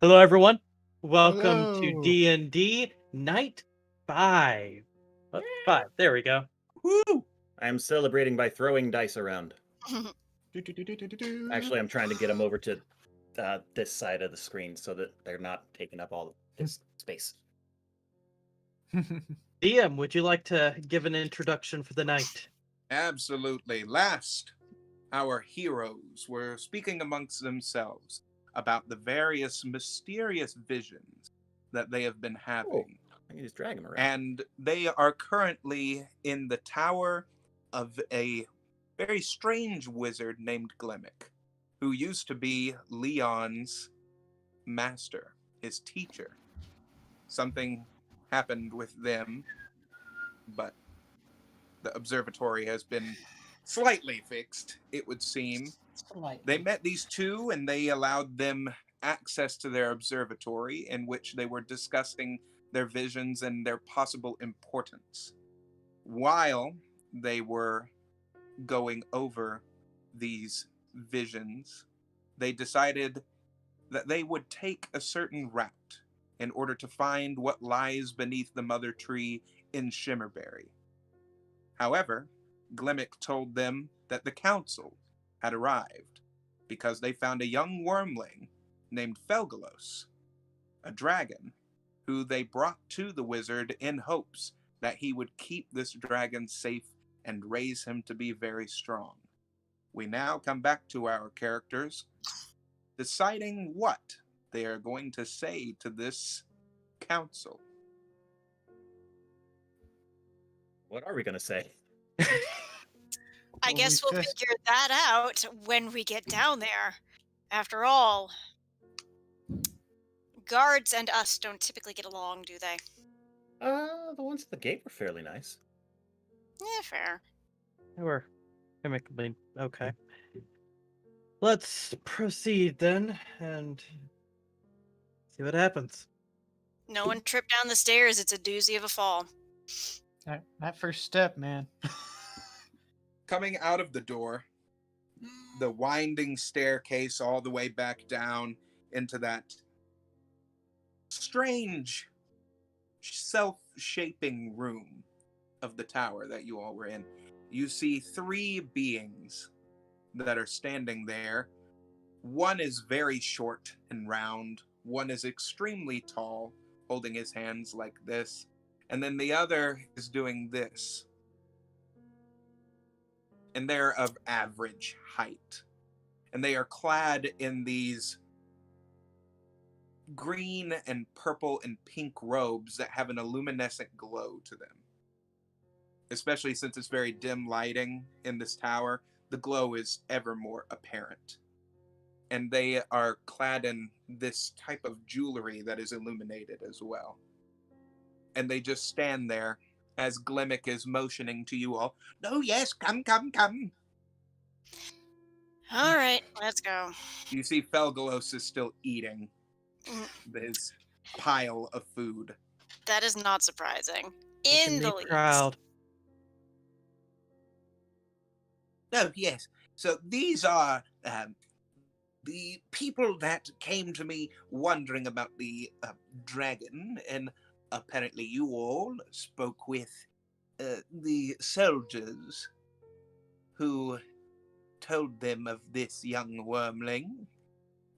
Hello, everyone. Welcome to Hello. D&D Night 5. Oh, 5. There we go. Woo! I'm celebrating by throwing dice around. Do-do-do-do-do-do. Actually, I'm trying to get them over to this side of the screen so that they're not taking up all this space. DM, would you like to give an introduction for the night? Absolutely. Last, our heroes were speaking amongst themselves about the various mysterious visions that they have been having. I can just drag them around. And they are currently in the tower of a very strange wizard named Glimmick, who used to be Leon's master, his teacher. Something happened with them, but the observatory has been slightly fixed, it would seem. They met these two and they allowed them access to their observatory, in which they were discussing their visions and their possible importance. While they were going over these visions, they decided that they would take a certain route in order to find what lies beneath the mother tree in Shimmerberry. However, Glimmick told them that the council had arrived because they found a young wormling named Felgalos, a dragon, who they brought to the wizard in hopes that he would keep this dragon safe and raise him to be very strong. We now come back to our characters, deciding what they are going to say to this council. What are we going to say? I guess we'll figure that out when we get down there. After all, guards and us don't typically get along, do they? The ones at the gate were fairly nice. Yeah, fair. They were amicably okay. Let's proceed then and see what happens. No one tripped down the stairs. It's a doozy of a fall. That first step, man. Coming out of the door, the winding staircase all the way back down into that strange, self-shaping room of the tower that you all were in, you see three beings that are standing there. One is very short and round. One is extremely tall, holding his hands like this. And then the other is doing this. And they're of average height. And they are clad in these green and purple and pink robes that have an luminescent glow to them. Especially since it's very dim lighting in this tower, the glow is ever more apparent. And they are clad in this type of jewelry that is illuminated as well. And they just stand there as Glimmick is motioning to you all. "No, yes, come, come, come." All right, let's go. You see Felgalos is still eating his pile of food. That is not surprising. Making In the me least. proud. Oh, yes. So these are the people that came to me wondering about the dragon, and apparently you all spoke with the soldiers who told them of this young wormling.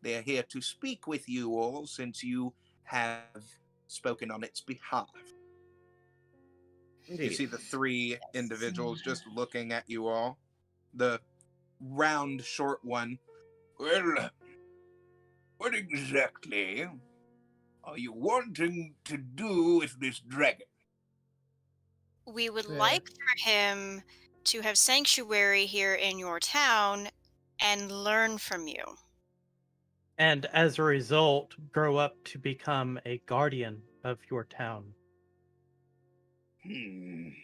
They are here to speak with you all since you have spoken on its behalf. Indeed. You see the three individuals just looking at you all. The round, short one. "Well, what exactly are you wanting to do with this dragon?" We would Fair. like for him to have sanctuary here in your town and learn from you. And as a result, grow up to become a guardian of your town. We've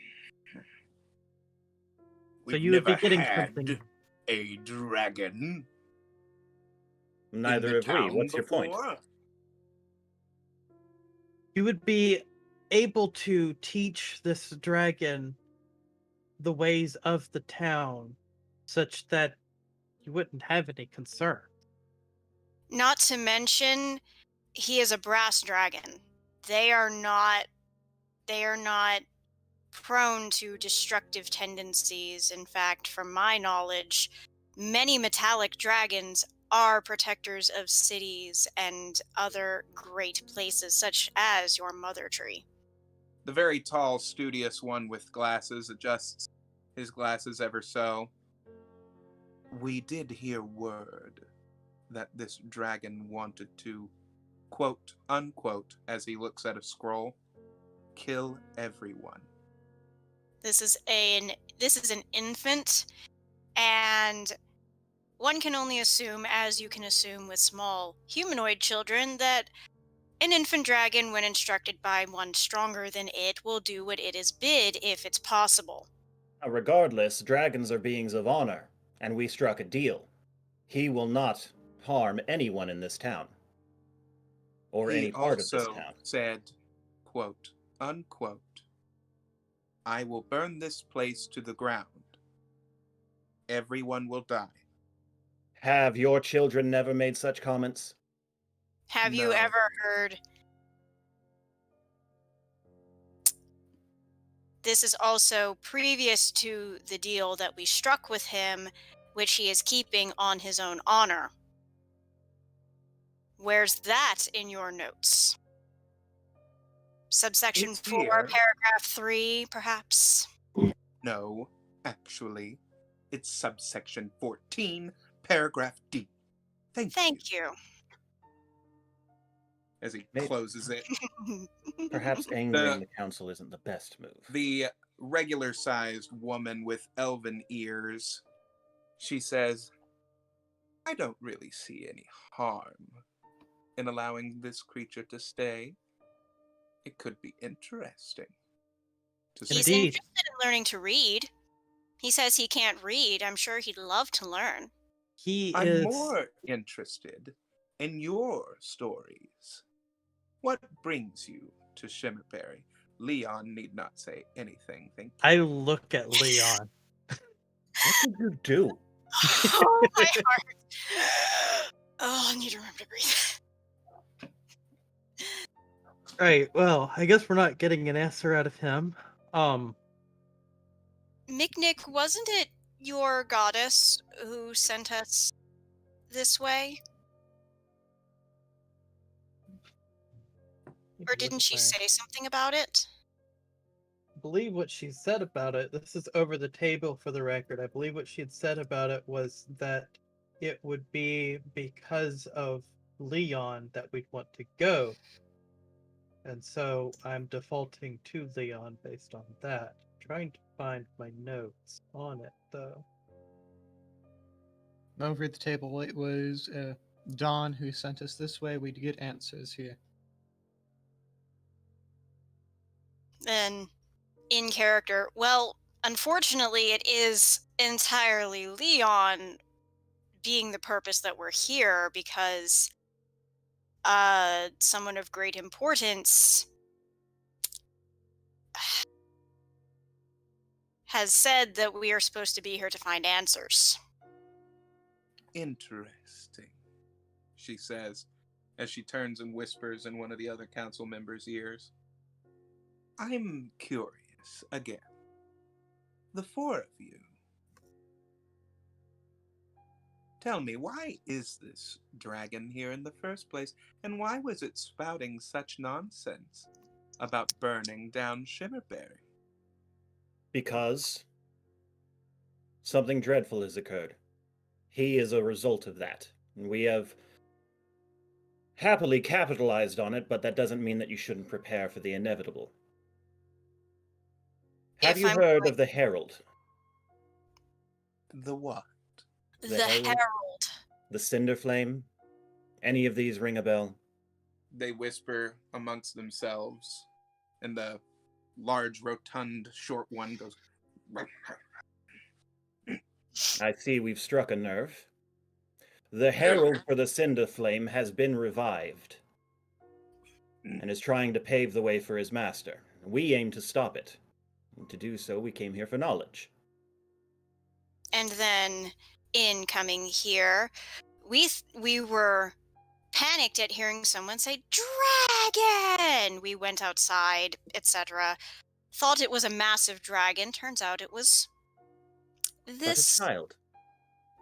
you would be never getting had something. a dragon. Neither in the have we. town What's your point? before. You would be able to teach this dragon the ways of the town such that you wouldn't have any concern. Not to mention, he is a brass dragon. They are not prone to destructive tendencies. In fact, from my knowledge, many metallic dragons are protectors of cities and other great places, such as your mother tree. The very tall, studious one with glasses adjusts his glasses ever so. We did hear word that this dragon wanted to, quote unquote, as he looks at a scroll, kill everyone. This is an infant, and one can only assume, as you can assume with small humanoid children, that an infant dragon, when instructed by one stronger than it, will do what it is bid if it's possible. Regardless, dragons are beings of honor, and we struck a deal. He will not harm anyone in this town. Or He any part of this also town. said, quote unquote, I will burn this place to the ground. Everyone will die. Have your children never made such comments? Have you No. ever heard? This is also previous to the deal that we struck with him, which he is keeping on his own honor. Where's that in your notes? Subsection It's 4, here. paragraph 3, perhaps? No, actually, it's subsection 14, paragraph D. Thank you. Thank As he Maybe. closes it. you. Perhaps angering the council isn't the best move. The regular-sized woman with elven ears, she says, I don't really see any harm in allowing this creature to stay. It could be interesting. He's Indeed. interested in learning to read. He says he can't read. I'm sure he'd love to learn. He I'm is more interested in your stories. What brings you to Shimmerberry? Leon need not say anything, thank you. I look at Leon. What did you do? Oh, my heart. Oh, I need to remember to breathe. Right, well, I guess we're not getting an answer out of him. Miknik, wasn't it your goddess who sent us this way? Or didn't she say something about it? I believe what she said about it, this is over the table for the record. I believe what she had said about it was that it would be because of Leon that we'd want to go. And so I'm defaulting to Leon based on that. Trying to find my notes on it, though. Over at the table, it was Don who sent us this way. We'd get answers here. Then, in character, well, unfortunately, it is entirely Leon being the purpose that we're here, because someone of great importance has said that we are supposed to be here to find answers. Interesting, she says, as she turns and whispers in one of the other council members' ears. I'm curious again. The four of you. Tell me, why is this dragon here in the first place, and why was it spouting such nonsense about burning down Shimmerberry? Because something dreadful has occurred. He is a result of that. And we have happily capitalized on it, but that doesn't mean that you shouldn't prepare for the inevitable. Have If you I'm heard going- of the Herald? The what? The The Herald? Herald. The Cinder Flame? Any of these ring a bell? They whisper amongst themselves, and the large, rotund, short one goes... I see we've struck a nerve. The Herald for the Cinder Flame has been revived and is trying to pave the way for his master. We aim to stop it. And to do so, we came here for knowledge. And then, in coming here, we were panicked at hearing someone say, "Dragon!" We went outside, etc. Thought it was a massive dragon. Turns out it was But a this. child.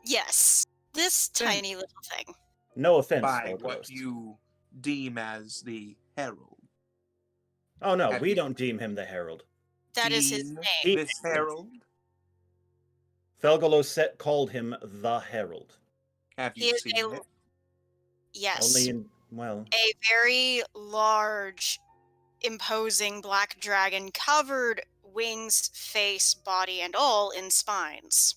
Yes, this Then- tiny little thing. No offense, By Felghost. what you deem as the herald. Oh no, Have we you- don't deem him the herald. That is his Deem name. He- This herald. Felgaloset called him the herald. Have He you is seen a- it? Yes, Only in, well, a very large, imposing black dragon, covered wings, face, body, and all in spines.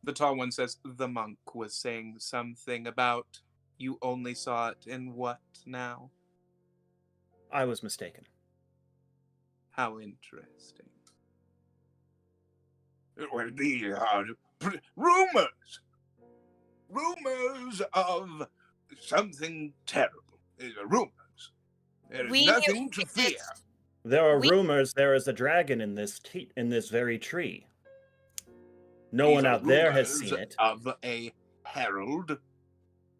The tall one says the monk was saying something about you only saw it in what now? I was mistaken. How interesting. Well, these are rumors. Rumors of something terrible. These are rumors. There is We nothing to fear. witnessed- There are We- rumors there is a dragon in this in this very tree. No These one are out there has rumors seen it. Of a herald.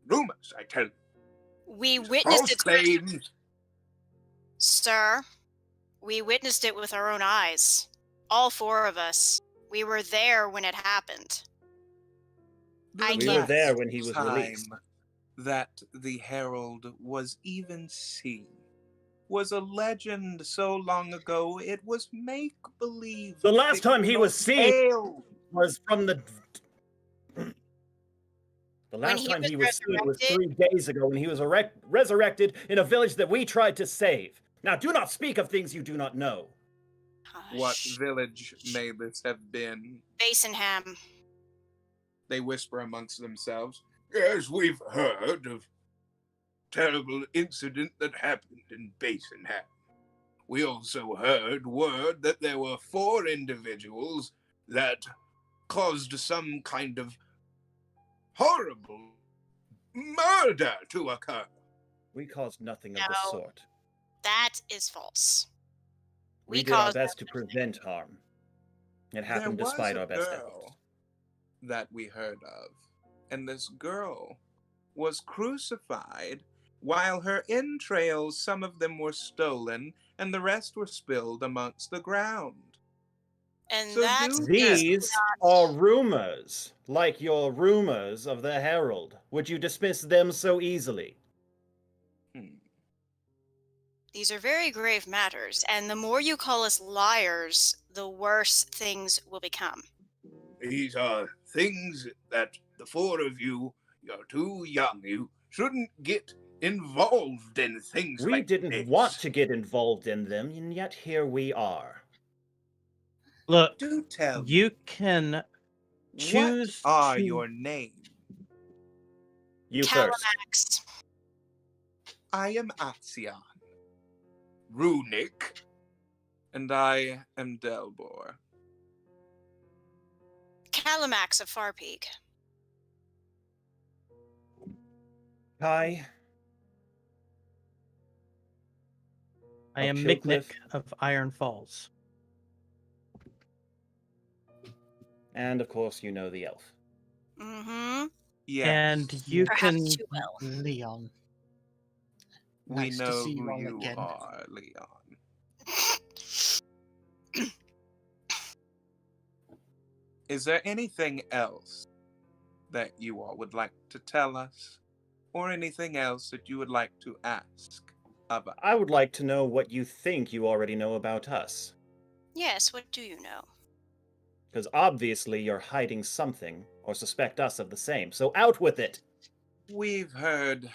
Rumors, I tell you. We These are witnessed false it, claims. sir. We witnessed it with our own eyes. All four of us. We were there when it happened. I We can't- were there when he was time released. that the herald was even seen was a legend so long ago it was make believe. The last time he was seen was from the last he time was he was seen was resurrected? 3 days ago when he was resurrected in a village that we tried to save. Now do not speak of things you do not know. What Hush. village may this have been? Basinham. They whisper amongst themselves. Yes, we've heard of terrible incident that happened in Basinham. We also heard word that there were 4 individuals that caused some kind of horrible murder to occur. We caused nothing of the No. sort. That is false. We did our caused best to them nothing. prevent harm. It happened There was despite a our best girl efforts. that we heard of, and this girl was crucified while her entrails, some of them were stolen, and the rest were spilled amongst the ground. And So that's do- These are rumors, like your rumors of the Herald. Would you dismiss them so easily? these are very grave matters, and the more you call us liars, the worse things will become. These are things that the 4 of you, you're too young. You shouldn't get involved in things We like didn't this. want to get involved in them, and yet here we are. Look, Do tell me, you can choose what are to- your names? You first. Calamax. I am Atsion, Runic, and I am Delbor. Calamax of Farpeak. Kai, I am of Micknick Killcliff. of Iron Falls. and of course you know the elf. Mm-hmm. Yes, And you Perhaps can too well. Leon. we Nice to know see you who all you again. are, Leon. Is there anything else that you all would like to tell us? Or anything else that you would like to ask of us? I would like to know what you think you already know about us. Yes, what do you know? Because obviously you're hiding something, or suspect us of the same, so out with it! We've heard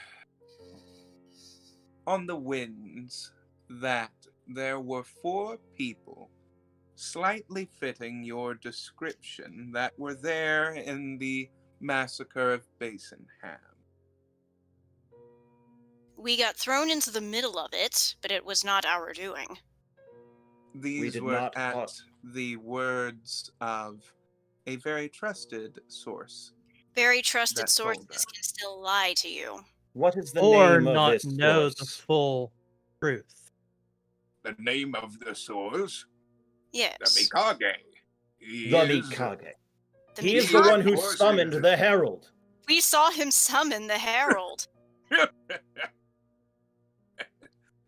on the winds that there were 4 people slightly fitting your description that were there in the massacre of Basinham. We got thrown into the middle of it, but it was not our doing. These did were not at cause- the words of a very trusted source. Very trusted That told sources us. can still lie to you. What is the or name of not this know the source? full truth. The name of the source? The Yes. Mikage. He The is- Mikage. The He is Mikage. the one who Horses. summoned the Herald. We saw him summon the Herald.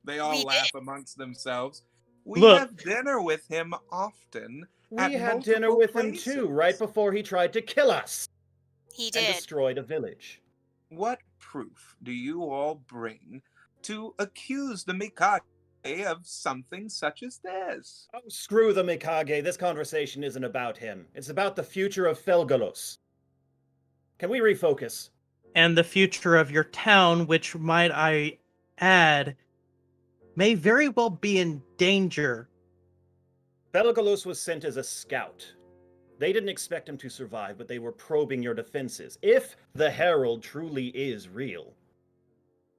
They all We laugh amongst themselves. We Look. have dinner with him often. We at had dinner multiple with him too, right places. before he tried to kill us He and did. destroyed a village. What proof do you all bring to accuse the Mikage of something such as this? Oh, screw the Mikage. This conversation isn't about him. It's about the future of Felgalos. Can we refocus? And the future of your town, which, might I add, may very well be in danger. Felgalos was sent as a scout. They didn't expect him to survive, but they were probing your defenses. If the Herald truly is real,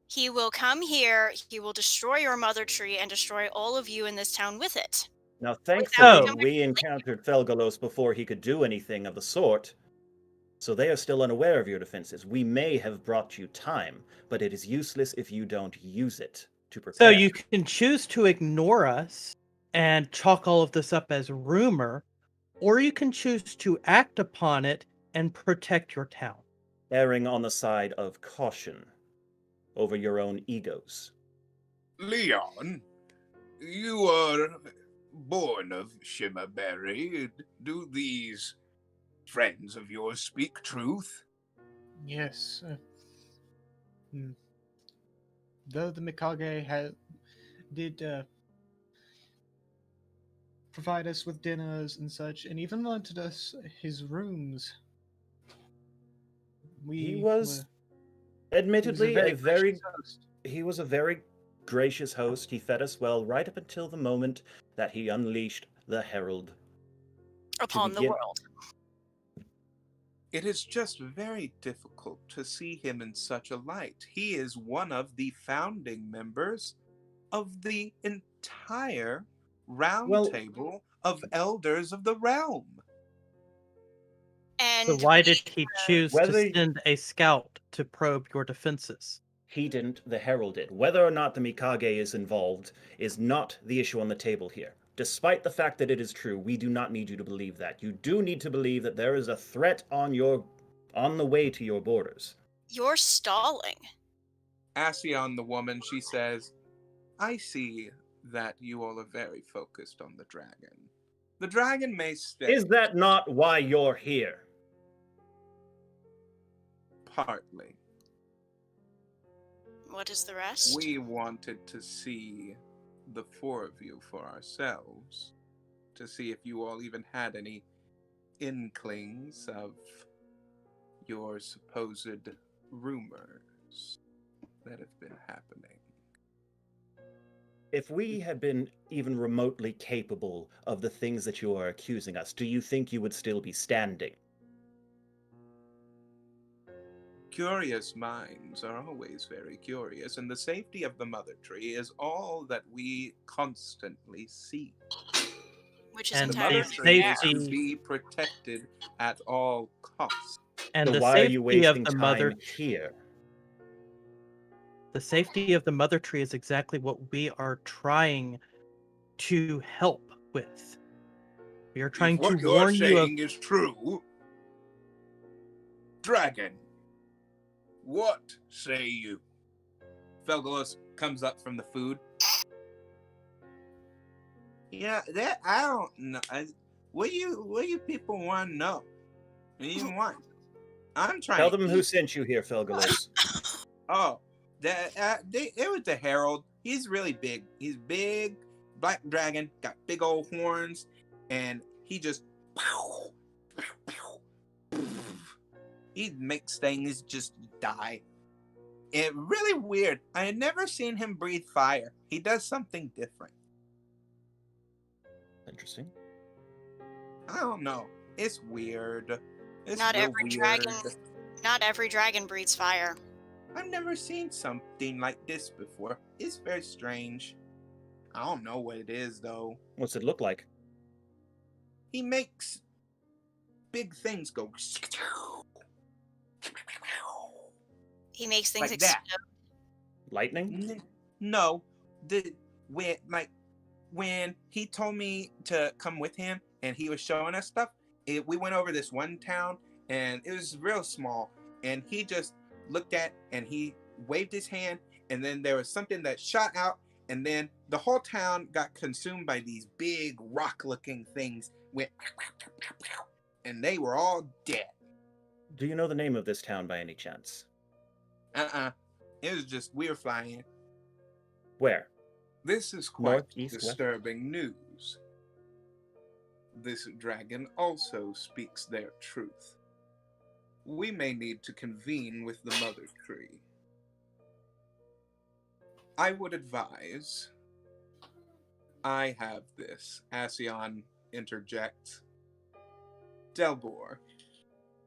He will come here, he will destroy your mother tree and destroy all of you in this town with it. now thankfully Oh. we encountered Felgalos before he could do anything of the sort, so they are still unaware of your defenses. We may have brought you time, but it is useless if you don't use it to prepare. So you can choose to ignore us and chalk all of this up as rumor, or you can choose to act upon it and protect your town. Erring on the side of caution over your own egos. Leon, you are born of Shimmerberry. Do these friends of yours speak truth? Yes. Though the Mikage did provide us with dinners and such, and even rented us his rooms, He was admittedly he was a very gracious host. He fed us well right up until the moment that he unleashed the Herald Upon the begin- world. It is just very difficult to see him in such a light. He is one of the founding members of the entire round Well- table of elders of the realm. And So why we- did he choose Whether- to send a scout to probe your defenses? He didn't, the Herald did. Whether or not the Mikage is involved is not the issue on the table here. Despite the fact that it is true, we do not need you to believe that. You do need to believe that there is a threat on the way to your borders. You're stalling. Assion, the woman, she says, I see that you all are very focused on the dragon. The dragon may stay. Is that not why you're here? Partly. What is the rest? We wanted to see the four of you for ourselves, to see if you all even had any inklings of your supposed rumors that have been happening. If we had been even remotely capable of the things that you are accusing us, do you think you would still be standing? Curious minds are always very curious, and the safety of the mother tree is all that we constantly seek. Which is And The entirely mother tree is safety- to be protected at all costs. And So the why are you safety of wasting the time mother here? the safety of the mother tree is exactly what we are trying to help with. We are trying If what to you're warn you of saying is true, dragon, what say you? Felgalos comes up from the food. Yeah, that I don't know. What you people want to know? What do you want? I'm trying. Tell to them who eat. sent you here, Felgalos. Oh, it was the Herald. He's really big. He's big, black dragon, got big old horns, and he just he makes things just die. It really weird. I had never seen him breathe fire. He does something different. Interesting. I don't know. It's weird. It's Not real every weird. dragon Not every dragon breathes fire. I've never seen something like this before. It's very strange. I don't know what it is though. What's it look like? He makes big things go. He makes things Like that. explode. Lightning? No, when he told me to come with him and he was showing us stuff, we went over this one town and it was real small, and he just looked at and he waved his hand, and then there was something that shot out, and then the whole town got consumed by these big rock-looking things. Went, and they were all dead. Do you know the name of this town by any chance? It was just, we were flying. Where? This is quite North, east, west? disturbing news. This dragon also speaks their truth. We may need to convene with the Mother Tree. I would advise... I have this. Ascion interjects. Delbor,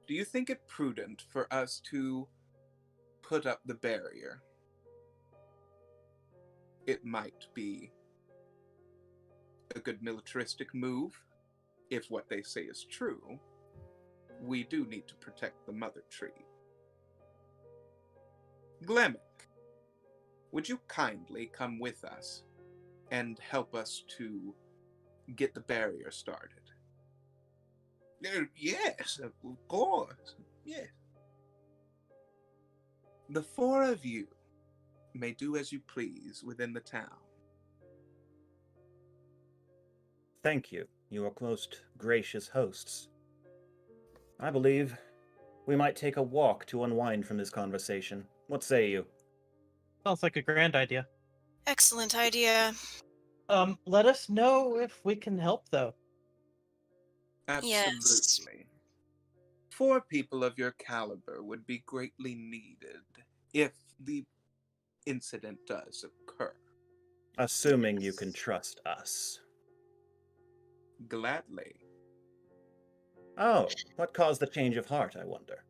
do you think it prudent for us to put up the barrier? It might be a good militaristic move, if what they say is true. We do need to protect the Mother Tree. Glemic, would you kindly come with us and help us to get the barrier started? Yes, of course. Yes. The four of you may do as you please within the town. Thank you. You are most gracious hosts. I believe we might take a walk to unwind from this conversation. What say you? Sounds like a grand idea. Excellent idea. Let us know if we can help, though. Absolutely. Yes. 4 people of your caliber would be greatly needed if the incident does occur. Assuming you can trust us. Gladly. Oh, what caused the change of heart, I wonder?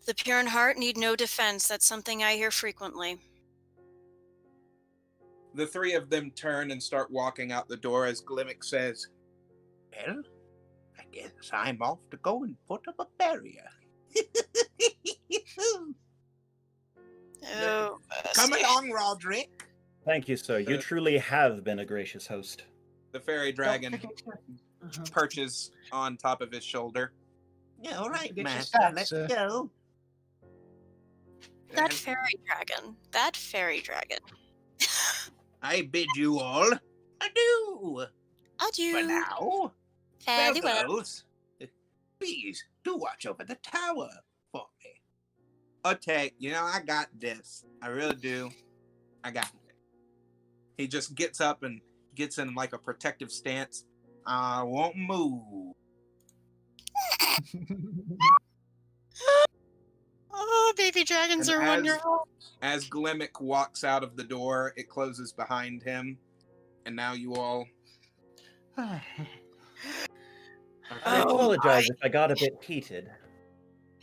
The pure in heart need no defense. That's something I hear frequently. The 3 of them turn and start walking out the door as Glimic says, well, I guess I'm off to go and put up a barrier. Oh, Come along, Roderick. Thank you, sir. You truly have been a gracious host. The fairy dragon perches on top of his shoulder. Yeah, all right, Get your master, stats, let's sir. go. that fairy dragon. That fairy dragon. I bid you all adieu. Adieu. For now, Fairly well. girls, please do watch over the tower for me. Okay, I got this. I really do. I got it. He just gets up and gets in like a protective stance. I won't move. Oh, baby dragons And are wonderful. As Glimic walks out of the door, it closes behind him. And now you all I Oh, apologize if I got a bit heated.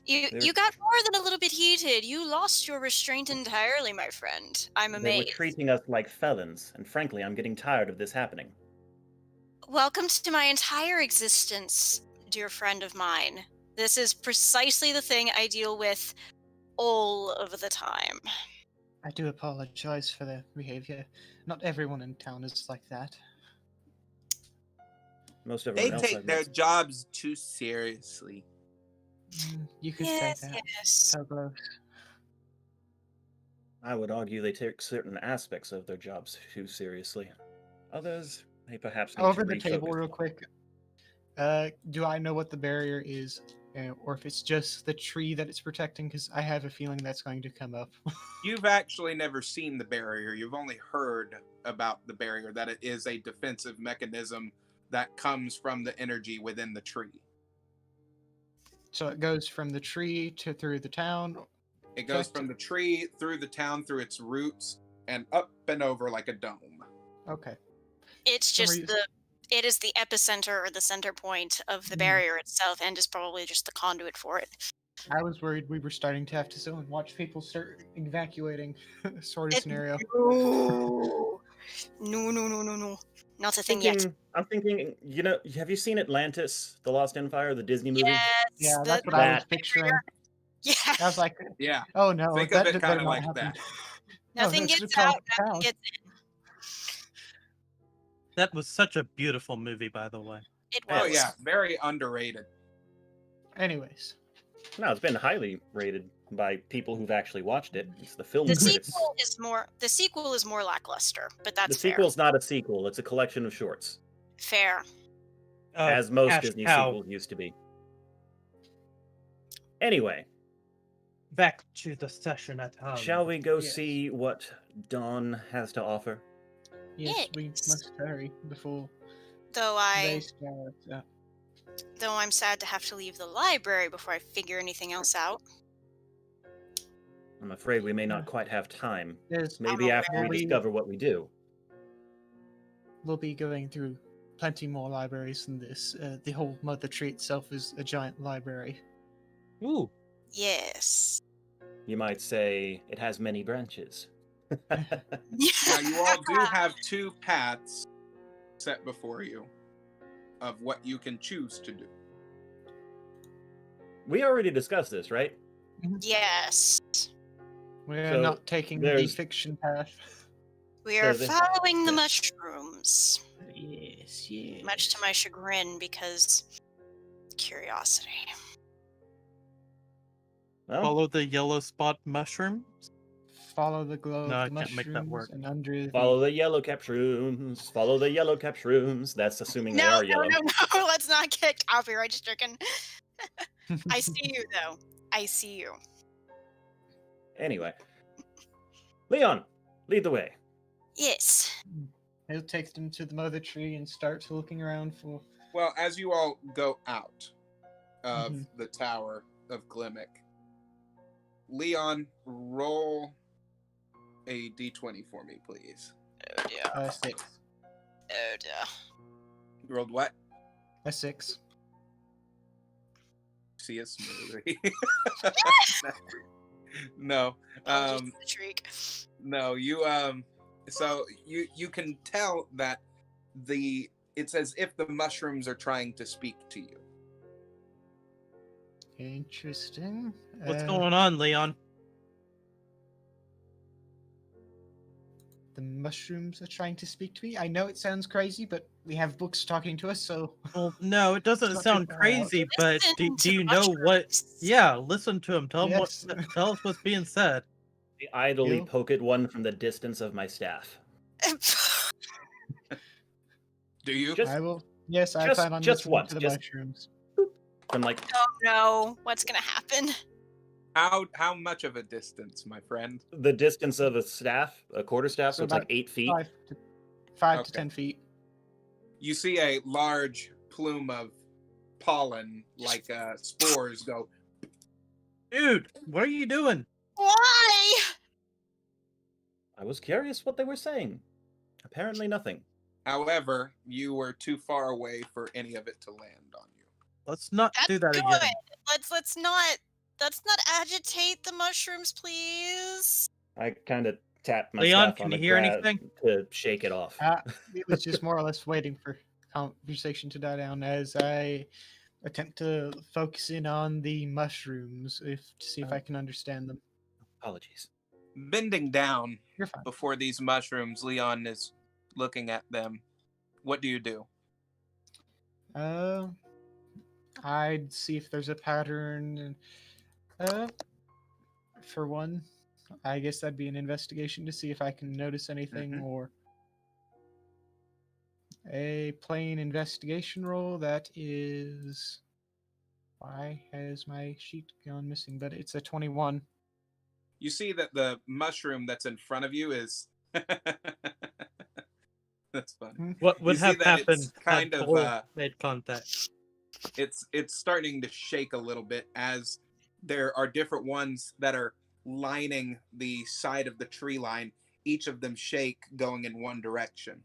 You got more than a little bit heated. You lost your restraint entirely, my friend. I'm They were amazed. treating us like felons, and frankly, I'm getting tired of this happening. Welcome to my entire existence, dear friend of mine. This is precisely the thing I deal with all of the time. I do apologize for their behavior. Not everyone in town is like that. Most they everyone else take I've their met- jobs too seriously. You could Yes, say that. yes. So close. I would argue they take certain aspects of their jobs too seriously. Others, they perhaps need Over to the table, refocus. real quick. Do I know what the barrier is, or if it's just the tree that it's protecting? Because I have a feeling that's going to come up. You've actually never seen the barrier. You've only heard about the barrier, that it is a defensive mechanism that comes from the energy within the tree. So it goes from the tree to through the town. It goes from the tree through the town, through its roots, and up and over like a dome. Okay. It's Some just reason- it is the epicenter or the center point of the Mm. barrier itself, and is probably just the conduit for it. I was worried we were starting to have to sit and watch people start evacuating, sort of It- scenario. No. Not a thing yet. I'm thinking, have you seen Atlantis, The Lost Empire, the Disney movie? Yes. Yeah, the- that's what I was That- picturing. Yeah. I was like, Yeah. oh no, Think that of it better kind of not like happen. that. Nothing that's gets the out. town. Nothing gets in. That was such a beautiful movie, by the way. It was. Oh yeah, very underrated. Anyways, No, it's been highly rated. by people who've actually watched it. It's the film The critics. sequel is more lackluster, but The that's fair. sequel's not a sequel, it's a collection of shorts. Fair. As most cash Disney cow. sequels used to be. Anyway, Back to the session at hand. shall we go Yes. see what Dawn has to offer? Yes, we Yes. must hurry before Though they start. I'm sad to have to leave the library before I figure anything else out. I'm afraid we may not quite have time. There's, Maybe after we aware. discover what we do. we'll be going through plenty more libraries than this. The whole Mother Tree itself is a giant library. Ooh. Yes. You might say it has many branches. Now, you all do have two paths set before you of what you can choose to do. We already discussed this, right? Yes. We're So, not taking the there's- fiction path. We are There's a- following the yeah. mushrooms. Yes, yes. Much to my chagrin, because curiosity. Well, Follow the yellow spot mushroom. Follow the glow No, of the I can't make that mushrooms work. and under follow the yellow cap shrooms. Follow the yellow cap shrooms. That's assuming they No, are no, yellow. no, no. Let's not get copyright stricken. I see you, though. I see you. Anyway. Leon, lead the way. Yes. He'll take them to the Mother Tree and start looking around for. Well, as you all go out of Mhm. the Tower of Glimmick, Leon, roll a d20 for me, please. Oh dear. 6. Oh dear. You rolled what? A 6. See a smoothie. No. Apologies for the shriek. No, you so you can tell that it's as if the mushrooms are trying to speak to you. Interesting. What's going on, Leon? The mushrooms are trying to speak to me. I know it sounds crazy, but we have books talking to us, so Well, no, it doesn't Not too sound far out. crazy, but Listen do to you the know what? mushrooms. Yeah, listen to him. Tell him Yes. tell us what's being said. I idly You? poke at one from the distance of my staff. Do you? Just I will. Yes, I just- plan on just listening once, to the just- mushrooms. from like Oh no, what's gonna happen? How much of a distance, my friend? the distance of a staff, a quarter staff, so So it's like about 8 feet. 5 to Okay. 10 feet. You see a large plume of pollen, like spores, go. Dude, what are you doing? Why? I was curious what they were saying. Apparently nothing. However, you were too far away for any of it to land on you. Let's not That's do that good. again. Let's not agitate the mushrooms, please. I kind of tap my Leon, staff can on you the hear gra- anything? to shake it off. It was just more or less waiting for conversation to die down as I attempt to focus in on the mushrooms to see if I can understand them. Apologies. Bending down You're fine. before these mushrooms, Leon is looking at them. What do you do? I'd see if there's a pattern. For one, I guess that'd be an investigation to see if I can notice anything, Mhm. or a plain investigation roll. That is. Why has my sheet gone missing? But it's a 21. You see that the mushroom that's in front of you is. That's funny. What would You see have that it's happened kind had of, Thor made contact? It's starting to shake a little bit as there are different ones that are lining the side of the tree line. Each of them shake, going in one direction.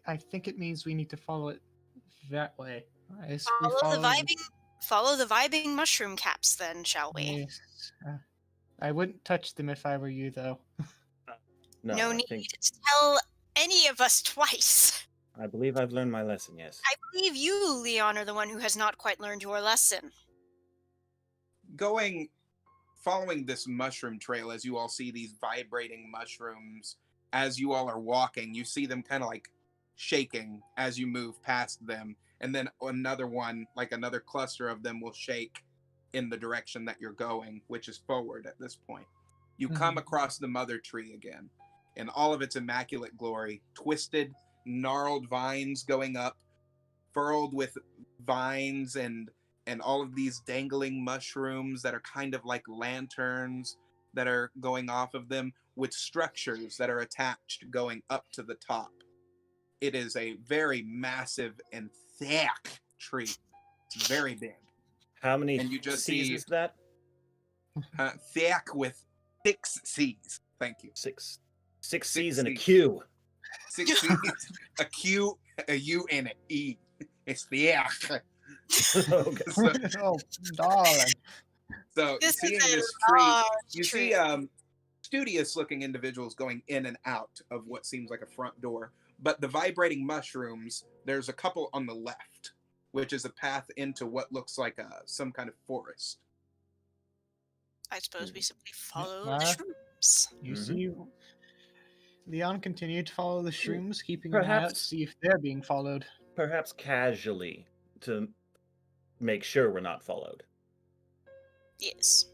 I think it means we need to follow it that way. As we Follow the vibing mushroom caps, then, shall we? Yes. I wouldn't touch them if I were you, though. No, No I need think to tell any of us twice. I believe I've learned my lesson. Yes. I believe you, Leon, are the one who has not quite learned your lesson. Following this mushroom trail, as you all see these vibrating mushrooms, as you all are walking, you see them kind of like shaking as you move past them. And then another one, like another cluster of them, will shake in the direction that you're going, which is forward at this point. You come across the mother tree again in all of its immaculate glory, twisted, gnarled vines going up, furled with vines and all of these dangling mushrooms that are kind of like lanterns that are going off of them, with structures that are attached going up to the top. It is a very massive and thick tree. It's very big. How many And you just C's see is that? thick with 6 C's. Thank you. Six Six C's and a C's. Q. 6 C's, a Q, a U, and an E. It's thick. Okay. Oh, darling. So This seeing is a this tree, large you tree. see studious-looking individuals going in and out of what seems like a front door. But the vibrating mushrooms, there's a couple on the left, which is a path into what looks like some kind of forest. I suppose we simply follow Ah. the shrooms. You Mhm. see, Leon continued to follow the shrooms, keeping an eye out to Perhaps- see if they're being followed. Perhaps casually to make sure we're not followed. Yes.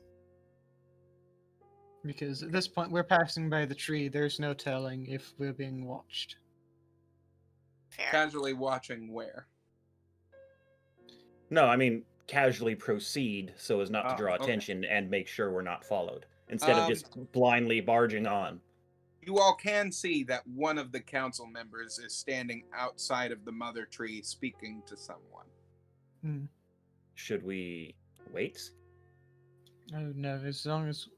Because at this point, we're passing by the tree. There's no telling if we're being watched. Fair. Casually watching where? No, I mean casually proceed so as not to Oh, draw okay. attention and make sure we're not followed, instead of just blindly barging on. You all can see that one of the council members is standing outside of the mother tree speaking to someone. Should we wait? Oh no, as long as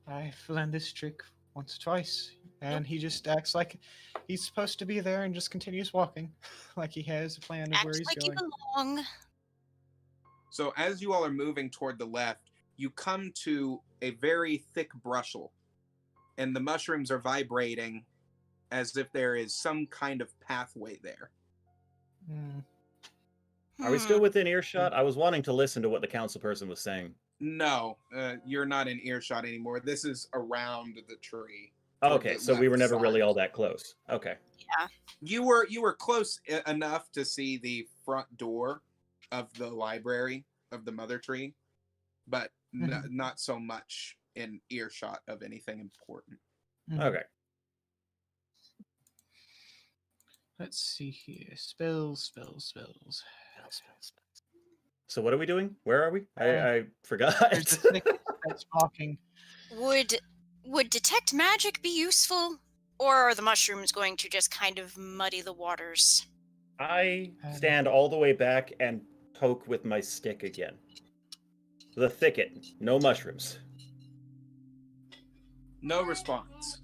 I've learned this trick once or twice, and he just acts like he's supposed to be there and just continues walking, like he has a plan of where Act he's like you going. belong. So as you all are moving toward the left, you come to a very thick brushel, and the mushrooms are vibrating as if there is some kind of pathway there. Hmm. Are we still within earshot? I was wanting to listen to what the council person was saying. No, you're not in earshot anymore. This is around the tree. Oh, toward okay, the so we were left never really side. all that close. Okay. You were close enough to see the front door of the library of the mother tree, but not so much in earshot of anything important. Okay. Let's see here. Spells. So what are we doing? Where are we? I forgot. There's a thicket that's blocking. Would detect magic be useful, or are the mushrooms going to just kind of muddy the waters? I stand all the way back and poke with my stick again. The thicket, no mushrooms. No response.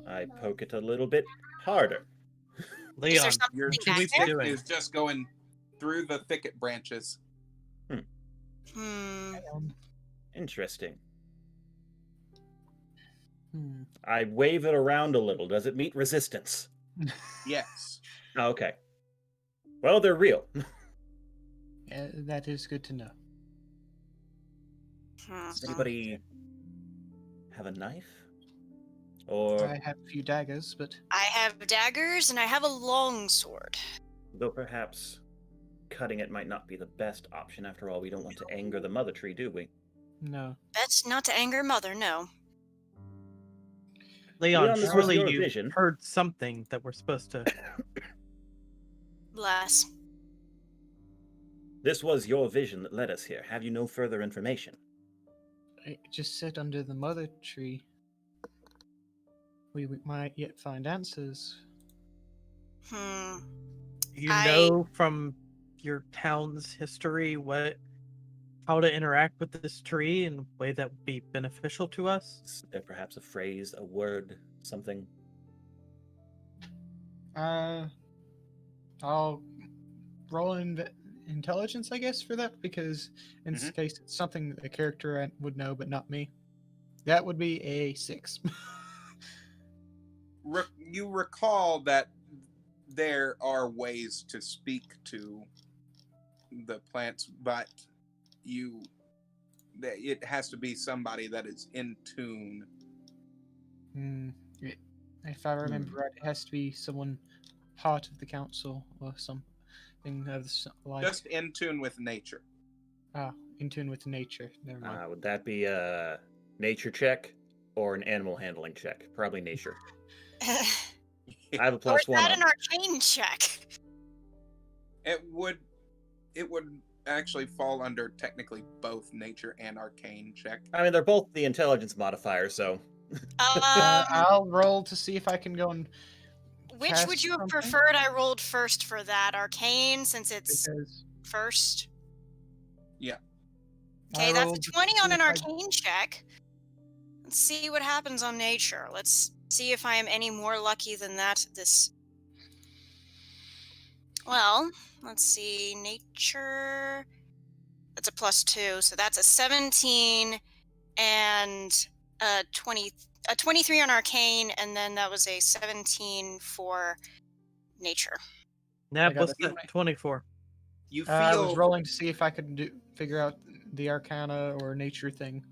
I poke it a little bit harder. Is there Leon, something Your back we there? be doing? is just going through the thicket branches. Interesting. Hmm. I wave it around a little. Does it meet resistance? Yes. Oh, okay. Well, they're real. Yeah, that is good to know. Does anybody have a knife? Or, I have a few daggers, but I have daggers and I have a long sword. though perhaps cutting it might not be the best option. After all, we don't want to anger the mother tree, do we? no. That's not to anger Mother, no. Leon, Leon, this was surely your you vision. heard something that we're supposed to. Bless. This was your vision that led us here. Have you no further information? I just sit under the mother tree. We might yet find answers. You I- know from your town's history how to interact with this tree in a way that would be beneficial to us? Is there perhaps a phrase, a word, something? I'll roll intelligence, I guess, for that, because in this case, it's something that the character would know, but not me. That would be a 6. You recall that there are ways to speak to the plants, but it has to be somebody that is in tune. If I remember right, it has to be someone part of the council or thing of life? Just in tune with nature. Ah, in tune with nature. Never mind. Would that be a nature check or an animal handling check? Probably nature. I have a Or plus is one that on an arcane check? It would actually fall under technically both nature and arcane check. I mean, they're both the intelligence modifier, so. I'll roll to see if I can go and Which would cast you have something, preferred I rolled first for that? Arcane, since it's because first? Yeah. Okay, I that's a rolled to 20 see on an if I- arcane check. Let's see what happens on nature. Let's see if I am any more lucky than that. Well, let's see. Nature. That's a +2, so that's a 17 and a 23 on arcane, and then that was a 17 for nature. Nab, got what's a that? 24. You I was feel rolling to see if I could figure out the arcana or nature thing.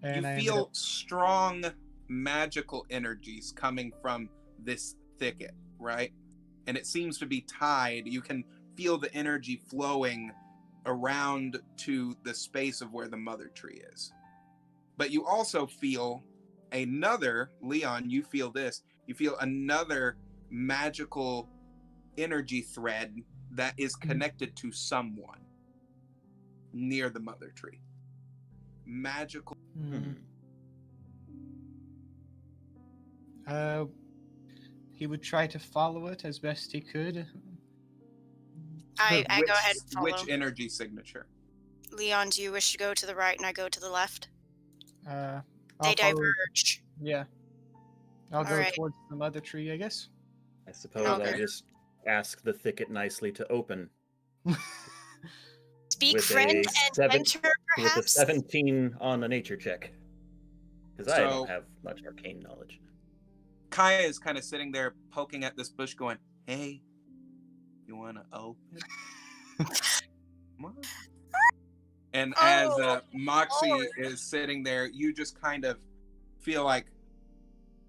And you I ended feel up- strong magical energies coming from this thicket, right? And it seems to be tied. You can feel the energy flowing around to the space of where the mother tree is. But you also feel another, Leon, you feel this. You feel another magical energy thread that is connected to someone near the mother tree. Magical. Hmm. He would try to follow it as best he could. I go ahead and follow. Which energy signature? Leon, do you wish to go to the right and I go to the left? I'll They follow- diverge. Yeah. I'll go Alright. towards the mother tree, I guess. I suppose Okay. I'll just ask the thicket nicely to open. Speak With friend a and seven- enter, With a perhaps? 17 on the nature check. Because I So- don't have much arcane knowledge. Kaya is kind of sitting there poking at this bush going, hey, you want to open? Come on. And as Oh, Moxie Lord. is sitting there, you just kind of feel like,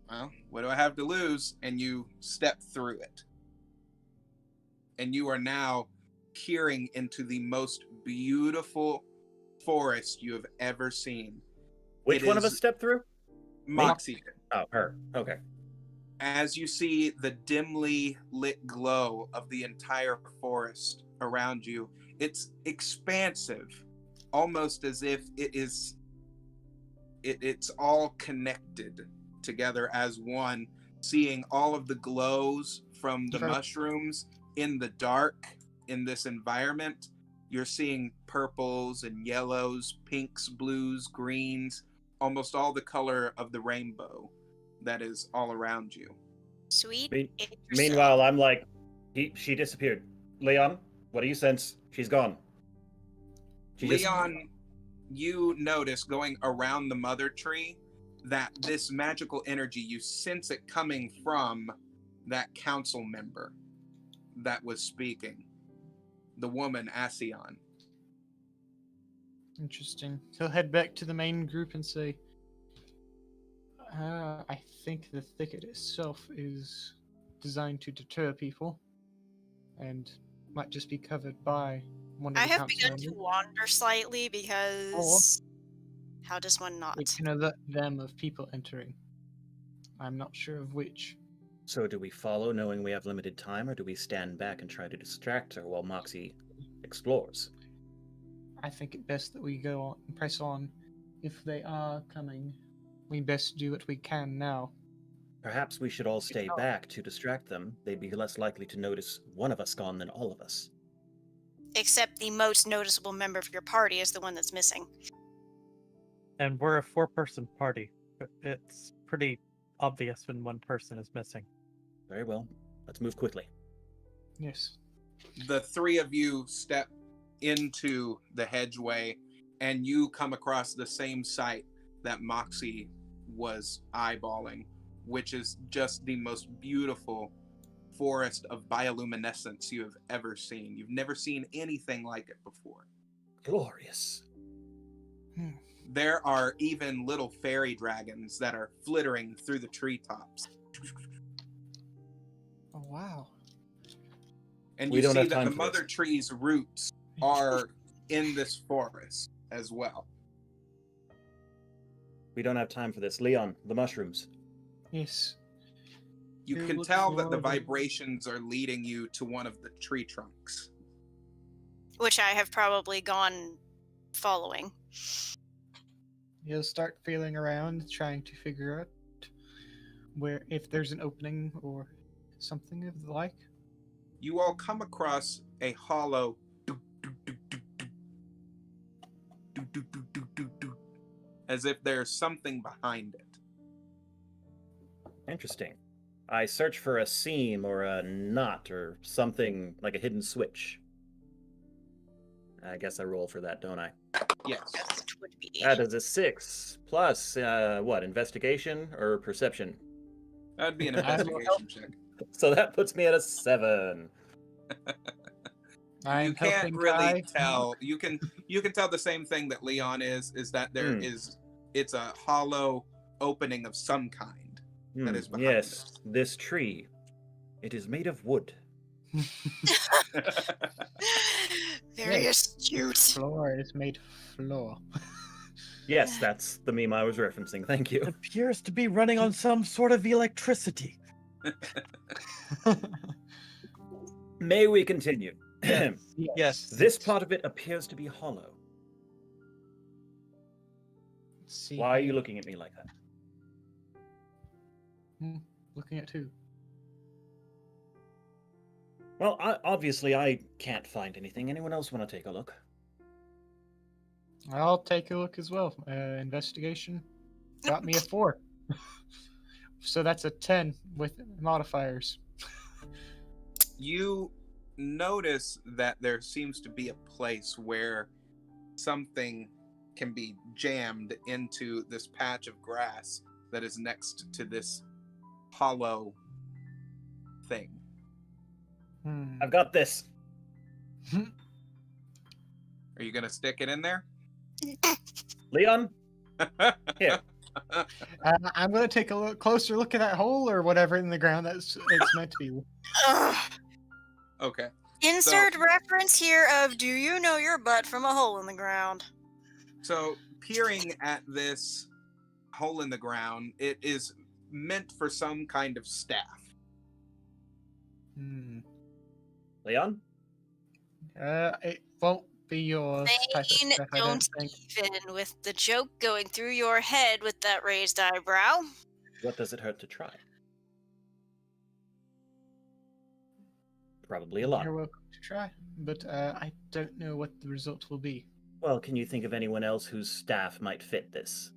well, what do I have to lose? And you step through it. And you are now peering into the most beautiful forest you have ever seen. Which It one of is- us stepped through? Moxie did. Oh, her. Okay. As you see the dimly lit glow of the entire forest around you, it's expansive, almost as if it's all connected together as one, seeing all of the glows from the Sure. mushrooms in the dark in this environment. You're seeing purples and yellows, pinks, blues, greens, almost all the color of the rainbow that is all around you. Sweet. Me- It yourself. Meanwhile, I'm like, she disappeared. Leon, what do you sense? She's gone. She just- Leon, you notice going around the mother tree that this magical energy, you sense it coming from that council member that was speaking, the woman Asion. Interesting. He'll head back to the main group and say, I think the thicket itself is designed to deter people and might just be covered by one of I the have council begun to members. wander slightly because how does one not? It can alert them of people entering. I'm not sure of which. So do we follow knowing we have limited time, or do we stand back and try to distract her while Moxie explores? I think it best that we go on and press on. If they are coming, we best do what we can now. Perhaps we should all stay Oh. back to distract them. They'd be less likely to notice one of us gone than all of us. Except the most noticeable member of your party is the one that's missing. And we're a 4-person party. It's pretty obvious when one person is missing. Very well. Let's move quickly. Yes. The three of you step into the hedgeway and you come across the same sight that Moxie was eyeballing, which is just the most beautiful forest of bioluminescence you have ever seen. You've never seen anything like it before. Glorious. There are even little fairy dragons that are flittering through the treetops. Oh, wow. And We you don't see have that time the for mother this. tree's roots are in this forest as well. We don't have time for this. Leon, the mushrooms. Yes. You You can look tell that the for the- vibrations are leading you to one of the tree trunks. Which I have probably gone following. He'll start feeling around, trying to figure out where if there's an opening or something of the like. You all come across a hollow as if there's something behind it. Interesting. I search for a seam or a knot or something like a hidden switch. I guess I roll for that, don't I? Yes. Yes, it would be. That is a 6 plus what? Investigation or perception? That'd be an I will investigation check. So that puts me at a 7. I'm You can't helping really Kai. tell. You can tell the same thing that Leon is that there is it's a hollow opening of some kind that is behind Yes, this tree. It is made of wood. Very Yes. astute. Floor is made floor. Yes, that's the meme I was referencing. Thank you. It appears to be running on some sort of electricity. May we continue? Yes. This part of it appears to be hollow. See, Why are you looking at me like that? looking at who? Well, obviously I can't find anything. Anyone else want to take a look? I'll take a look as well. Investigation got me a 4. So that's a 10 with modifiers. You notice that there seems to be a place where something can be jammed into this patch of grass that is next to this hollow thing. I've got this. Are you gonna stick it in there? Leon, here. I'm going to take a closer look at that hole or whatever in the ground it's meant to be. Ugh. Okay. Insert reference here of do you know your butt from a hole in the ground? So peering at this hole in the ground, it is meant for some kind of staff. Leon? It won't be yours. type of Thane, stuff, I don't think. even with the joke going through your head with that raised eyebrow. What does it hurt to try? Probably a lot. You're welcome to try, but I don't know what the result will be. Well, can you think of anyone else whose staff might fit this?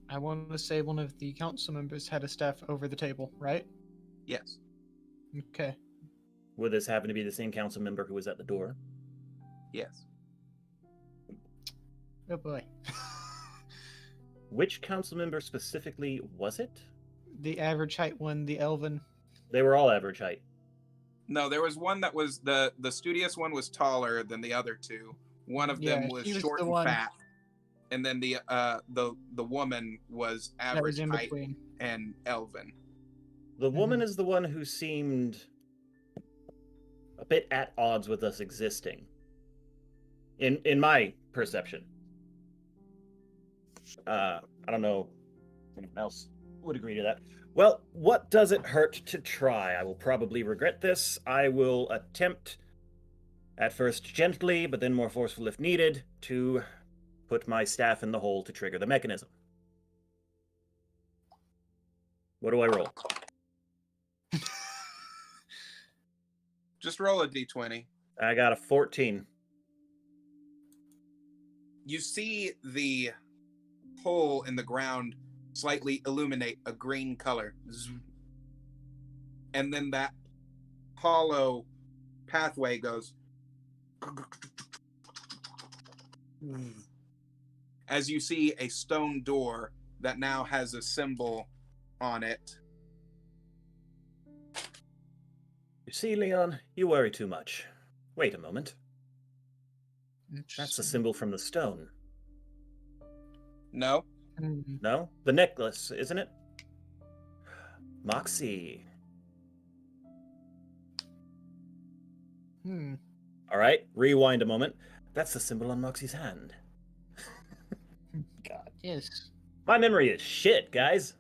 I want to say one of the council members had a staff over the table, right? Yes. Okay. Would this happen to be the same council member who was at the door? Yes. Oh boy. Which council member specifically was it? The average height one, the elven. They were all average height. No, there was one that was the studious one was taller than the other two. One of them Yeah, was she was short the and one- fat, and then the woman was That average was in height between. and elven. The woman is the one who seemed a bit at odds with us existing. In my perception. I don't know if anyone else would agree to that. Well, what does it hurt to try? I will probably regret this. I will attempt, at first gently, but then more forceful if needed, to put my staff in the hole to trigger the mechanism. What do I roll? Just roll a d20. I got a 14. You see the hole in the ground slightly illuminate a green color. Zzz. And then that hollow pathway goes as you see a stone door that now has a symbol on it. You see, Leon, you worry too much. Wait a moment. That's a Interesting. symbol from the stone. No? No? The necklace, isn't it? Moxie. All right, rewind a moment. That's the symbol on Moxie's hand. God. Yes. My memory is shit, guys.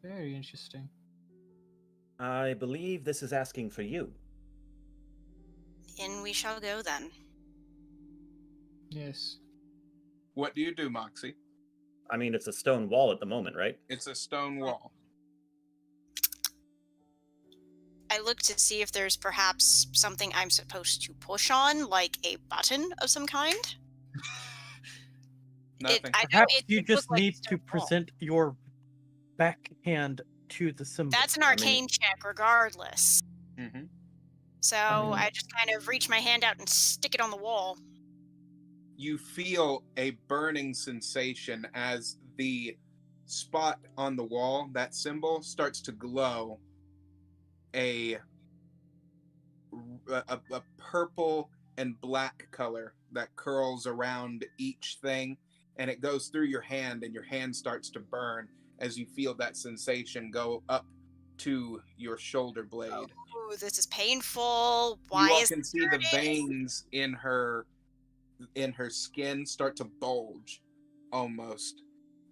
Very interesting. I believe this is asking for you. In we shall go then. Yes. What do you do, Moxie? I mean, it's a stone wall at the moment, right? It's a stone wall. I look to see if there's perhaps something I'm supposed to push on, like a button of some kind. Nothing. I know Perhaps it you did just look like a need to stone wall. present your backhand to the symbol. That's an arcane check, regardless. Mm-hmm. So I just kind of reach my hand out and stick it on the wall. You feel a burning sensation as the spot on the wall, that symbol, starts to glow a purple and black color that curls around each thing, and it goes through your hand, and your hand starts to burn as you feel that sensation go up to your shoulder blade. Ooh, this is painful. Why You all is can this see the hurting? veins in her skin start to bulge almost,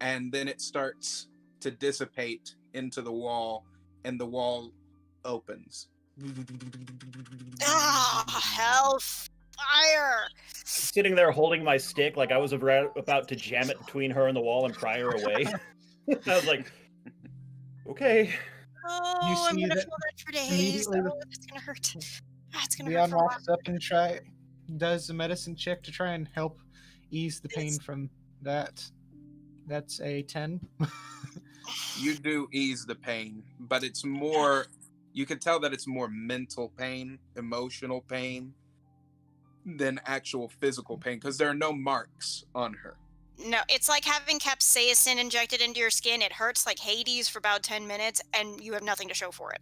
and then it starts to dissipate into the wall, and the wall opens. Ah, hellfire! Sitting there holding my stick like I was about to jam it between her and the wall and pry her away. I was like, okay. Oh, You I'm see gonna that feel that for days. immediately Oh, it's gonna hurt. Ah, it's gonna hurt Leon for a while. walks up and does a medicine check to try and help ease the pain from that. That's a 10. You do ease the pain, but it's more, you can tell that it's more mental pain, emotional pain, than actual physical pain, because there are no marks on her. No, it's like having capsaicin injected into your skin. It hurts like Hades for about 10 minutes, and you have nothing to show for it.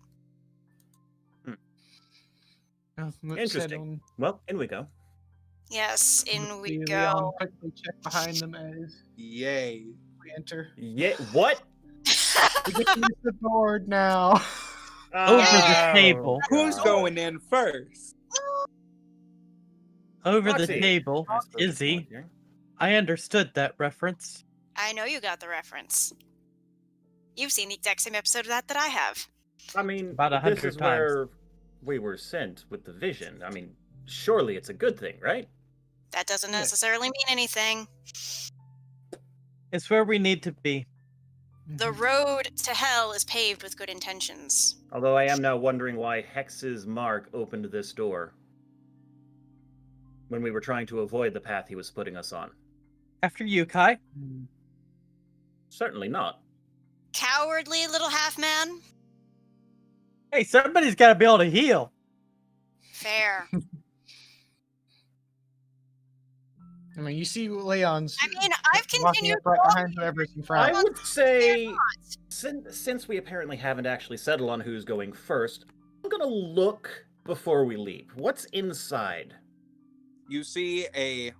Let's head Interesting. on. Well, in we go. Yes, in we See go. Leon quickly check behind them as Yay. we enter. Yeah, what? We get to use the board now. Over Yeah. the table. Who's God. going in first? Over the Moxie. table, I suppose it's Izzy. not here. I understood that reference. I know you got the reference. You've seen the exact same episode of that I have. I mean, About this 100 is where we were sent with the vision. I mean, surely it's a good thing, right? That doesn't Yeah. necessarily mean anything. It's where we need to be. The road to hell is paved with good intentions. Although I am now wondering why Hex's mark opened this door when we were trying to avoid the path he was putting us on. After you, Kai. Certainly not. Cowardly little half-man? Hey, somebody's got to be able to heal. Fair. I mean, you see Leon's I mean, I've walking continued up right walking. behind whoever's in front. I would say, since we apparently haven't actually settled on who's going first, I'm gonna look before we leave. What's inside? You see a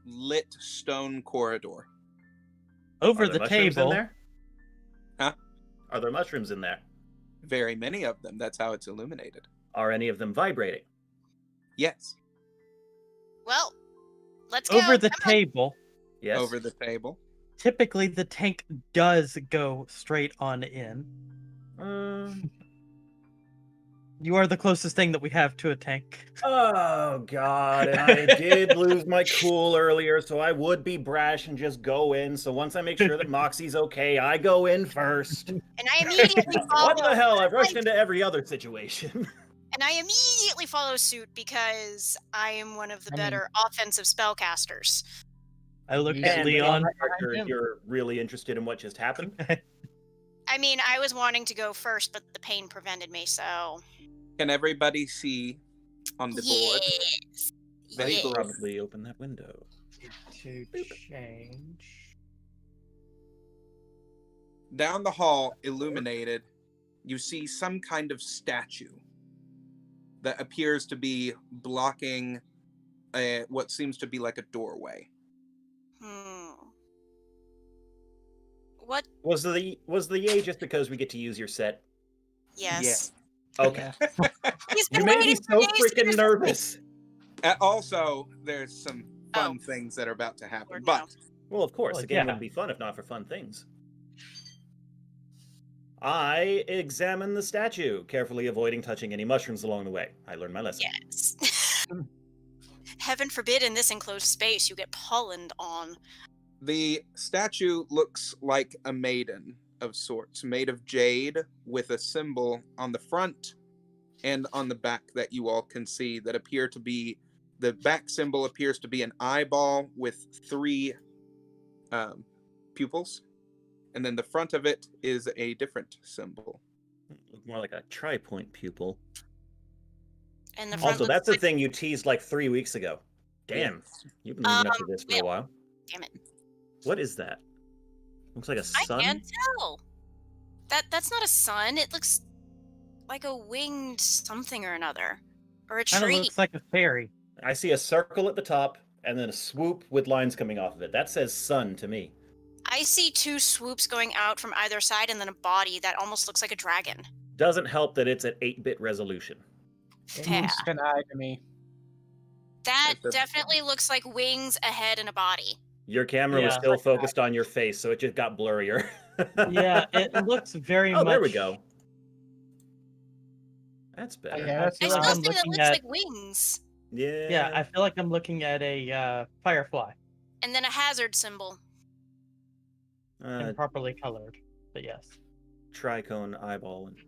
lit stone corridor. Over Are there the mushrooms in table. there? Huh? Are there mushrooms in there? Very many of them. That's how it's illuminated. Are any of them vibrating? Yes. Well, let's go. Over the Come on. table. Yes. Over the table. Typically, the tank does go straight on in. You are the closest thing that we have to a tank. Oh god, and I did lose my cool earlier, so I would be brash and just go in. So once I make sure that Moxie's okay, I go in first. And I immediately follow. What the hell? I've rushed into every other situation. And I immediately follow suit because I am one of the I mean- better offensive spellcasters. I look You at And Leon. character, him. you're really interested in what just happened? I mean, I was wanting to go first, but the pain prevented me, so. Can everybody see on the board? Yes. I Yes. should probably open that window. To change. Down the hall, illuminated, you see some kind of statue that appears to be blocking what seems to be like a doorway. What? Was the yay just because we get to use your set? Yes. Okay. He's You been made me waiting so for days to freaking do nervous. Also, there's some fun Oh. things that are about to happen. Lord, But no. Well, of course, Well, the game yeah. wouldn't be fun if not for fun things. I examine the statue, carefully avoiding touching any mushrooms along the way. I learned my lesson. Yes. Heaven forbid in this enclosed space you get pollened on. the statue looks like a maiden of sorts, made of jade, with a symbol on the front and on the back that you all can see that appear to be, the back symbol appears to be an eyeball with 3 pupils, and then the front of it is a different symbol. Look more like a tri-point pupil. And the front Also, looks that's the like, thing you teased like 3 weeks ago. Damn, you've been leading up to this for a while. damn it. What is that? Looks like a sun? I can't tell. That's not a sun. It looks like a winged something or another. Or a Kind of tree. looks like a fairy. I see a circle at the top and then a swoop with lines coming off of it. That says sun to me. I see 2 swoops going out from either side and then a body that almost looks like a dragon. Doesn't help that it's at 8-bit resolution. It Fair. looks like an eye to me. That That's- definitely looks like wings, a head, and a body. Your camera was Yeah. still focused on your face, so it just got blurrier. Yeah, it looks very Oh, much. there we go. That's better. Yeah, that's I feel like still I'm think it looking looks at- like wings. Yeah. Yeah, I feel like I'm looking at a firefly, And then a hazard symbol. improperly colored. But yes. Tricone eyeball and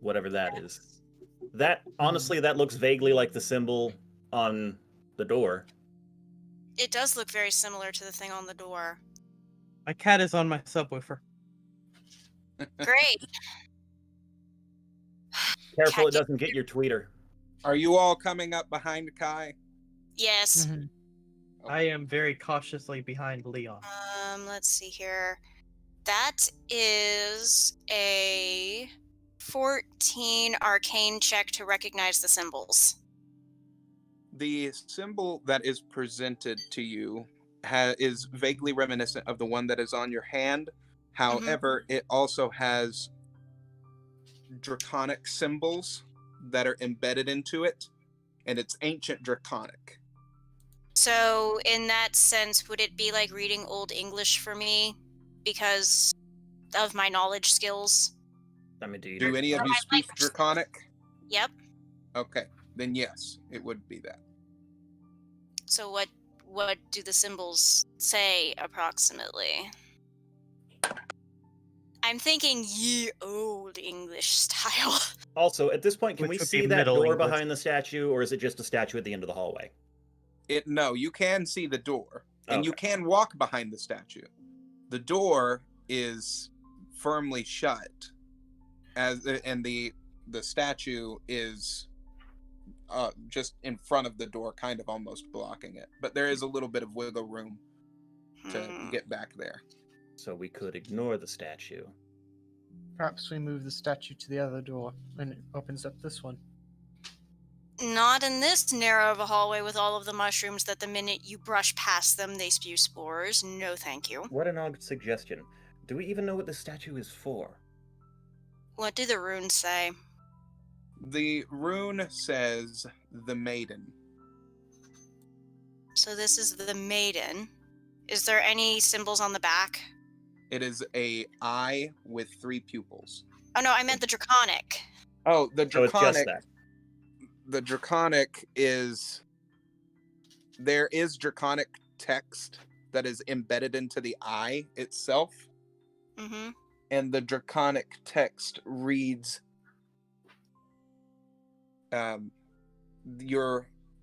whatever that is. That honestly, that looks vaguely like the symbol on the door. It does look very similar to the thing on the door. My cat is on my subwoofer. Great. Careful, it Cat- doesn't get your tweeter. Are you all coming up behind Kai? Yes. Mhm. I am very cautiously behind Leon. Let's see here. That is a 14 arcane check to recognize the symbols. The symbol that is presented to you is vaguely reminiscent of the one that is on your hand. However, it also has draconic symbols that are embedded into it, and it's ancient draconic. So, in that sense, would it be like reading Old English for me because of my knowledge skills? I mean, do you? Do any of you speak draconic? Yep. Okay, then yes, it would be that. So, what do the symbols say approximately? I'm thinking ye old English style. Also, at this point, can Which we would see be that Middle door English. behind the statue, or is it just a statue at the end of the hallway? No, you can see the door, and you Okay. can walk behind the statue. The door is firmly shut, and the statue is just in front of the door, kind of almost blocking it. But there is a little bit of wiggle room to Hmm. get back there. So we could ignore the statue. Perhaps we move the statue to the other door and it opens up this one. Not in this narrow of a hallway with all of the mushrooms that the minute you brush past them, they spew spores. No, thank you. What an odd suggestion. Do we even know what the statue is for? What do the runes say? The rune says the maiden. So this is the maiden. Is there any symbols on the back? It is a eye with 3 pupils. Oh no, I meant the draconic. Oh, the So it's just draconic. that. The draconic is, there is draconic text that is embedded into the eye itself, Mm-hmm. and the draconic text reads,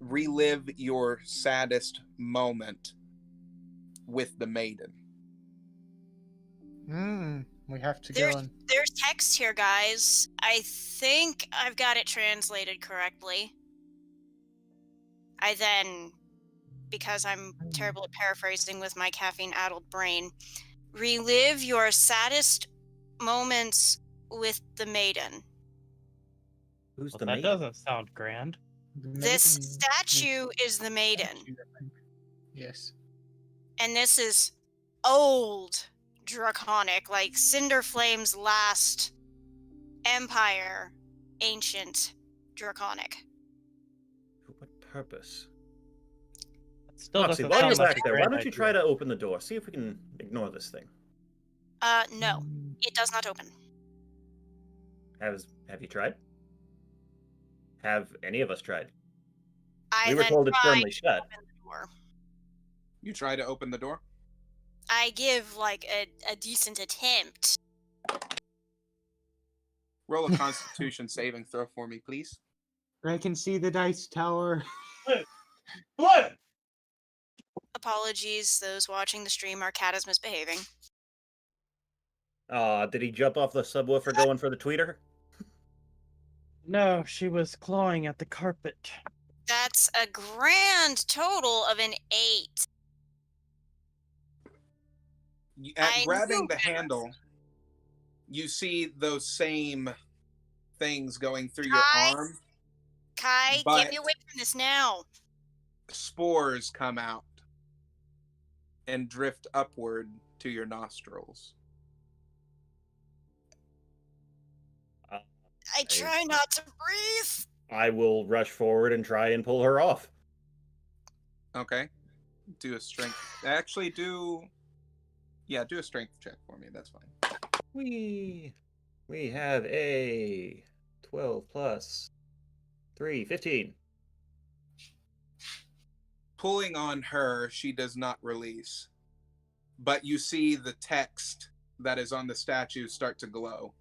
relive your saddest moment with the maiden. We have to There's- go and There's text here, guys. I think I've got it translated correctly. I then, because I'm terrible at paraphrasing with my caffeine-addled brain, relive your saddest moments with the maiden. Who's Well, the that maiden? doesn't sound grand. the This maiden- statue is the maiden, statue, I think. Yes. and this is old draconic, like Cinder Flame's last Empire, ancient, draconic. For what purpose? Still Moxie, doesn't while sound you're like back a there, why great don't you idea. try to open the door? See if we can ignore this thing. No, it does not open. Have you tried? Have any of us tried? I We were then told it's try firmly to shut. open the door. You try to open the door? I give like a decent attempt. Roll a constitution saving throw for me, please. I can see the dice tower. What? Apologies, those watching the stream. Our cat is misbehaving. Did he jump off the subwoofer going for the tweeter? No, she was clawing at the carpet. That's a grand total of an 8. At I grabbing knew the better. handle, you see those same things going through your Kai? arm. Kai, But- get me away from this now. Spores come out and drift upward to your nostrils. I try not to breathe. I will rush forward and try and pull her off. Okay. Do a strength. Actually, do a strength check for me. That's fine. We have a 12 plus 3, 15. Pulling on her, she does not release. But you see the text that is on the statue start to glow.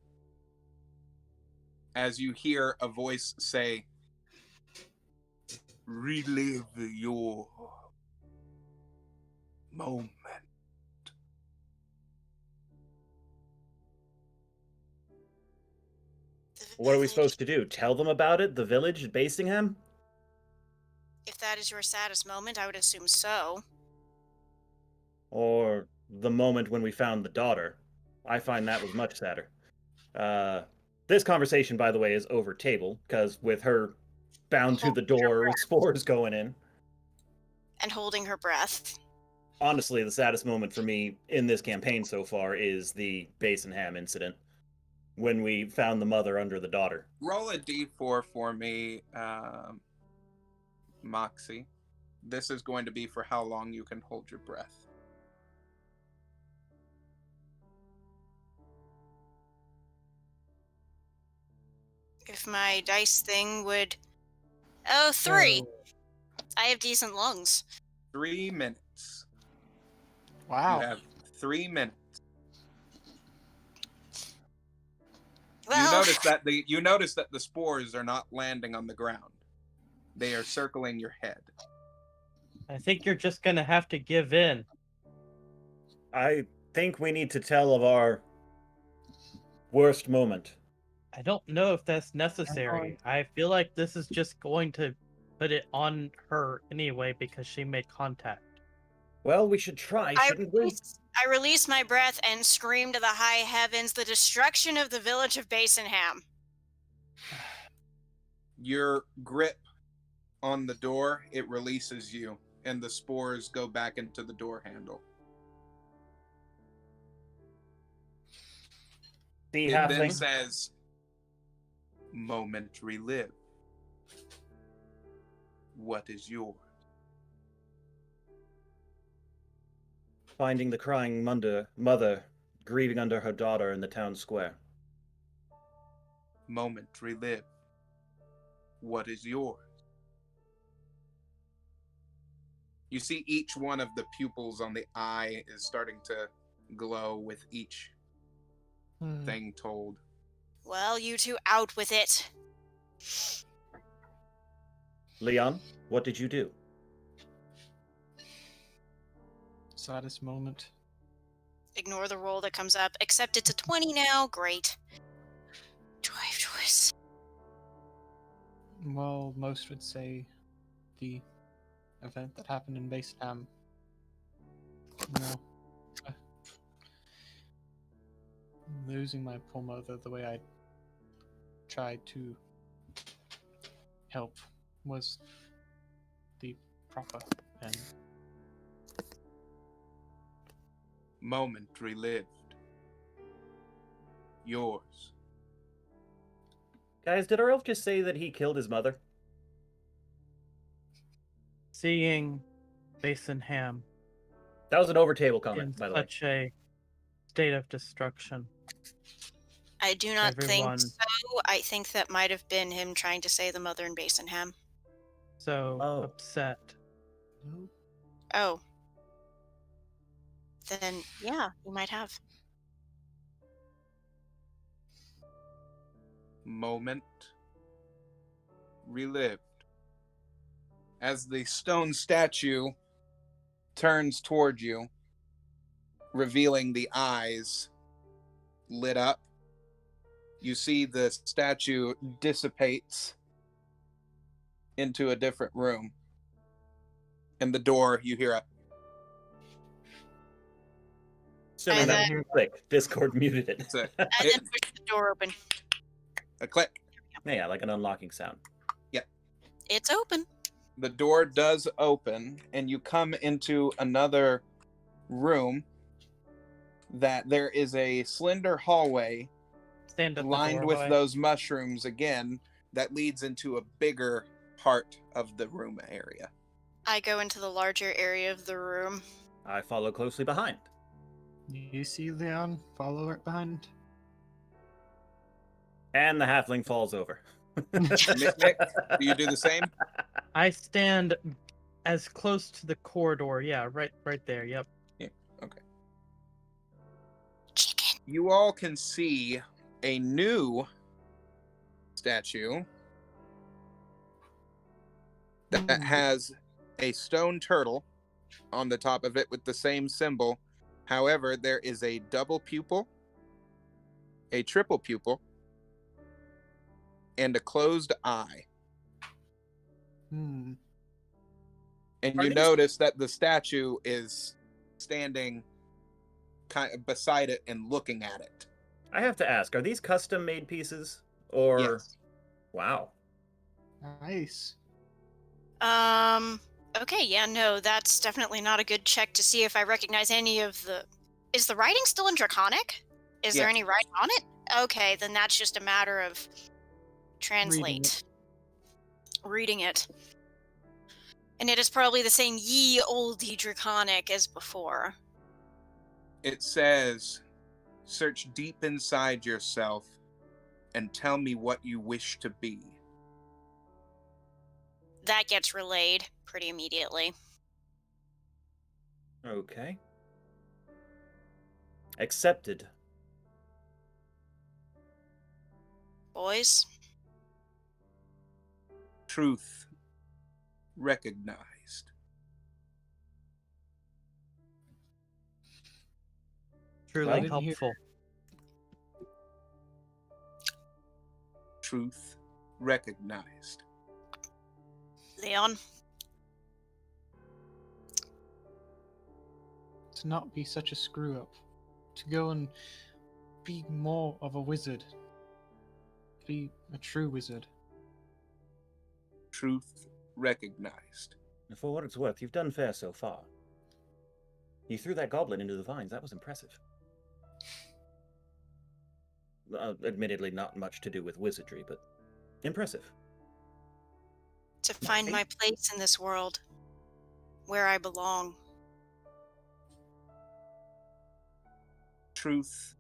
As you hear a voice say, "Relive your moment." What are we supposed to do? Tell them about it? The village at Basingham? If that is your saddest moment, I would assume so. Or the moment when we found the daughter? I find that was much sadder. This conversation, by the way, is over table, because with her bound to the door with spores going in. And holding her breath. Honestly, the saddest moment for me in this campaign so far is the Basingham incident, when we found the mother under the daughter. Roll a d4 for me, Moxie. This is going to be for how long you can hold your breath. If my dice thing would... Oh, 3. I have decent lungs. 3 minutes. Wow. You have 3 minutes. Well, You notice that the spores are not landing on the ground. They are circling your head. I think you're just gonna have to give in. I think we need to tell of our worst moment. I don't know if that's necessary. I feel like this is just going to put it on her anyway because she made contact. Well, we should try, shouldn't we? I released my breath and screamed to the high heavens the destruction of the village of Basingham. Your grip on the door, it releases you, and the spores go back into the door handle. See It happening. then says, "Moment relive. What is yours?" Finding the crying mother grieving under her daughter in the town square. Moment relive. What is yours? You see each one of the pupils on the eye is starting to glow with each thing told. Well, you two out with it. Leon, what did you do? Saddest moment. Ignore the roll that comes up. Except it's a 20 now. Great. Joy of choice. Well, most would say the event that happened in Basingham. No. Losing my poor mother the way I tried to help was the proper end. Moment relived. Yours. Guys, did our elf just say that he killed his mother? Seeing Basin Ham That was an over-table in comment, by the way. such a state of destruction. I do not Everyone- think so. I think that might have been him trying to say the mother in Basinham. So Oh. upset. Oh. Then, yeah, you might have. Moment relived. As the stone statue turns toward you, revealing the eyes lit up, you see the statue dissipates into a different room. And the door, you hear a Assuming And that then- was quick. Discord muted it. it's a, And then push the door open. a click. Yeah, like an unlocking sound. It's open. The door does open, and you come into another room. That there is a slender hallway Stand at the lined with doorway. those mushrooms again that leads into a bigger part of the room area. I go into the larger area of the room. I follow closely behind. You see Leon follow right behind? And the halfling falls over. Nick, do you do the same? I stand as close to the corridor. Yeah, right there. Yep. Chicken. You all can see a new statue that has a stone turtle on the top of it with the same symbol. However, there is a double pupil, a triple pupil, and a closed eye. Hmm. And Are you these- notice that the statue is standing kind of beside it and looking at it. I have to ask, are these custom-made pieces? Or... Yes. Wow. Nice. Okay, yeah, no, that's definitely not a good check to see if I recognize any of the... Is the writing still in Draconic? Is there Yes. any writing on it? Okay, then that's just a matter of translate. Reading it. And it is probably the same ye olde Draconic as before. It says, "Search deep inside yourself and tell me what you wish to be." That gets relayed pretty immediately. Okay. Accepted. Boys, Truth recognized. Truly didn't hear- helpful. Truth recognized. Leon, To not be such a screw up. To go and be more of a wizard. Be a true wizard. Truth recognized. For what it's worth, you've done fair so far. You threw that goblin into the vines. That was impressive. Admittedly, not much to do with wizardry, but impressive. to find my place in this world, where I belong. Truth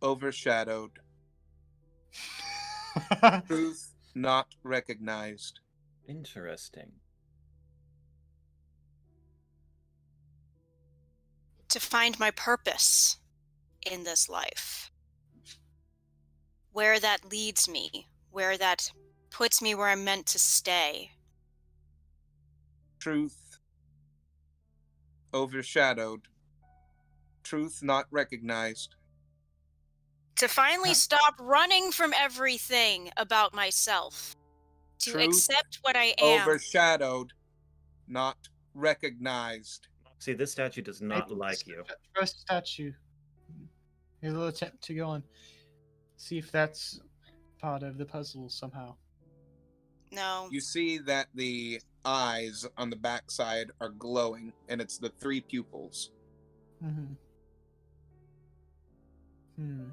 overshadowed. Truth not recognized. Interesting. To find my purpose in this life. Where that leads me, where that puts me where I'm meant to stay. Truth overshadowed. Truth not recognized. To finally stop running from everything about myself. To Truth accept what I am. Overshadowed, not recognized. See, this statue does not Maybe like this you. First statue. Here's a little attempt to go and see if that's part of the puzzle somehow. No. You see that the eyes on the backside are glowing, and it's the three pupils. Mm-hmm. Hmm.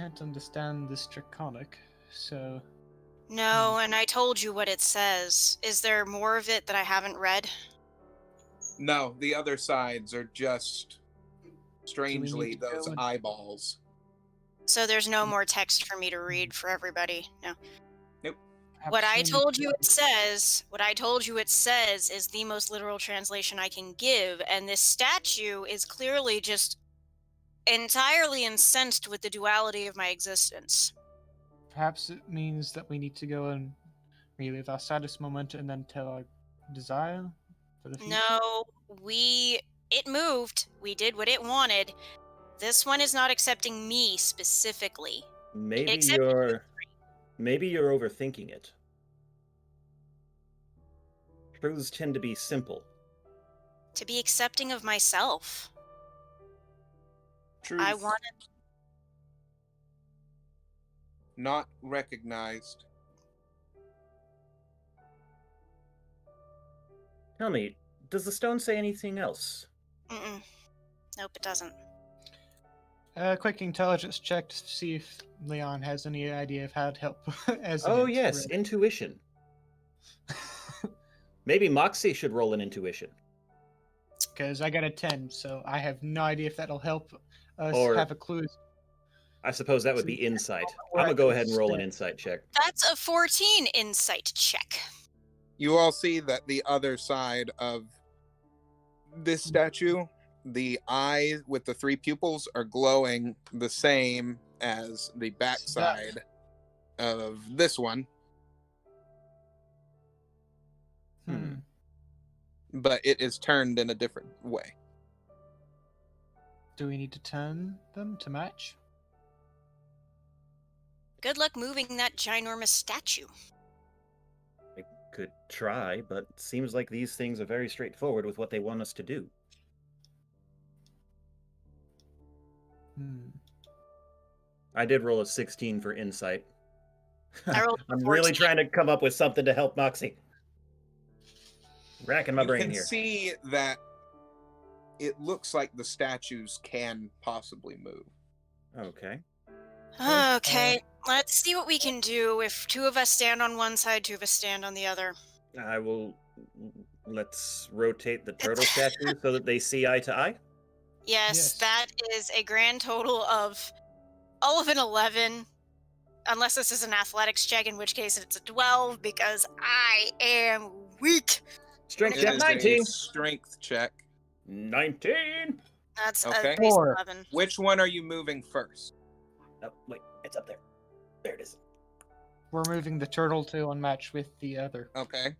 can't understand this draconic, so No, and I told you what it says. Is there more of it that I haven't read? No, the other sides are just need strangely to go those and- eyeballs. So there's no more text for me to read for everybody. No. perhaps What I we need told to- you it says is the most literal translation I can give, and this statue is clearly just entirely incensed with the duality of my existence. Perhaps it means that we need to go and relive our saddest moment and then tell our desire for the future. No, it moved. We did what it wanted. This one is not accepting me specifically. Maybe Except- you're overthinking it. Truths tend to be simple. To be accepting of myself. Truth I want not recognized. Tell me, does the stone say anything else? Mm-mm. Nope, it doesn't. Quick intelligence check to see if Leon has any idea of how to help. As Oh it is, yes, really. intuition. Maybe Moxie should roll an intuition. Because I got a 10, so I have no idea if that'll help us Or- have a clue. I suppose that would be insight. I'm gonna go ahead and roll an insight check. That's a 14 insight check. You all see that the other side of this statue, the eye with the three pupils are glowing the same as the backside of this one, Hmm. but it is turned in a different way. Do we need to turn them to match? Good luck moving that ginormous statue. I could try, but it seems like these things are very straightforward with what they want us to do. Hmm. I did roll a 16 for insight. I rolled a I'm really 14. trying to come up with something to help Moxie. Racking my You brain can here. see that it looks like the statues can possibly move. Okay. Okay, let's see what we can do. If two of us stand on one side, two of us stand on the other. I will. Let's rotate the turtle statue so that they see eye to eye. Yes, Yes. that is a grand total of all of an 11. Unless this is an athletics check, in which case it's a 12, because I am weak. Strength It check is 19. a strength check. 19. That's Okay. a base 4. 11. Which one are you moving first? Oh, wait, it's up there. There it is. We're moving the turtle to unmatch with the other. Okay.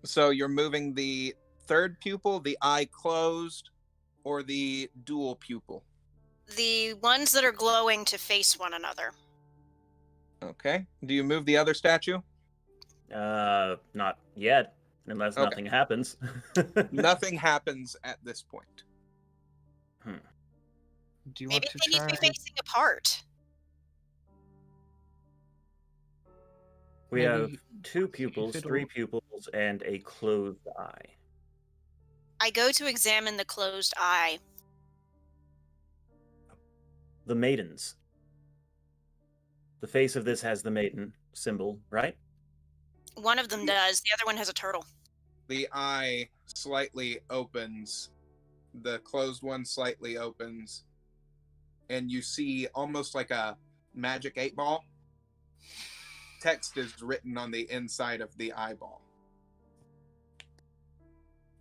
So you're moving the third pupil, the eye closed, or the dual pupil? The ones that are glowing to face one another. Okay. Do you move the other statue? Not yet, unless Okay. nothing happens. Nothing happens at this point. Do you Maybe want to they need try? to be facing apart. We have Maybe 2 pupils, fiddle- 3 pupils, and a closed eye. I go to examine the closed eye. The maidens. The face of this has the maiden symbol, right? One of them does. The other one has a turtle. The eye slightly opens, the closed one slightly opens, and you see almost like a magic 8-ball. Text is written on the inside of the eyeball.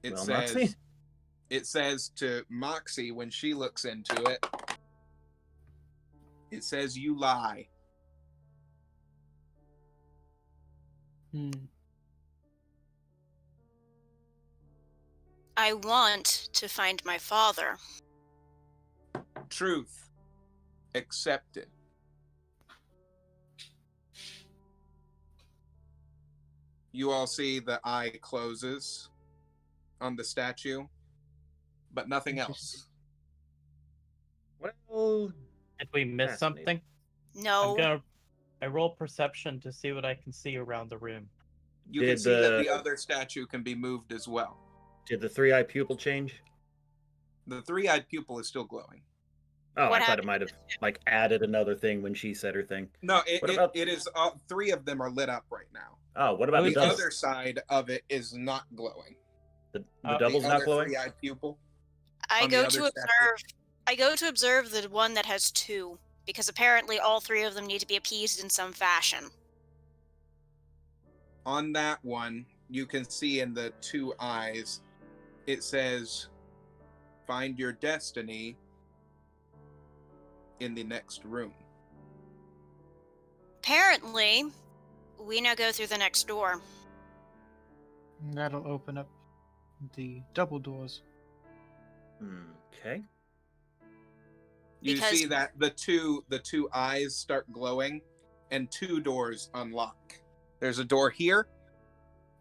It Well, says Moxie? it says to Moxie when she looks into it, it says, "You lie." Hmm. I want to find my father. Truth accepted. You all see the eye closes on the statue, but nothing else. Well, Did we miss Fascinating. something? No. I roll perception to see what I can see around the room. You can Did see that the- the other statue can be moved as well. did the 3-eye pupil change? The three-eyed pupil is still glowing. Oh, What I thought it happened might have like added another thing when she said her thing. No, What about- it is. 3 of them are lit up right now. Oh, what about the The double? other side of it is not glowing. The the double's the not other glowing. three-eyed pupil. I on the go other to statue. observe. I go to observe the one that has 2, because apparently all 3 of them need to be appeased in some fashion. On that one, you can see in the 2 eyes, it says, "Find your destiny in the next room." Apparently, we now go through the next door. And that'll open up the double doors. Okay. You Because- see that the two eyes start glowing, and 2 doors unlock. There's a door here,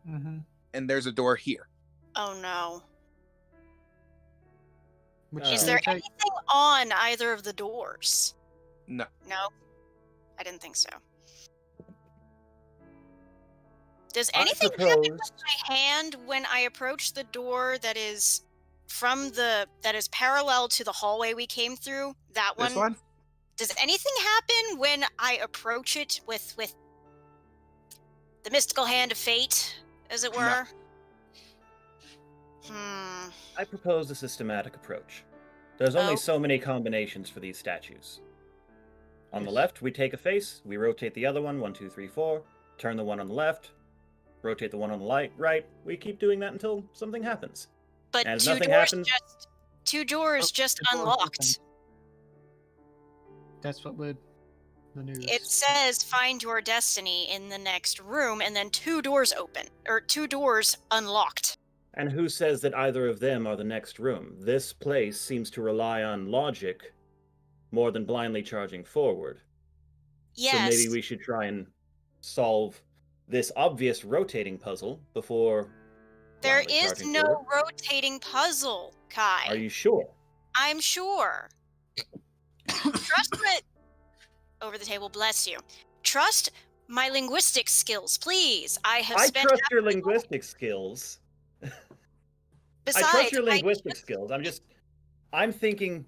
Mm-hmm. and there's a door here. Oh no. Which Oh. Is do there you take? anything on either of the doors? No. No. I didn't think so. Does I anything happen propose. with my hand when I approach the door that is parallel to the hallway we came through? That This one? Does anything happen when I approach it with the mystical hand of fate, as it No. were? I propose a systematic approach. There's only Oh. so many combinations for these statues. On the left, we take a face, we rotate the other one, 1, 2, 3, 4, turn the one on the left, rotate the one on the right. We keep doing that until something happens. But And if 2 nothing doors happens- just 2 doors Oh, just the door's unlocked. That's what led the news. It says find your destiny in the next room, and then 2 doors open, or 2 doors unlocked. And who says that either of them are the next room? This place seems to rely on logic more than blindly charging forward. Yes. So maybe we should try and solve this obvious rotating puzzle before There blindly is charging no forward. rotating puzzle, Kai. Are you sure? I'm sure. Trust my... Over the table, bless you. Trust my linguistic skills, please. I have I spent... trust your linguistic skills. Besides, I trust your linguistic skills. I'm thinking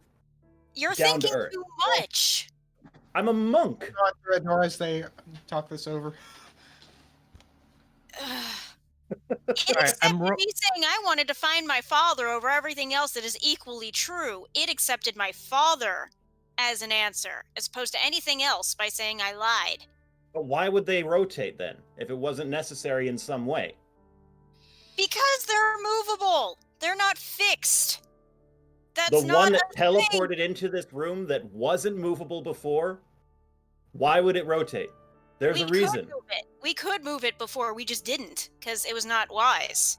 You're down to thinking earth. too much. I'm a monk. Go out the red door as they talk this over. It Alright, accepted I'm ro- me saying I wanted to find my father over everything else that is equally true. It accepted my father as an answer, as opposed to anything else by saying I lied. But why would they rotate then, if it wasn't necessary in some way? Because they're movable. They're not fixed. That's The not one that a thing. teleported into this room that wasn't movable before, why would it rotate? There's We a reason. Could move it. We could move it before, we just didn't, because it was not wise.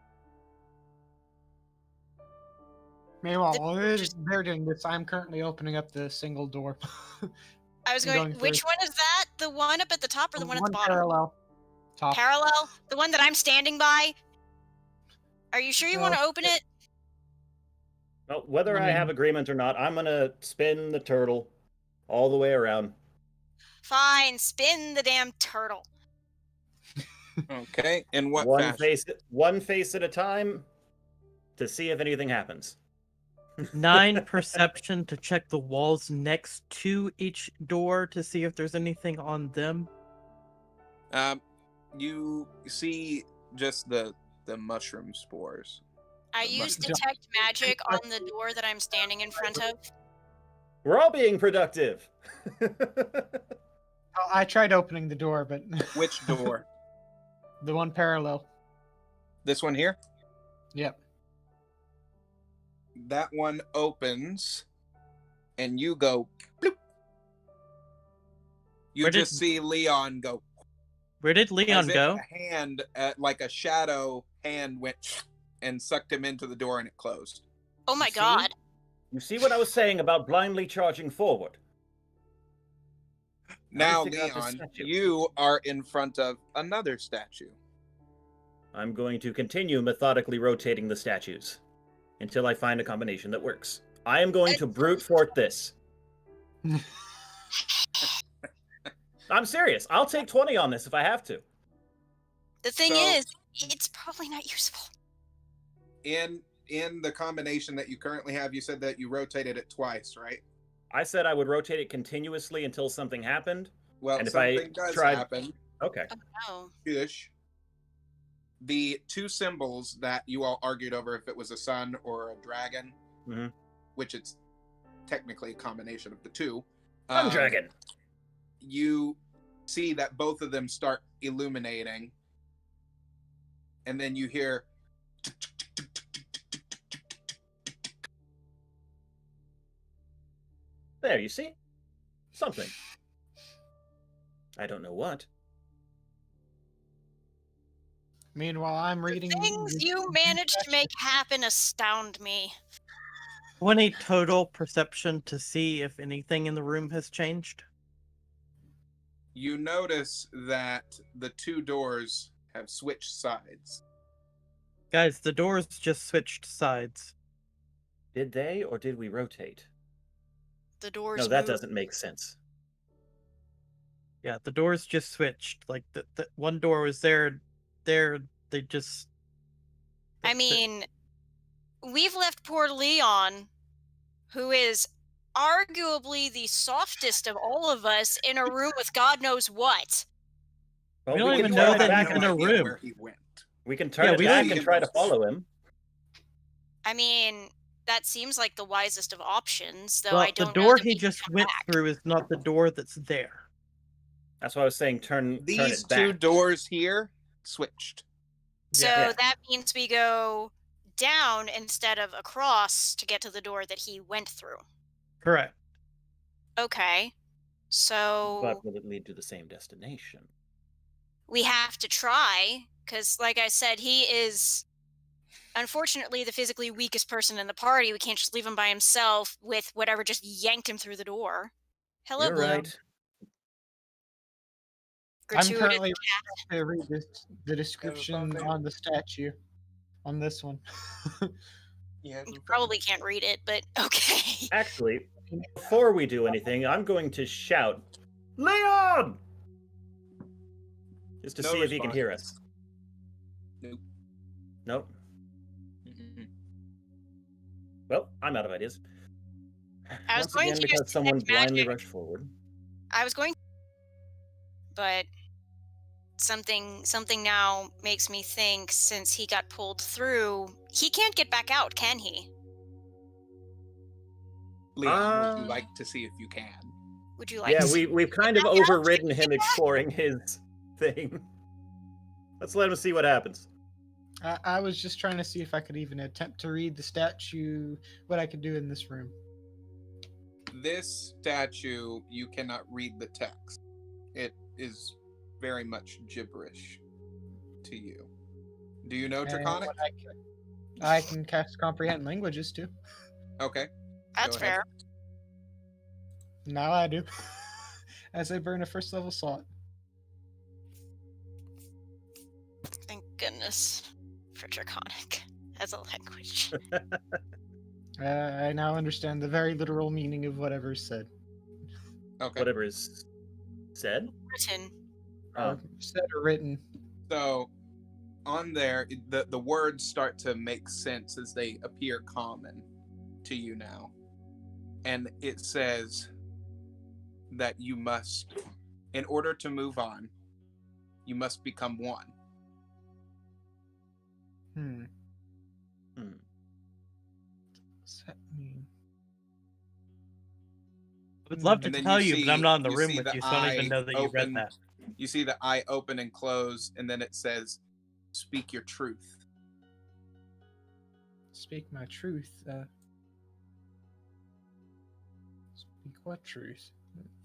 Meanwhile, The- while they're doing this, I'm currently opening up the single door. I was I'm going, going which through. one is that? The one up at the top or the one at the bottom? Parallel. Top. Parallel? The one that I'm standing by? Are you sure you want to open it? Well, whether I I have mean- agreement or not, I'm gonna spin the turtle all the way around. Fine, spin the damn turtle. Okay. In what one fashion? one face at a time to see if anything happens. 9 perception to check the walls next to each door to see if there's anything on them. You see just the mushroom spores. I The use mushroom- detect magic on the door that I'm standing in front of. We're all being productive. I tried opening the door, but Which door? the one parallel. This one here? Yep. That one opens, and you go bloop. You Where did- just see Leon go. Where did Leon as if go? A hand, like a shadow hand, went and sucked him into the door, and it closed. Oh my You see? god. You see what I was saying about blindly charging forward? Now, figure out this Leon, statue. you are in front of another statue. I'm going to continue methodically rotating the statues until I find a combination that works. I am going to brute force this. I'm serious. I'll take 20 on this if I have to. The thing So- is, it's probably not useful. In the combination that you currently have, you said that you rotated it twice, right? I said I would rotate it continuously until something happened. Well, And if I something does tried- happen. Okay. Oh, Ish. The two symbols that you all argued over, if it was a sun or a dragon, Mhm. which it's technically a combination of the two. Sun dragon. You see that both of them start illuminating, and then you hear There, you see? Something. I don't know what. Meanwhile, I'm the reading. things you managed to make happen astound me. 20 total perception to see if anything in the room has changed. you notice that the two doors have switched sides. Guys, the doors just switched sides. Did they, or did we rotate? The doors No, that moved. doesn't make sense. Yeah, the doors just switched. Like the one door was there, they just. I mean, we've left poor Leon, who is arguably the softest of all of us, in a room with God knows what. Well, We don't can even turn know it that back he's and- in a room. Where he went. We can turn Yeah, it we don't back even- and try to follow him. I mean, that seems like the wisest of options, though Well, I the don't know door that he we can just come went back. through is not the door that's there. That's why I was saying turn These it back. two doors here switched. So Yeah. that means we go down instead of across to get to the door that he went through. Correct. Okay. So But will it lead to the same destination? we have to try, because like I said, he is unfortunately the physically weakest person in the party. We can't just leave him by himself with whatever just yanked him through the door. Hello, You're Blue. right. I'm Gratuitous currently cat. to read the description there. on the statue, on this one. Yeah. You probably can't read it, but okay. Actually, before we do anything, I'm going to shout, Leon! Just to No see if he can response. hear us. Nope. Nope. Mm-mm. Well, I'm out of ideas. I was Once going again, to use because someone detect blindly magic. rushed forward. I was going, but something now makes me think, since he got pulled through, he can't get back out, can he? Leon, would you like to see if you can? Would you like Yeah, to see we've kind of back out? overridden him exploring his thing. Let's let him see what happens. I was just trying to see if I could even attempt to read the statue, what I could do in this room. This statue, you cannot read the text. It is very much gibberish to you. Do you know And Draconic? what I can cast comprehend languages too. Okay. That's Go ahead. fair. Now I do. As I burn a first level slot. Thank goodness for Draconic as a language. I now understand the very literal meaning of whatever is said. Okay. Whatever is said. Written. Or said or written. So on there, the words start to make sense as they appear common to you now. And it says that you must, in order to move on, you must become one. Hmm. Hmm. What's that mean? I would love to And then tell you you, but I'm see- not in the you room see with the you, so I don't even eye know that you read open. that. You see the eye open and close, and then it says, "Speak your truth." Speak my truth. Speak what truth?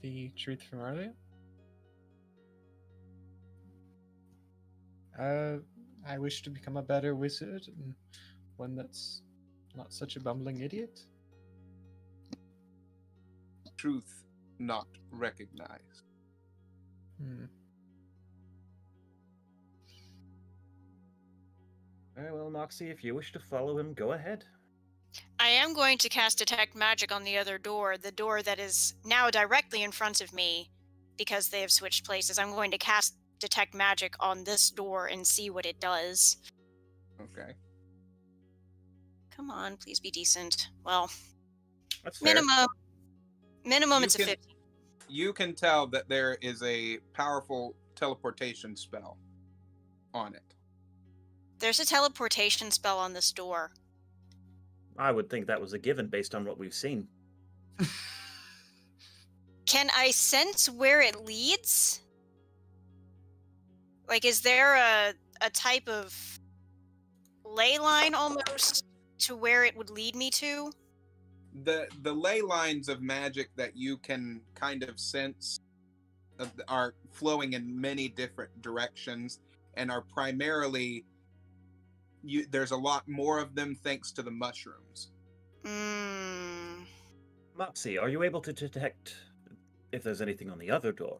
The truth from earlier? I wish to become a better wizard, and one that's not such a bumbling idiot. Truth not recognized. Hmm. Very well, Moxie, if you wish to follow him, go ahead. I am going to cast Detect Magic on the other door, the door that is now directly in front of me, because they have switched places. I'm going to cast Detect Magic on this door and see what it does. Okay. Come on, please be decent. Well, That's fair. Minimum, You it's a can- 50. You can tell that there is a powerful teleportation spell on it. There's a teleportation spell on this door. I would think that was a given based on what we've seen. Can I sense where it leads? Like, is there a type of ley line almost to where it would lead me to? The ley lines of magic that you can kind of sense are flowing in many different directions and are primarily there's a lot more of them thanks to the mushrooms. Moxie, are you able to detect if there's anything on the other door?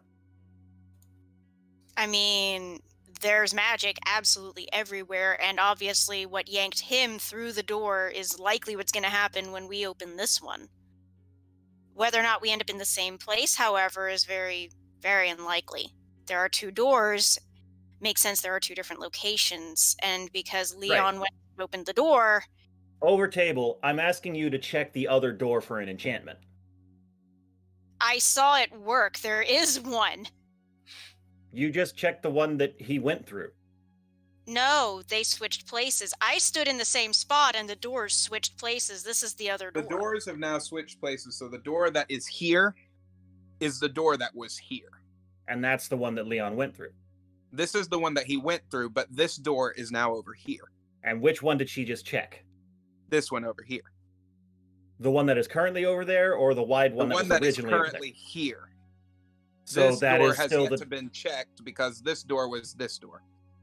I mean, there's magic absolutely everywhere, and obviously what yanked him through the door is likely what's going to happen when we open this one. Whether or not we end up in the same place, however, is very, very unlikely. There are 2 doors. Makes sense there are 2 different locations, and because Leon went and opened the door... Over table, I'm asking you to check the other door for an enchantment. I saw it work. There is one. You just checked the one that he went through. No, they switched places. I stood in the same spot and the doors switched places. This is the other door. The doors have now switched places, so the door that is here is the door that was here. And that's the one that Leon went through. This is the one that he went through, but this door is now over here. And which one did she just check? This one over here. The one that is currently over there, or the wide one The one that that was is originally currently here. So this that door is has still yet to been checked because this door was this door.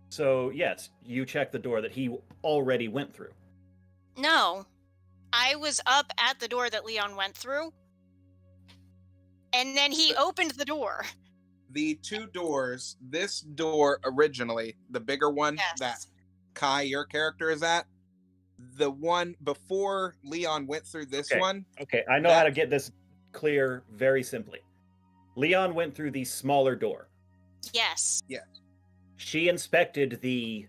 So yes, you checked the door that he already went through. No. I was up at the door that Leon went through. And then he opened the door. The 2 doors, this door originally, the bigger one Yes. that Kai, your character, is at, the one before Leon went through this Okay. one. Okay, I know how to get this clear very simply. Leon went through the smaller door. Yes. She inspected the...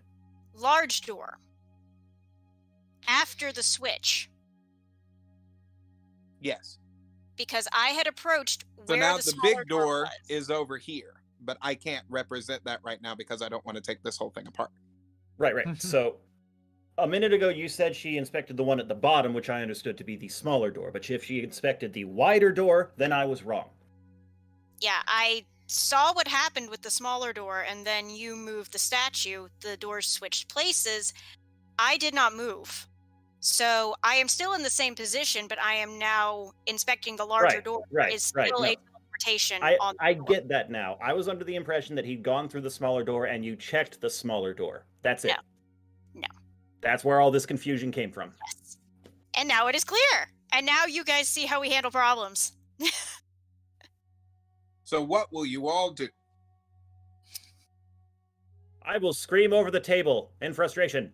Large door. After the switch. Yes. Because I had approached So where now the the smaller big door was. is over here, but I can't represent that right now because I don't want to take this whole thing apart. Right. So, a minute ago you said she inspected the one at the bottom, which I understood to be the smaller door. But if she inspected the wider door, then I was wrong. Yeah, I saw what happened with the smaller door, and then you moved the statue. The doors switched places. I did not move. So I am still in the same position, but I am now inspecting the larger door. It's still no. a teleportation on the I door. get that now. I was under the impression that he'd gone through the smaller door and you checked the smaller door. That's it. No. That's where all this confusion came from. Yes. And now it is clear. And now you guys see how we handle problems. So what will you all do? I will scream over the table in frustration.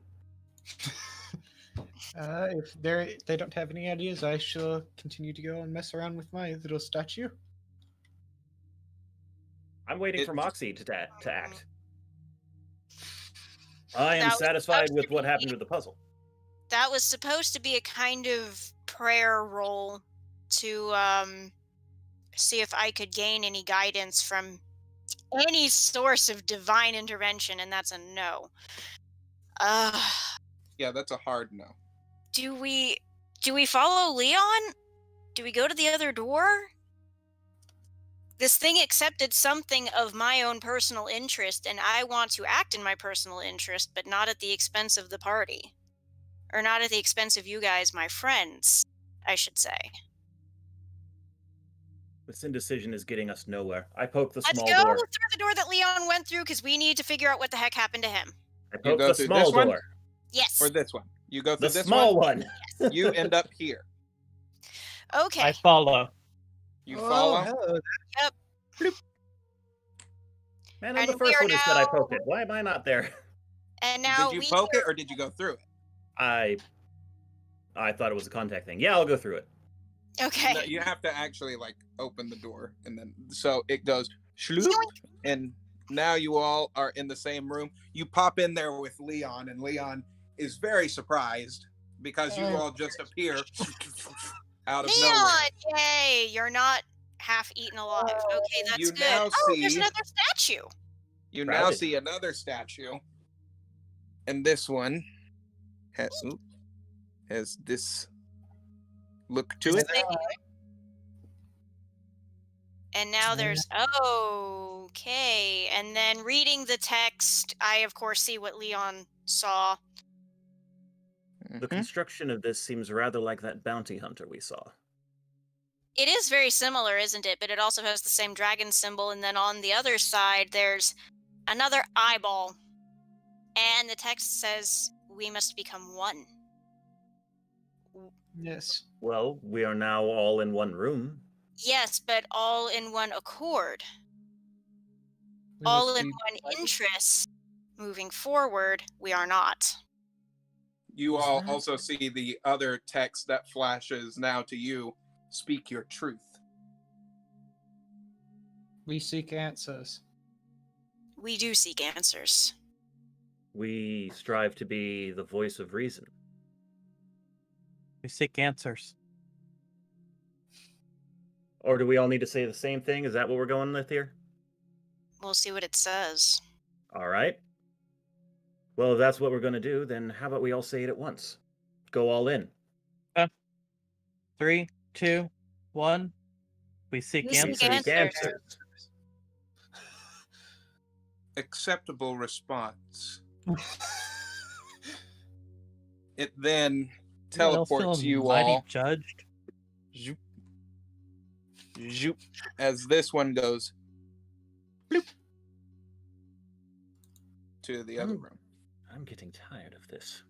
If they don't have any ideas, I shall continue to go and mess around with my little statue. I'm waiting It- for Moxie to act. I am That was satisfied supposed with to what be- happened with the puzzle. That was supposed to be a kind of prayer roll to see if I could gain any guidance from any source of divine intervention, and that's a no. Yeah, that's a hard no. Do we follow Leon? Do we go to the other door? This thing accepted something of my own personal interest, and I want to act in my personal interest, but not at the expense of the party. Or not at the expense of you guys, my friends, I should say. This indecision is getting us nowhere. I poke the Let's small go door. through the door that Leon went through, because we need to figure out what the heck happened to him. I You poke go the through small this one? door. Yes. Or this one. You go through The this small one. one. You end up here. Okay. I follow. You Oh, follow. hello. Man, I'm And the we first are one who said I now- poked it. Why am I not there? And now Did you we poke it or did you go through it? I thought it was a contact thing. Yeah, I'll go through it. Okay. No, you have to actually like open the door and then so it goes shloop, and now you all are in the same room. You pop in there with Leon and Leon is very surprised because you all just appear out of nowhere. Leon, yay! You're not half eaten alive. Okay, that's You good. now Oh, there's see- another statue. You now Crowded. see another statue, and this one has this look to it. And now there's okay. And then reading the text, I of course see what Leon saw. The construction of this seems rather like that bounty hunter we saw. It is very similar, isn't it? But it also has the same dragon symbol, and then on the other side there's another eyeball. And the text says, "We must become one." Yes. Well, we are now all in one room. Yes, but all in one accord. We All must in be one united. interest. Moving forward, we are not. You Is all that- also see the other text that flashes now to you. Speak your truth. We seek answers. We do seek answers. We strive to be the voice of reason. We seek answers. Or do we all need to say the same thing? Is that what we're going with here? We'll see what it says. All right. Well, if that's what we're going to do, then how about we all say it at once? Go all in. 3, 2, 1. We seek We seek answers. Seek answers. answers. Acceptable response. It then Anyone else teleports feeling you mighty all judged. zoop, zoop, as this one goes bloop, to the other room. I'm getting tired of this.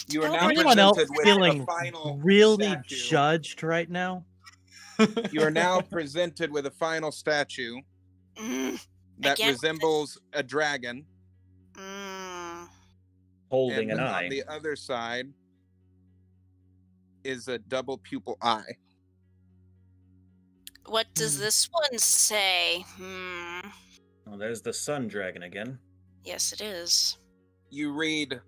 You are Don't now worry. Anyone else presented with feeling a final really statue. judged right now? You are now presented with a final statue Mm, that Again? resembles a dragon. mm. Holding And an then eye. on the other side is a double pupil eye. What does this one say? Oh, there's the sun dragon again. Yes, it is. You read,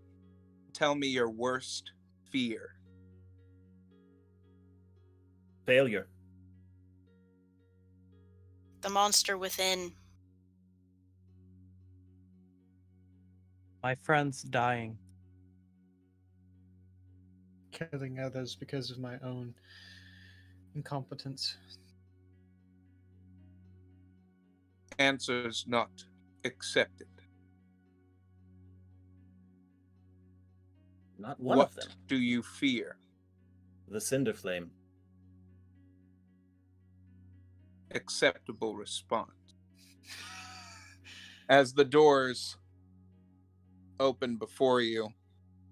"Tell me your worst fear." Failure. The monster within. My friend's dying. Killing others because of my own incompetence. Answers not accepted. Not one What of them. do you fear? The cinder flame. Acceptable response. As the doors open before you,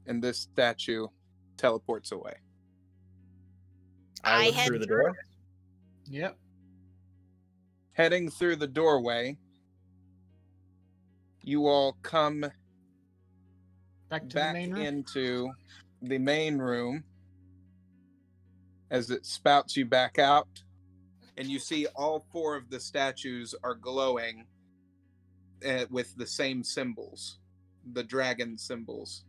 and this statue teleports away. I I look had through the door. Yep. Heading through the doorway, you all come Back to the back main room. into the main room as it spouts you back out, and you see all four of the statues are glowing with the same symbols, the dragon symbols.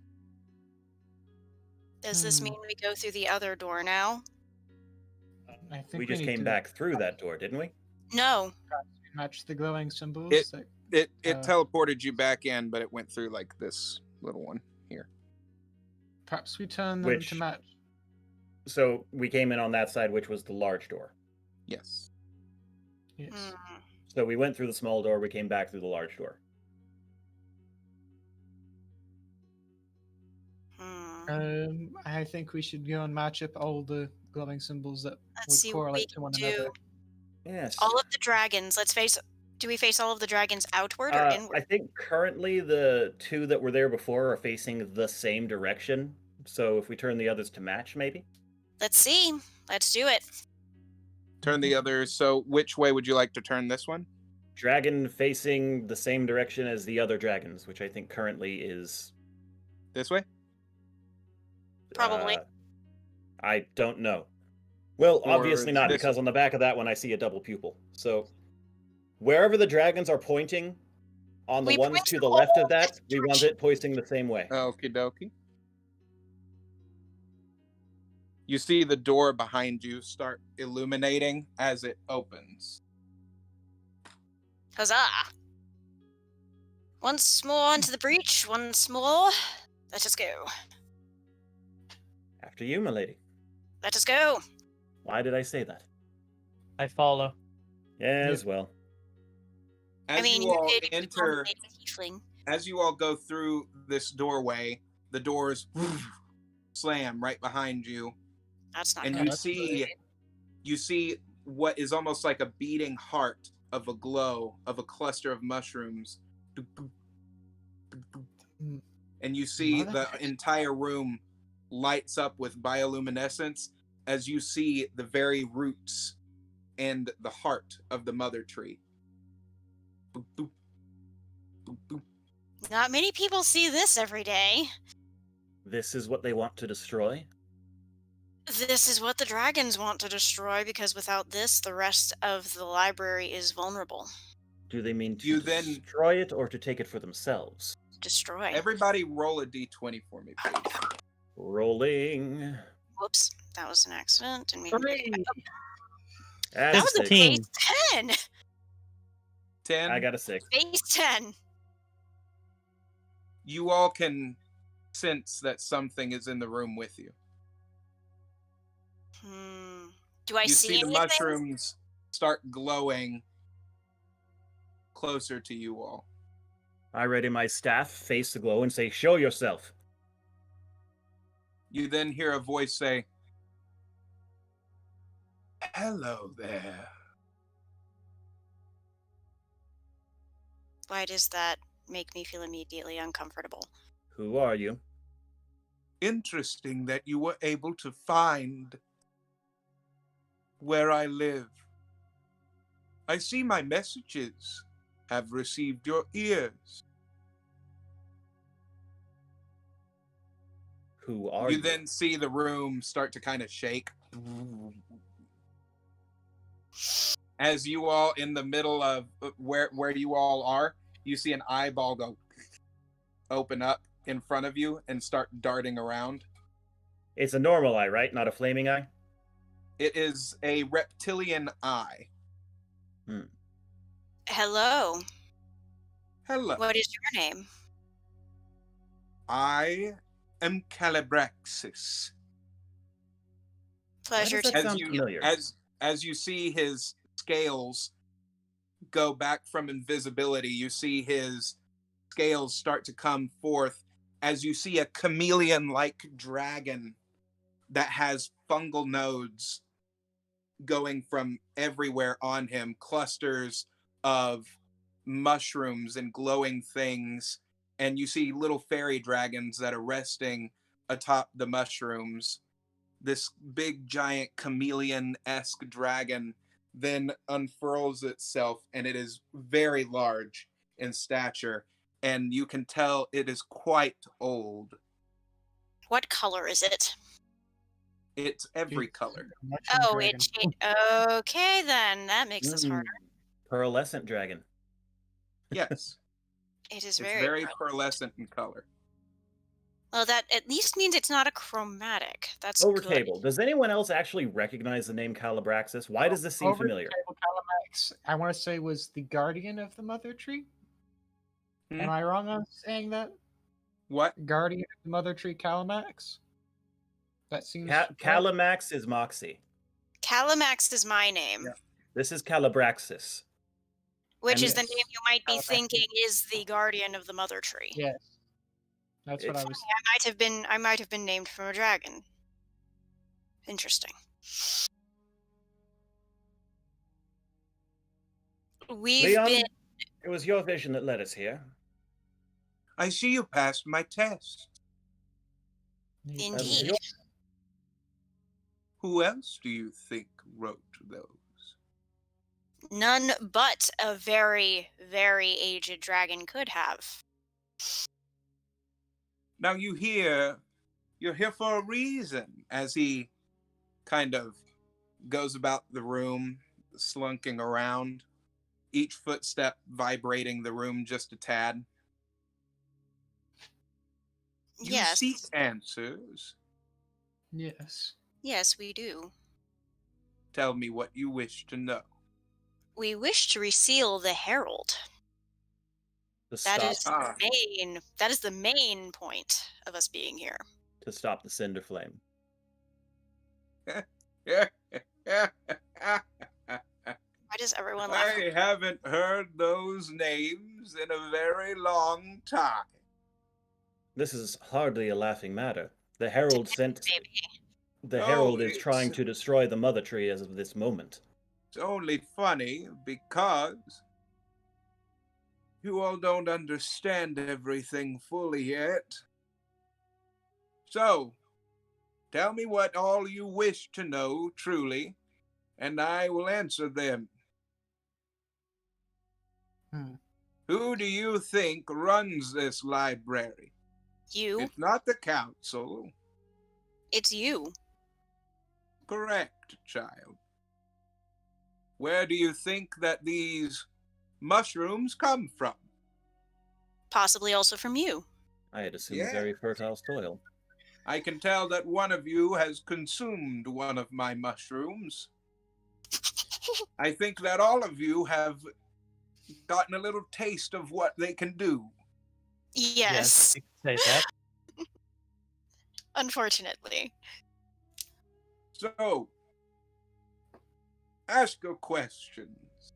Does this mean we go through the other door now? I think We just need came to back through that door, didn't we? No. match the glowing symbols. It Uh, teleported you back in, but it went through like this little one here. Perhaps we turn them Which- to match. So we came in on that side, which was the large door. Yes. Yes. Mm. So we went through the small door, we came back through the large door. I think we should go and match up all the glowing symbols that Let's would see what we correlate to can one do. another. Yes. All of the dragons. Let's face. Do we face all of the dragons outward or inward? I think currently the two that were there before are facing the same direction. So if we turn the others to match, maybe? Let's see. Let's do it. Turn the others. So which way would you like to turn this one? Dragon facing the same direction as the other dragons, which I think currently is... This way? Probably. I don't know. Well, Or obviously not, this because on the back of that one I see a double pupil. So wherever the dragons are pointing, on the We ones point to in the left all of that, this we want it pointing the same way. Okie dokie. You see the door behind you start illuminating as it opens. Huzzah! Once more into the breach, once more. Let us go. After you, milady. Let us go. Why did I say that? I follow. As well. As you you all did enter, become a tiefling. as you all go through this doorway, the doors slam right behind you, That's not and good. you see what is almost like a beating heart of a glow of a cluster of mushrooms, and you see the entire room lights up with bioluminescence as you see the very roots and the heart of the mother tree. Boop, boop, boop, boop. Not many people see this every day. This is what they want to destroy? This is what the dragons want to destroy, because without this, the rest of the library is vulnerable. Do they mean to You then- destroy it or to take it for themselves? Destroy. Everybody roll a d20 for me, please. Rolling. Whoops, that was an accident. Didn't mean to- 3. That was a 15. base 10. 10. I got a 6. Base 10. You all can sense that something is in the room with you. Do I You see the anything? mushrooms start glowing closer to you all. I ready my staff, face the glow, and say, "Show yourself." You then hear a voice say, "Hello there." Why does that make me feel immediately uncomfortable? Who are you? Interesting that you were able to find where I live. I see my messages have received your ears. Who are you? You then see the room start to kind of shake. As you all in the middle of where you all are, you see an eyeball go open up in front of you and start darting around. It's a normal eye, right? Not a flaming eye? It is a reptilian eye. Hello. Hello. What is your name? I am Calabraxis. Pleasure that to sound meet you. familiar? As you see his scales go back from invisibility, you see his scales start to come forth as you see a chameleon-like dragon that has fungal nodes going from everywhere on him, clusters of mushrooms and glowing things, and you see little fairy dragons that are resting atop the mushrooms. This big giant chameleon-esque dragon then unfurls itself, and it is very large in stature, and you can tell it is quite old. What color is it? It's every color. Oh, okay then. That makes this harder. Pearlescent dragon. Yes. It is It's very, very pearlescent in color. Well, that at least means it's not a chromatic. That's Over good. table. Does anyone else actually recognize the name Calabraxis? Why does this seem Over familiar? Table Calamax, I want to say, was the guardian of the mother tree. Hmm? Am I wrong on saying that? What? Guardian of the mother tree, Calamax. That seems. Calamax is Moxie. Calamax is my name, Yeah. This is Calabraxis. which And is the yes, name you might be Calamax. thinking is the guardian of the mother tree. Yes, that's what I It's- was. I might have been named from a dragon. Interesting. We've Leon, been it was your vision that led us here. I see you passed my test. indeed. your- Who else do you think wrote those? None but a very, very aged dragon could have. Now you're here for a reason, as he kind of goes about the room, slunking around, each footstep vibrating the room just a tad. You Yes. seek answers. Yes. Yes, we do. Tell me what you wish to know. We wish to reseal the Herald. To That stop is Ah, that is the main point of us being here. to stop the cinder flame. Why does everyone laugh? I haven't heard those names in a very long time. This is hardly a laughing matter. The Herald sent. Maybe. The Oh, Herald is it's- trying to destroy the Mother Tree as of this moment. It's only funny because you all don't understand everything fully yet. So, tell me what all you wish to know truly, and I will answer them. Hmm. Who do you think runs this library? You? It's not the council. It's you. Correct, child. Where do you think that these mushrooms come from? Possibly also from you. I had assumed Yeah. very fertile soil. I can tell that one of you has consumed one of my mushrooms. I think that all of you have gotten a little taste of what they can do. Yes. you can say that. Unfortunately. So, ask your questions.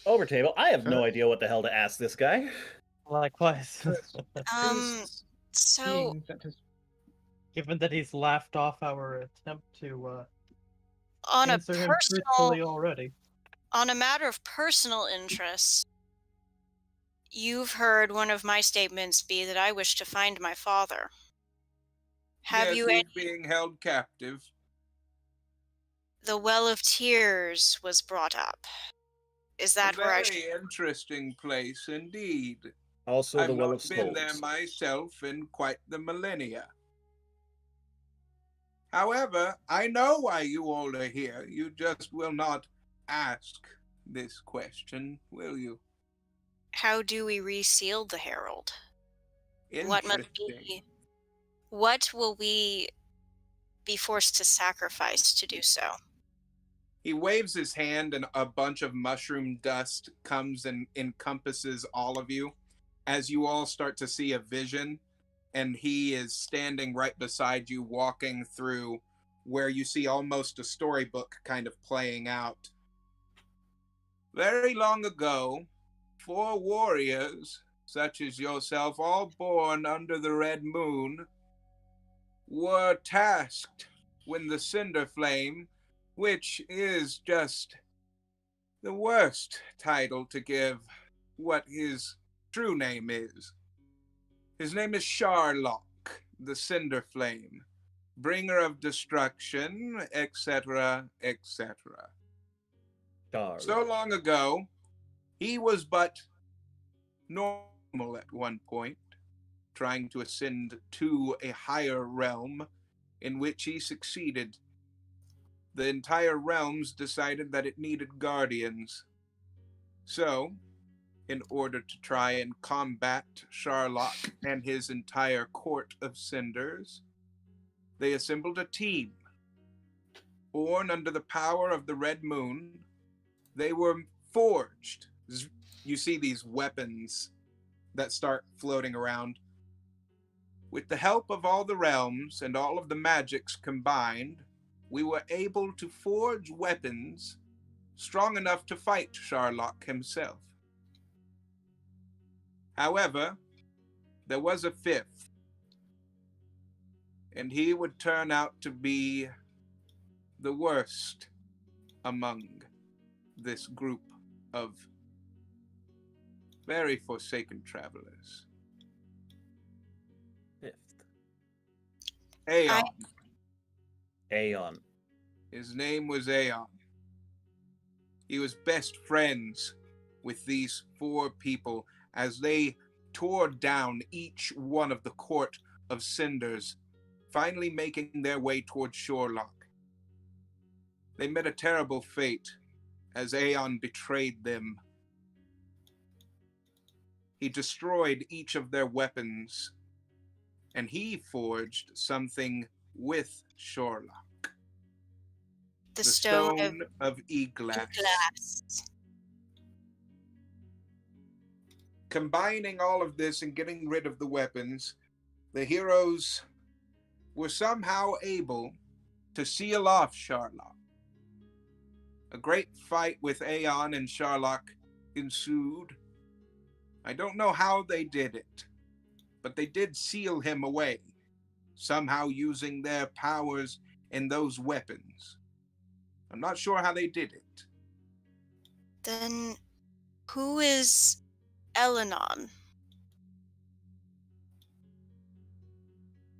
Over table, I have no idea what the hell to ask this guy. Likewise. Is So being that is Given that he's laughed off our attempt to on a answer him personal, truthfully already. on a matter of personal interest, you've heard one of my statements be that I wish to find my father. Have Yes, you he's any? being held captive. The Well of Tears was brought up. Is that a where I very interesting place indeed. Also, I've the Well not of been there Souls. myself in quite the millennia. However, I know why you all are here. You just will not ask this question, will you? How do we reseal the Herald? What must Interesting. be? What will we be forced to sacrifice to do so? He waves his hand, and a bunch of mushroom dust comes and encompasses all of you as you all start to see a vision. And he is standing right beside you, walking through where you see almost a storybook kind of playing out. Very long ago, 4 warriors, such as yourself, all born under the red moon, were tasked when the cinder flame, which is just the worst title to give what his true name is. His name is Sharlock, the cinder flame, bringer of destruction, etc., etc. Darla. So long ago, he was but normal at one point, trying to ascend to a higher realm, in which he succeeded. The entire realms decided that it needed guardians. So, in order to try and combat Sharlock and his entire court of cinders, they assembled a team. Born under the power of the Red Moon, they were forged. You see these weapons that start floating around. With the help of all the realms and all of the magics combined, we were able to forge weapons strong enough to fight Sharlock himself. However, there was a 5th, and he would turn out to be the worst among this group of very forsaken travelers. 5th. Aeon. Aeon. His name was Aeon. He was best friends with these 4 people as they tore down each one of the court of cinders, finally making their way towards Shorelock. They met a terrible fate as Aeon betrayed them. He destroyed each of their weapons and he forged something with Sherlock. The stone of Eglass. glass. Combining all of this and getting rid of the weapons, the heroes were somehow able to seal off Sherlock. A great fight with Aeon and Sherlock ensued. I don't know how they did it, but they did seal him away, somehow using their powers in those weapons. I'm not sure how they did it. Then who is Elenon?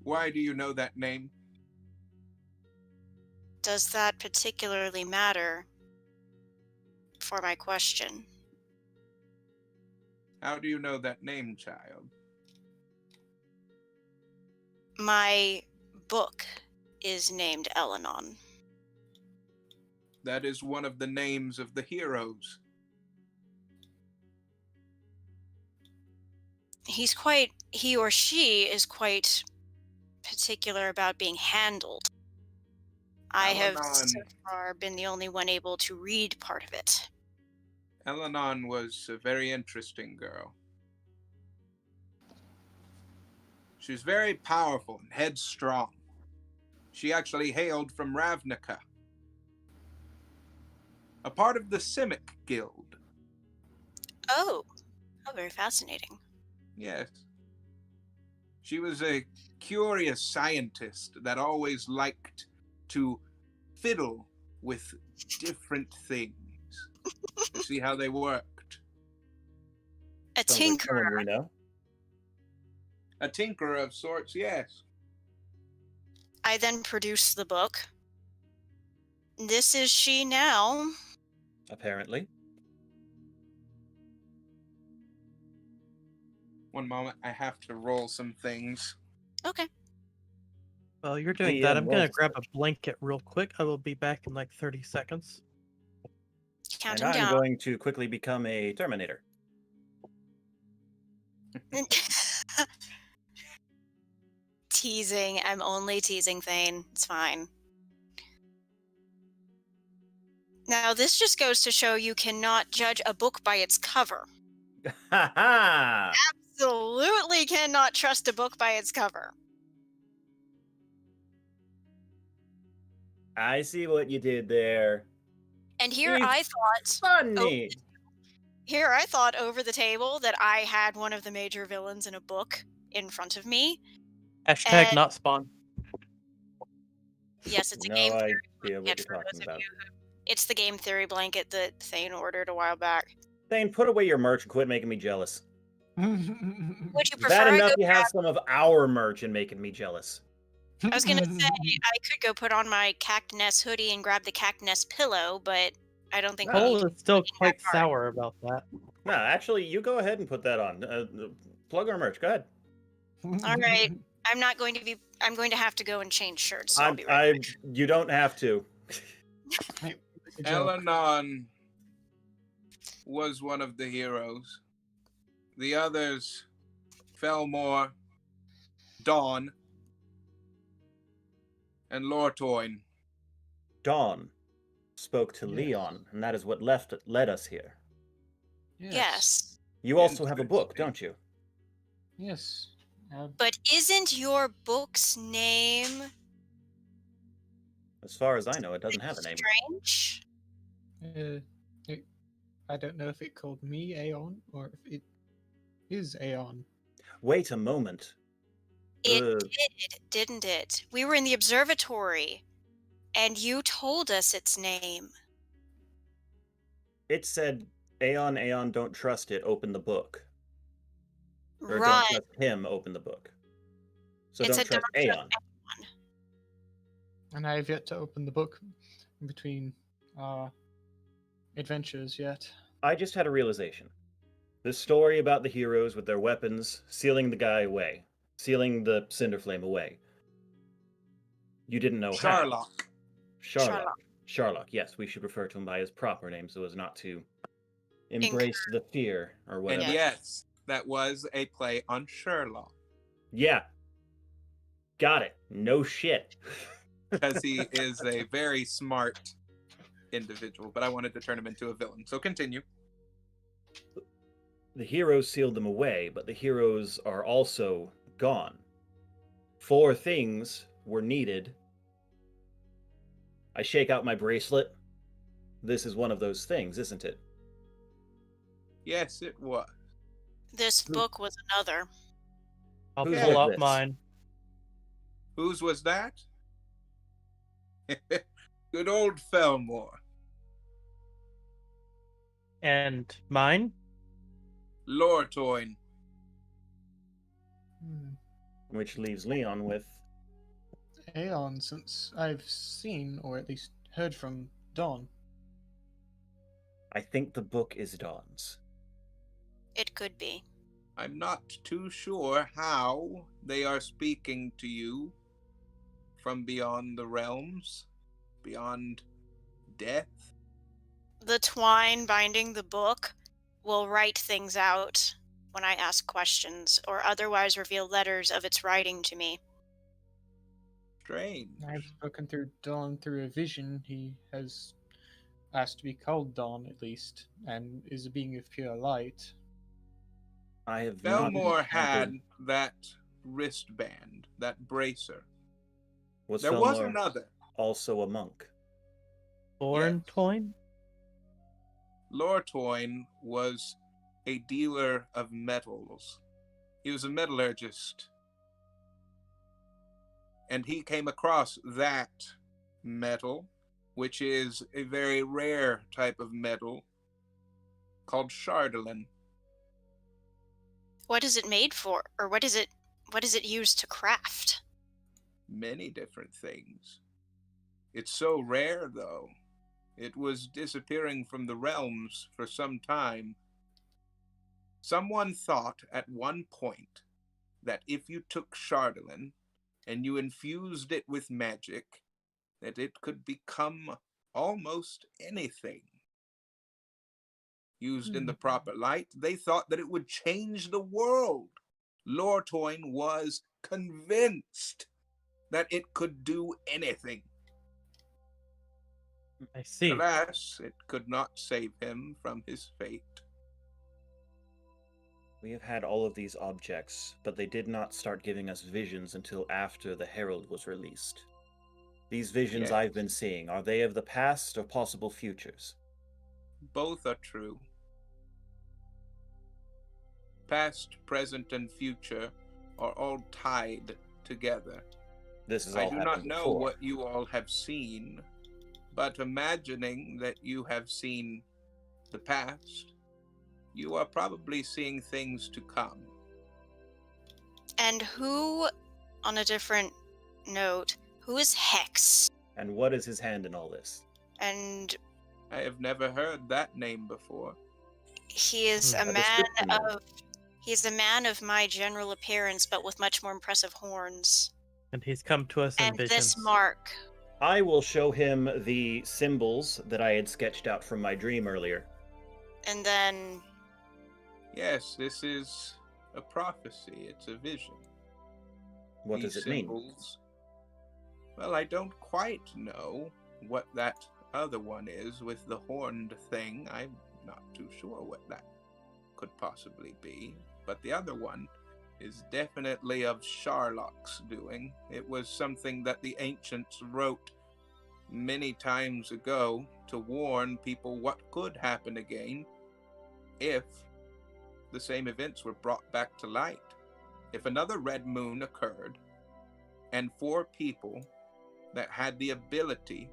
Why do you know that name? Does that particularly matter for my question? How do you know that name, child? My book is named Elenon. That is one of the names of the heroes. He or she is quite particular about being handled. I have so far been the only one able to read part of it. Elenon was a very interesting girl. She was very powerful and headstrong. She actually hailed from Ravnica, a part of the Simic Guild. Oh, very fascinating. Yes. She was a curious scientist that always liked to fiddle with different things to see how they worked. A Sounds like someone tinkerer. we know. A tinkerer of sorts, yes. I then produce the book. This is she now. Apparently. One moment, I have to roll some things. Okay. While you're doing The, that, I'm roll gonna to grab a blanket real quick. I will be back in like 30 seconds. Count And him I'm down. going to quickly become a Terminator. Teasing. I'm only teasing Thane. It's fine. Now, this just goes to show you cannot judge a book by its cover. Ha ha! Absolutely cannot trust a book by its cover. I see what you did there. And here It's I thought, funny. over the table that I had one of the major villains in a book in front of me. Hashtag And- not spawn. Yes, it's a No game theory idea what blanket you're for talking those of about. you who- It's the game theory blanket that Thane ordered a while back. Thane, put away your merch and quit making me jealous. Would you Is prefer that I enough go you have some of our merch and making me jealous? I was gonna say I could go put on my Cactus hoodie and grab the Cactus pillow, but I don't think we Cole need to is still be quite that hard. sour about that. No, actually, you go ahead and put that on. Plug our merch. Go ahead. All right. I'm not going to be. I'm going to have to go and change shirts. So I'll be right back. You don't have to. Elenon was one of the heroes. The others, Felmore, Dawn, and Lortoin. Dawn spoke to Yes. Leon, and that is what led us here. Yes, You also have a book, don't you? Yes. but isn't your book's name As far as I know, it doesn't have a name. strange? I don't know if it called me Aeon or if it is Aeon. Wait a moment. It Uh, did, didn't it? We were in the observatory, and you told us its name. It said, Aeon, don't trust it, open the book. Or Right. don't trust him, open the book. So It don't said trust don't trust Aeon. And I have yet to open the book in between adventures yet. I just had a realization. The story about the heroes with their weapons, sealing the guy away, sealing the Cinderflame away. You didn't know Sherlock. how. Sherlock, yes, we should refer to him by his proper name so as not to embrace the fear or whatever. And yes, that was a play on Sherlock. Yeah. Got it. No shit. because he is a very smart individual, but I wanted to turn him into a villain. So continue. The heroes sealed them away, but the heroes are also gone. 4 things were needed. I shake out my bracelet. This is one of those things, isn't it? Yes, it was. This book was another. I'll Whose pull was out this? mine. Whose was that? Good old Felmore. And mine? Lortoin. Which leaves Leon with... Aeon, since I've seen, or at least heard from, Dawn. I think the book is Dawn's. It could be. I'm not too sure how they are speaking to you from beyond the realms, beyond death. The twine binding the book will write things out when I ask questions, or otherwise reveal letters of its writing to me. Strange. I've spoken through Dawn through a vision. He has asked to be called Dawn, at least, and is a being of pure light. I have Felmore not had encountered- that wristband, that bracer. Was There was Felmore another. also a monk? Thorn Yes. Toyn? Lortoin was a dealer of metals. He was a metallurgist. And he came across that metal, which is a very rare type of metal called chardolin. What is it made for, or what is it used to craft? Many different things. It's so rare, though. It was disappearing from the realms for some time. Someone thought at one point that if you took chardolin and you infused it with magic, that it could become almost anything. Used in the proper light, they thought that it would change the world. Lortoin was convinced that it could do anything. I see. Alas, it could not save him from his fate. We have had all of these objects, but they did not start giving us visions until after the Herald was released. These visions Yes. I've been seeing, are they of the past or possible futures? Both are true. Past, present, and future are all tied together. This is I all do not happened know before. what you all have seen, but imagining that you have seen the past, you are probably seeing things to come. And who, on a different note, who is Hex? And what is his hand in all this? And I have never heard that name before. he is a A man description then. of... He's a man of my general appearance, but with much more impressive horns. And he's come to us in And visions. this mark. I will show him the symbols that I had sketched out from my dream earlier. And then... Yes, this is a prophecy. It's a vision. What These does it mean? symbols, well, I don't quite know what that other one is with the horned thing. I'm not too sure what that could possibly be. But the other one is definitely of Sharlock's doing. It was something that the ancients wrote many times ago to warn people what could happen again if the same events were brought back to light. If another red moon occurred, and 4 people that had the ability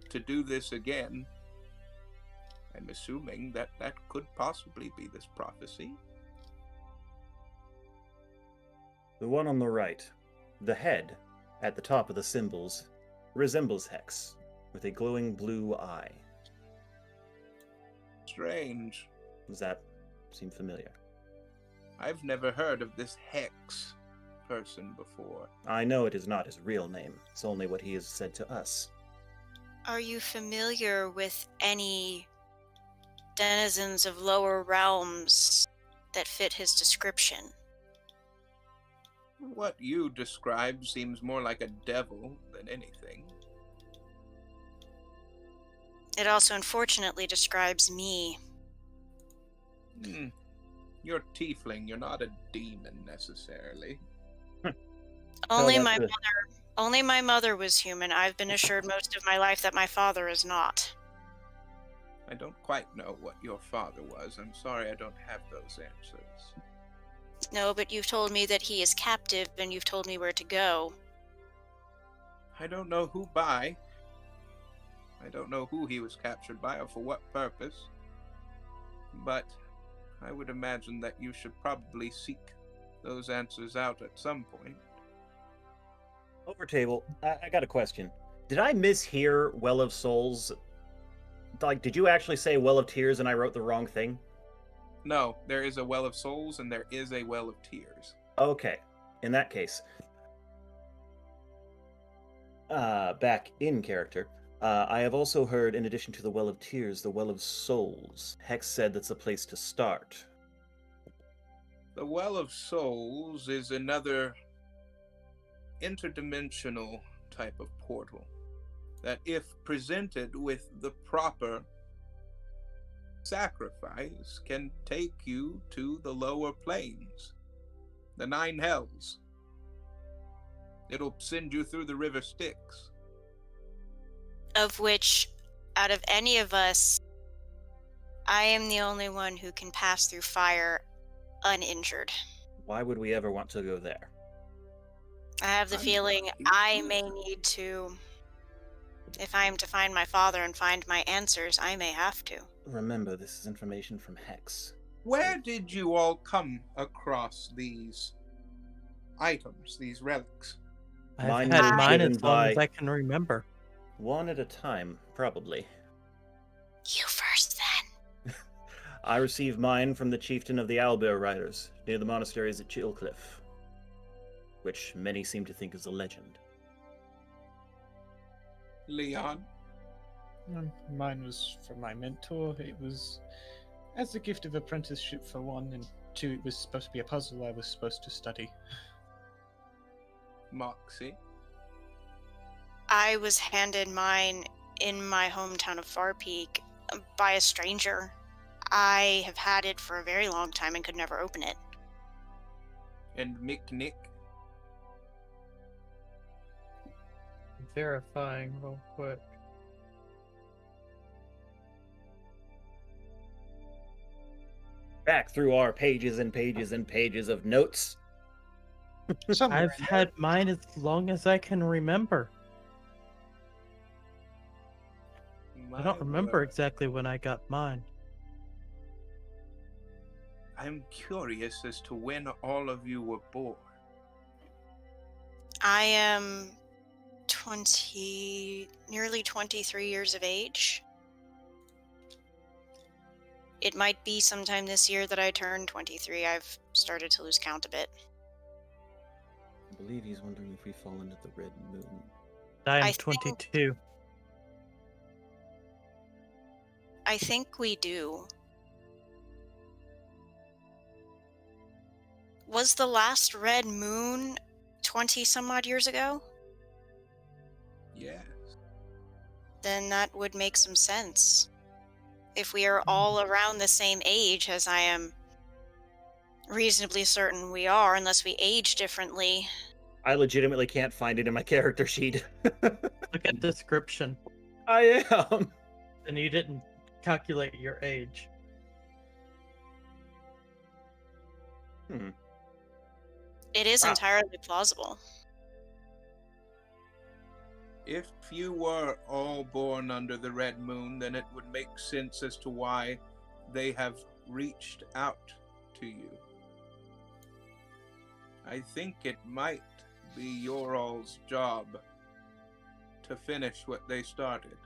to do this again, I'm assuming that that could possibly be this prophecy. The one on the right, the head at the top of the symbols, resembles Hex, with a glowing blue eye. Strange. Does that seem familiar? I've never heard of this Hex person before. I know it is not his real name. It's only what he has said to us. Are you familiar with any denizens of lower realms that fit his description? What you described seems more like a devil than anything. It also unfortunately describes me. You're tiefling, you're not a demon necessarily. Only that's my a- mother. Only my mother was human. I've been assured most of my life that my father is not. I don't quite know what your father was. I'm sorry I don't have those answers. No, but you've told me that he is captive, and you've told me where to go. I don't know who by. I don't know who he was captured by or for what purpose. But I would imagine that you should probably seek those answers out at some point. Over table, I got a question. Did I mishear Well of Souls? Like, did you actually say Well of Tears and I wrote the wrong thing? No, there is a Well of Souls and there is a Well of Tears. Okay. In that case, back in character, I have also heard, in addition to the Well of Tears, the Well of Souls. Hex said that's a place to start. The Well of Souls is another interdimensional type of portal that, if presented with the proper sacrifice, can take you to the lower planes, the 9 hells. It'll send you through the river Styx. Of which, out of any of us, I am the only one who can pass through fire uninjured. Why would we ever want to go there? I have the I'm feeling not I may need to. If I am to find my father and find my answers, I may have to. Remember, this is information from Hex. Where did you all come across these items, these relics? I've Mine had were mine given as long as by- I can remember. One at a time, probably. You first, then. I received mine from the chieftain of the Owlbear Riders, near the monasteries at Chillcliff, which many seem to think is a legend. Leon? Mine was from my mentor. It was as a gift of apprenticeship for one, and two, it was supposed to be a puzzle I was supposed to study. Moxie? I was handed mine in my hometown of Far Peak by a stranger. I have had it for a very long time and could never open it. And Mick Nick? Verifying real quick. Back through our pages and pages and pages of notes. Somewhere I've in had mine as long as I can remember. I don't remember exactly when I got mine. I'm curious as to when all of you were born. I am nearly 23 years of age. It might be sometime this year that I turn 23. I've started to lose count a bit. I believe he's wondering if we fall into the red moon. I am I think- 22. I think we do. Was the last red moon 20 some odd years ago? Yes. Then that would make some sense. If we are all around the same age, as I am reasonably certain we are, unless we age differently. I legitimately can't find it in my character sheet. Look at description. I am. And you didn't calculate your age. It is Wow. entirely plausible. If you were all born under the red moon, then it would make sense as to why they have reached out to you. I think it might be your all's job to finish what they started.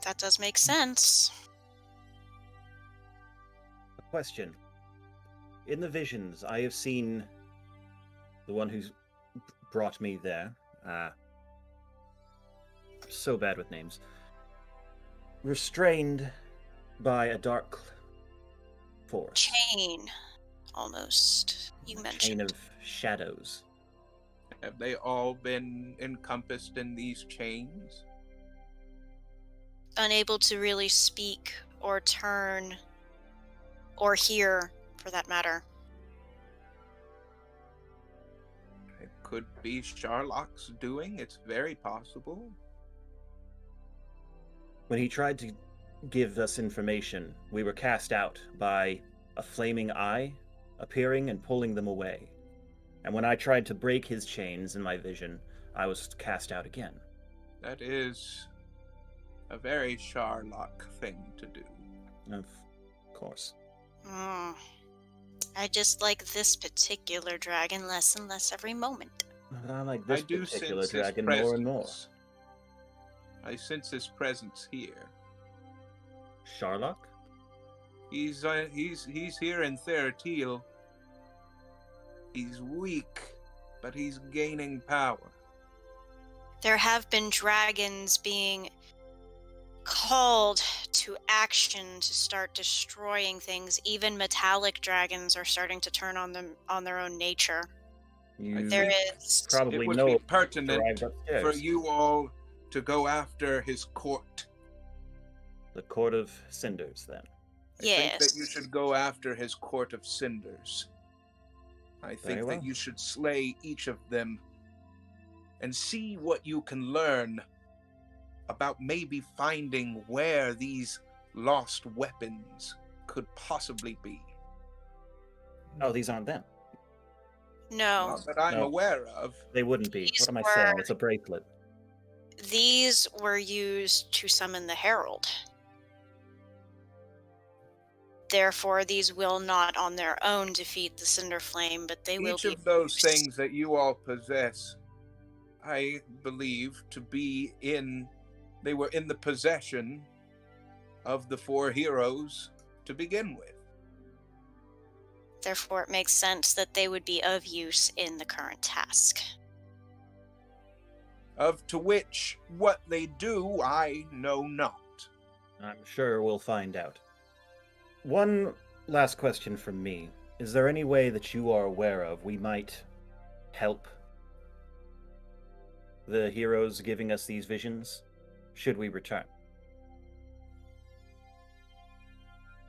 That does make sense. A question. In the visions, I have seen the one who's brought me there. So bad with names. Restrained by a dark force. Chain almost, you Chain mentioned. of shadows. Have they all been encompassed in these chains? Unable to really speak or turn or hear, for that matter. It could be Sharlock's doing. It's very possible. When he tried to give us information, we were cast out by a flaming eye appearing and pulling them away. And when I tried to break his chains in my vision, I was cast out again. That is a very Sharlock thing to do. Of course. Mm. I just like this particular dragon less and less every moment. I like this I do particular sense his dragon presence. more and more. I sense his presence here. Sharlock? He's here in Theratil. He's weak, but he's gaining power. There have been dragons being called to action to start destroying things. Even metallic dragons are starting to turn on their own nature. You There is probably It would know be arrived pertinent upstairs. for you all to go after his court. The Court of Cinders, then. I think that yes. you should go after his court of cinders. I think well. that you should slay each of them and see what you can learn about maybe finding where these lost weapons could possibly be. Oh, these aren't them. No. Not that I'm No. aware of. They wouldn't be. These What am I were- saying? It's a bracelet. These were used to summon the Herald. Therefore, these will not on their own defeat the Cinder Flame, but they will Each be of those used. things that you all possess, I believe to be they were in the possession of the four heroes to begin with. Therefore, it makes sense that they would be of use in the current task. Of to which what they do, I know not. I'm sure we'll find out. One last question from me. Is there any way that you are aware of we might help the heroes giving us these visions, should we return?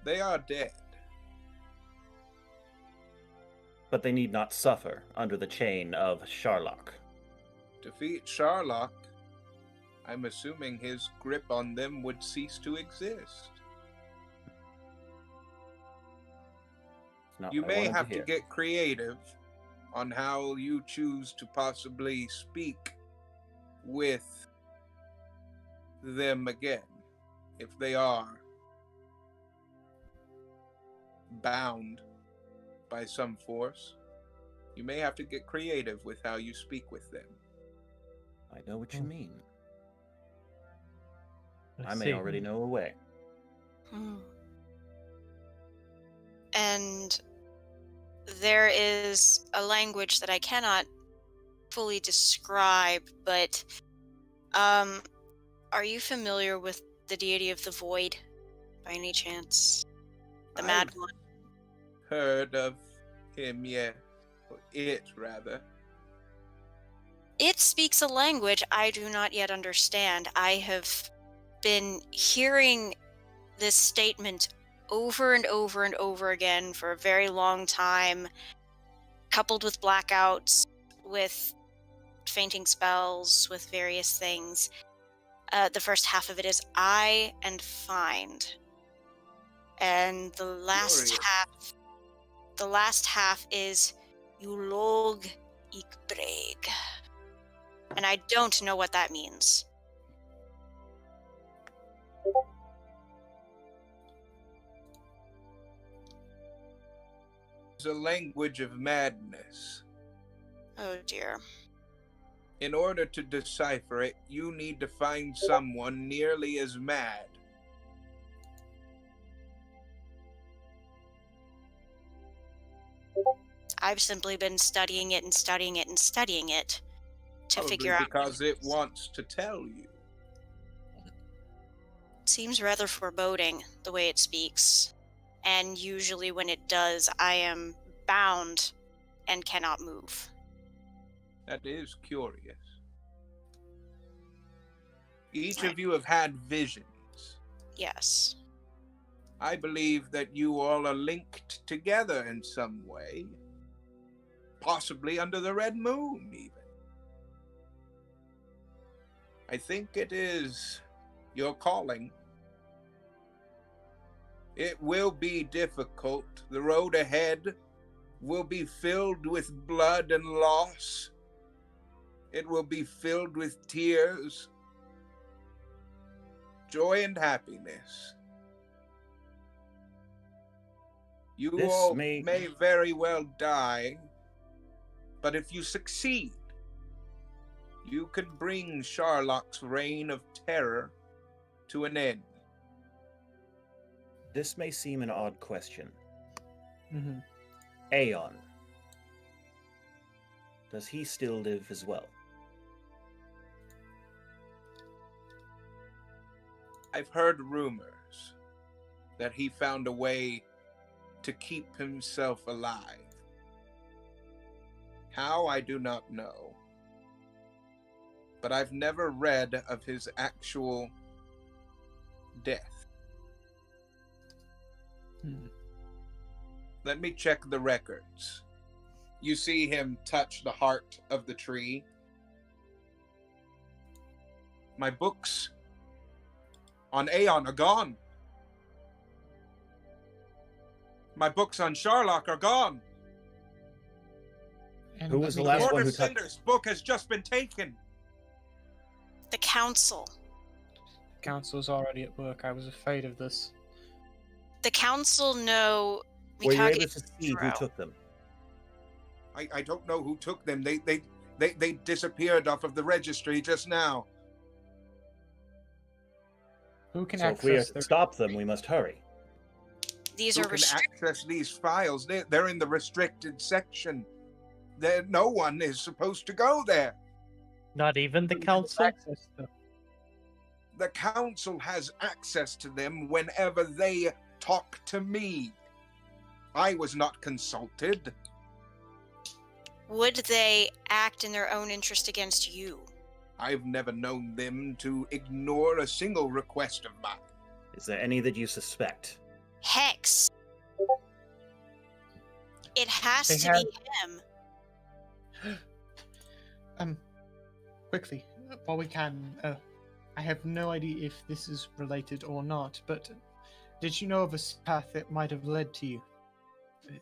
They are dead. But they need not suffer under the chain of Sharlock. Defeat Sharlock, I'm assuming his grip on them would cease to exist. It's not You what I may wanted have to hear. get creative on how you choose to possibly speak with them again, if they are bound by some force. You may have to get creative with how you speak with them. I know what you mean. I Let's may see. already know a way. And there is a language that I cannot fully describe, but are you familiar with the deity of the void by any chance? The Mad I've One? Heard of him, yeah. Or it, rather. It speaks a language I do not yet understand. I have been hearing this statement over and over and over again for a very long time, coupled with blackouts, with fainting spells, with various things. The first half of it is I and find. And the last Glorious. half is Ulog Ikbreg. And I don't know what that means. It's a language of madness. Oh dear. In order to decipher it, you need to find someone nearly as mad. I've simply been studying it and studying it and studying it to Probably figure out. because it wants to tell you. It seems rather foreboding the way it speaks. And usually when it does, I am bound and cannot move. That is curious. Each of you have had visions. Yes. I believe that you all are linked together in some way. Possibly under the red moon, even. I think it is your calling. It will be difficult. The road ahead will be filled with blood and loss. It will be filled with tears, joy and happiness. You This all may- may very well die, but if you succeed, you could bring Sharlock's reign of terror to an end. This may seem an odd question. Mm-hmm. Aeon. Does he still live as well? I've heard rumors that he found a way to keep himself alive. How, I do not know. But I've never read of his actual death. Hmm. Let me check the records. You see him touch the heart of the tree. My books on Aeon are gone. My books on Sharlock are gone. And Who let was the me last guess- one Lord who of touched- Cinder's book has just been taken. The council. Council's already at work. I was afraid of this. The council know Were you Mikage able to see who Shiro. took them? I don't know who took them. They disappeared off of the registry just now. Who can So if we are access to their... stop them, we must hurry. These Who are can restricted. access these files? They're in the restricted section. No one is supposed to go there. Not even the Who has council? access to- The council has access to them whenever they talk to me. I was not consulted. Would they act in their own interest against you? I've never known them to ignore a single request of mine. Is there any that you suspect? Hex. It has They to have- be him. Quickly, while we can, I have no idea if this is related or not, but did you know of a path that might have led to you?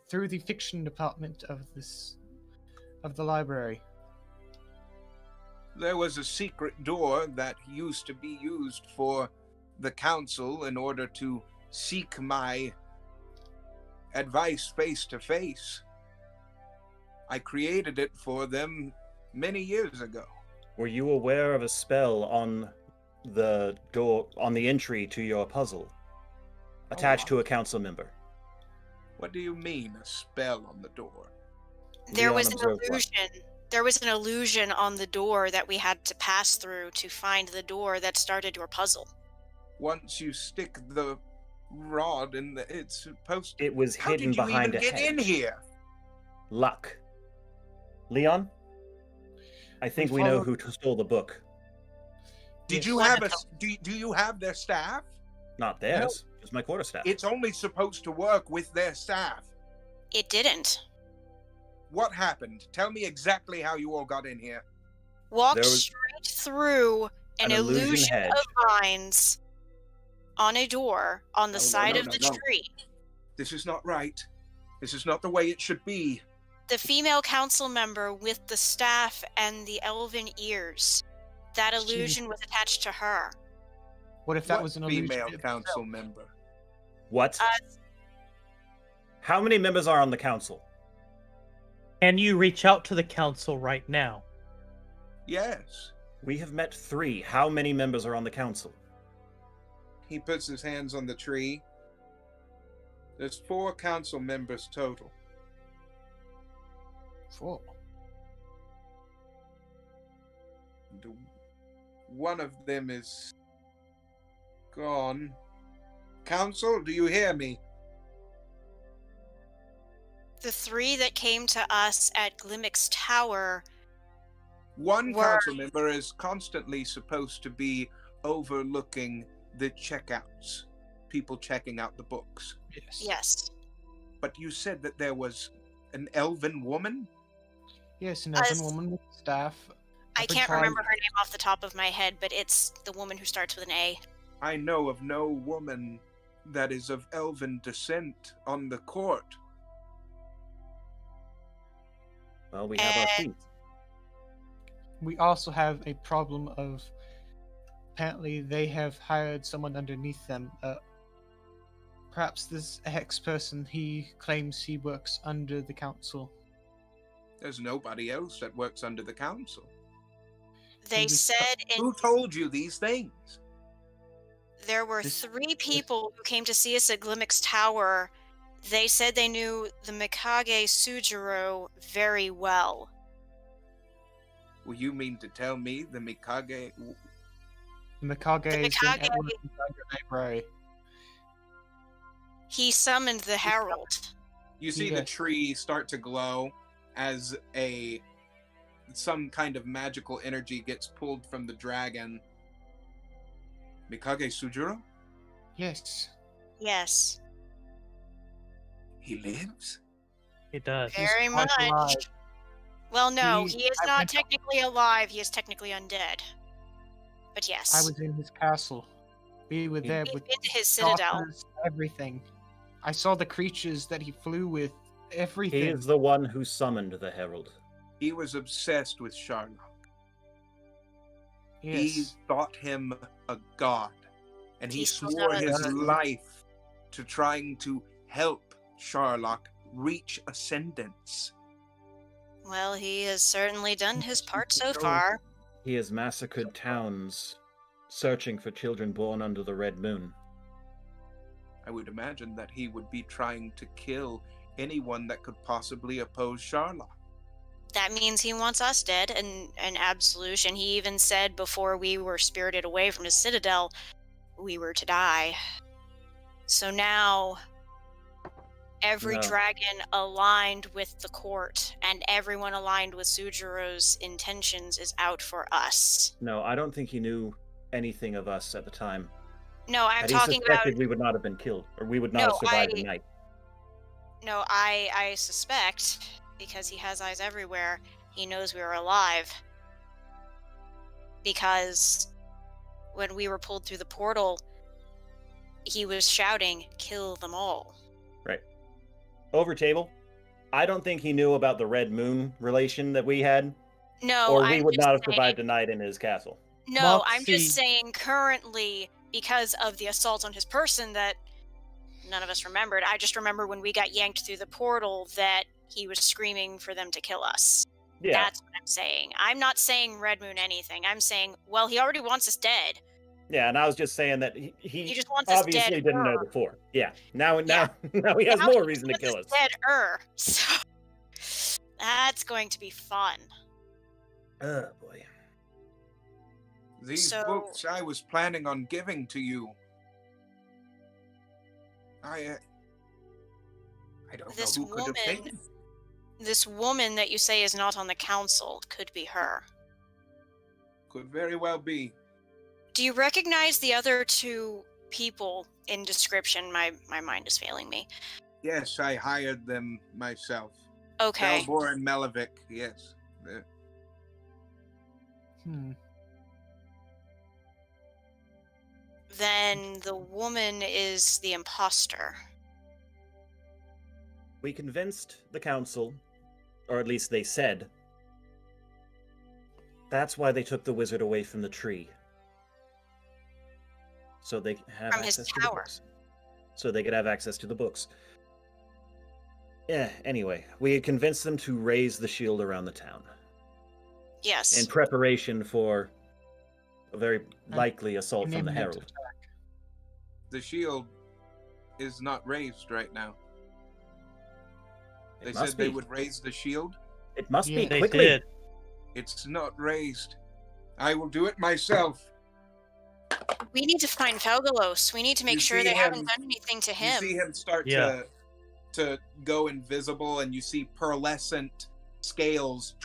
Through the fiction department of the library. There was a secret door that used to be used for the council in order to seek my advice face to face. I created it for them many years ago. Were you aware of a spell on the door, on the entry to your puzzle, attached to a council member? What do you mean, a spell on the door? There Leon was an observed one. illusion. There was an illusion on the door that we had to pass through to find the door that started your puzzle. Once you stick the rod in it's supposed to... It was How hidden did you behind even a get hedge. in here? Luck. Leon? I think we know who stole the book. Did Yes. you have do you have their staff? Not theirs. Just my quarterstaff. It's only supposed to work with their staff. It didn't. What happened? Tell me exactly how you all got in here. Walked There was straight through an illusion illusion hedge. of vines on a door on the No, side no, of no, the no. tree. This is not right. This is not the way it should be. The female council member with the staff and the elven ears. That illusion was attached to her. What if that What was an illusion? female itself? council member? What? Uh, How many members are on the council? Can you reach out to the council right now? Yes. We have met 3. How many members are on the council? He puts his hands on the tree. There's 4 council members total. 4. One of them is gone. Council, do you hear me? The 3 that came to us at Glimmick's Tower. One Were- council member is constantly supposed to be overlooking the checkouts, people checking out the books. Yes. Yes. But you said that there was an elven woman? Yes, an elven As- woman with staff. I Every can't time- remember her name off the top of my head, but it's the woman who starts with an A. I know of no woman that is of elven descent on the court. Well, we have our And- feet. We also have a problem of apparently they have hired someone underneath them. Perhaps this Hex person, he claims he works under the council. There's nobody else that works under the council. They was- said Who told you these things? there were This- 3 people who came to see us at Glimmick's Tower. They said they knew the Mikage Sujiro very well. Well, you mean to tell me the Mikage... The Mikage is in Mikage- everyone's library. He summoned the Herald. You see the Yes. tree start to glow as some kind of magical energy gets pulled from the dragon. Mikage Sujiro? Yes. Yes, He lives? He does. He's very quite much. alive. Well, no, He- he is I not went- technically alive. He is technically undead. But yes, I was in his castle. We were there we've with been to his citadel. daughters, everything. I saw the creatures that he flew with, everything. He is the one who summoned the Herald. He was obsessed with Sharlock. He Yes. thought him a god. And he He still swore does. his life to trying to help Sharlock reach ascendance. Well, he has certainly done his part so Go. far. He has massacred towns, searching for children born under the Red Moon. I would imagine that he would be trying to kill anyone that could possibly oppose Sharlock. That means he wants us dead and an absolution. He even said before we were spirited away from his citadel, we were to die. So now, every No. dragon aligned with the court and everyone aligned with Sujiro's intentions is out for us. No, I don't think he knew anything of us at the time. No, I'm Had he talking about. suspected, we would not have been killed, or we would not No, have survived I- the night. No, I suspect, because he has eyes everywhere, he knows we were alive. Because when we were pulled through the portal, he was shouting, "Kill them all." Right. Over table, I don't think he knew about the Red Moon relation that we had, No, or we I'm would just not have saying- survived the night in his castle. No, I'm Moxie. just saying currently, because of the assault on his person that none of us remembered, I just remember when we got yanked through the portal that he was screaming for them to kill us. Yeah, That's what I'm saying. I'm not saying Red Moon anything. I'm saying, well, he already wants us dead. yeah, and I was just saying that he He just wants us obviously dead. didn't know before. Yeah, now Yeah. now he has Now more he reason to wants kill us us. Dead-er. So that's going to be fun. Oh boy. These So- books I was planning on giving to you. I don't This know who could have woman- taken. This woman that you say is not on the council could be her. Could very well be. Do you recognize the other 2 people in description? My mind is failing me. Yes, I hired them myself. Okay. Balbor and Melevic, yes. Then the woman is the imposter. We convinced the council, or at least they said, that's why they took the wizard away from the tree. So they have From his access to the tower. books. So they could have access to the books. Yeah, anyway, we had convinced them to raise the shield around the town Yes. in preparation for a very likely assault from the Imminent Herald. attack. The shield is not raised right now. They It said must they be. would raise the shield. It must Yeah, be They quickly. did. It's not raised. I will do it myself. We need to find Felgalos. We need to make You sure see they him- haven't done anything to You him. see him start Yeah. to go invisible, and you see pearlescent scales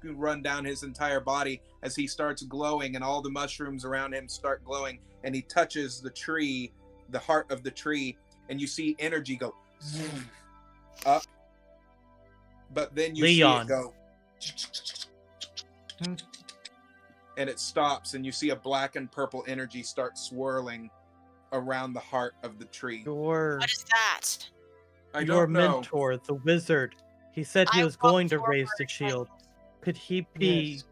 run down his entire body as he starts glowing, and all the mushrooms around him start glowing, and he touches the tree, the heart of the tree, and you see energy go up, but then you Leon. see it go and it stops, and you see a black and purple energy start swirling around the heart of the tree. Your What is that? I your don't know. mentor, the wizard. He said he I was walk going to forward raise the and- shield. Could he be? Yes.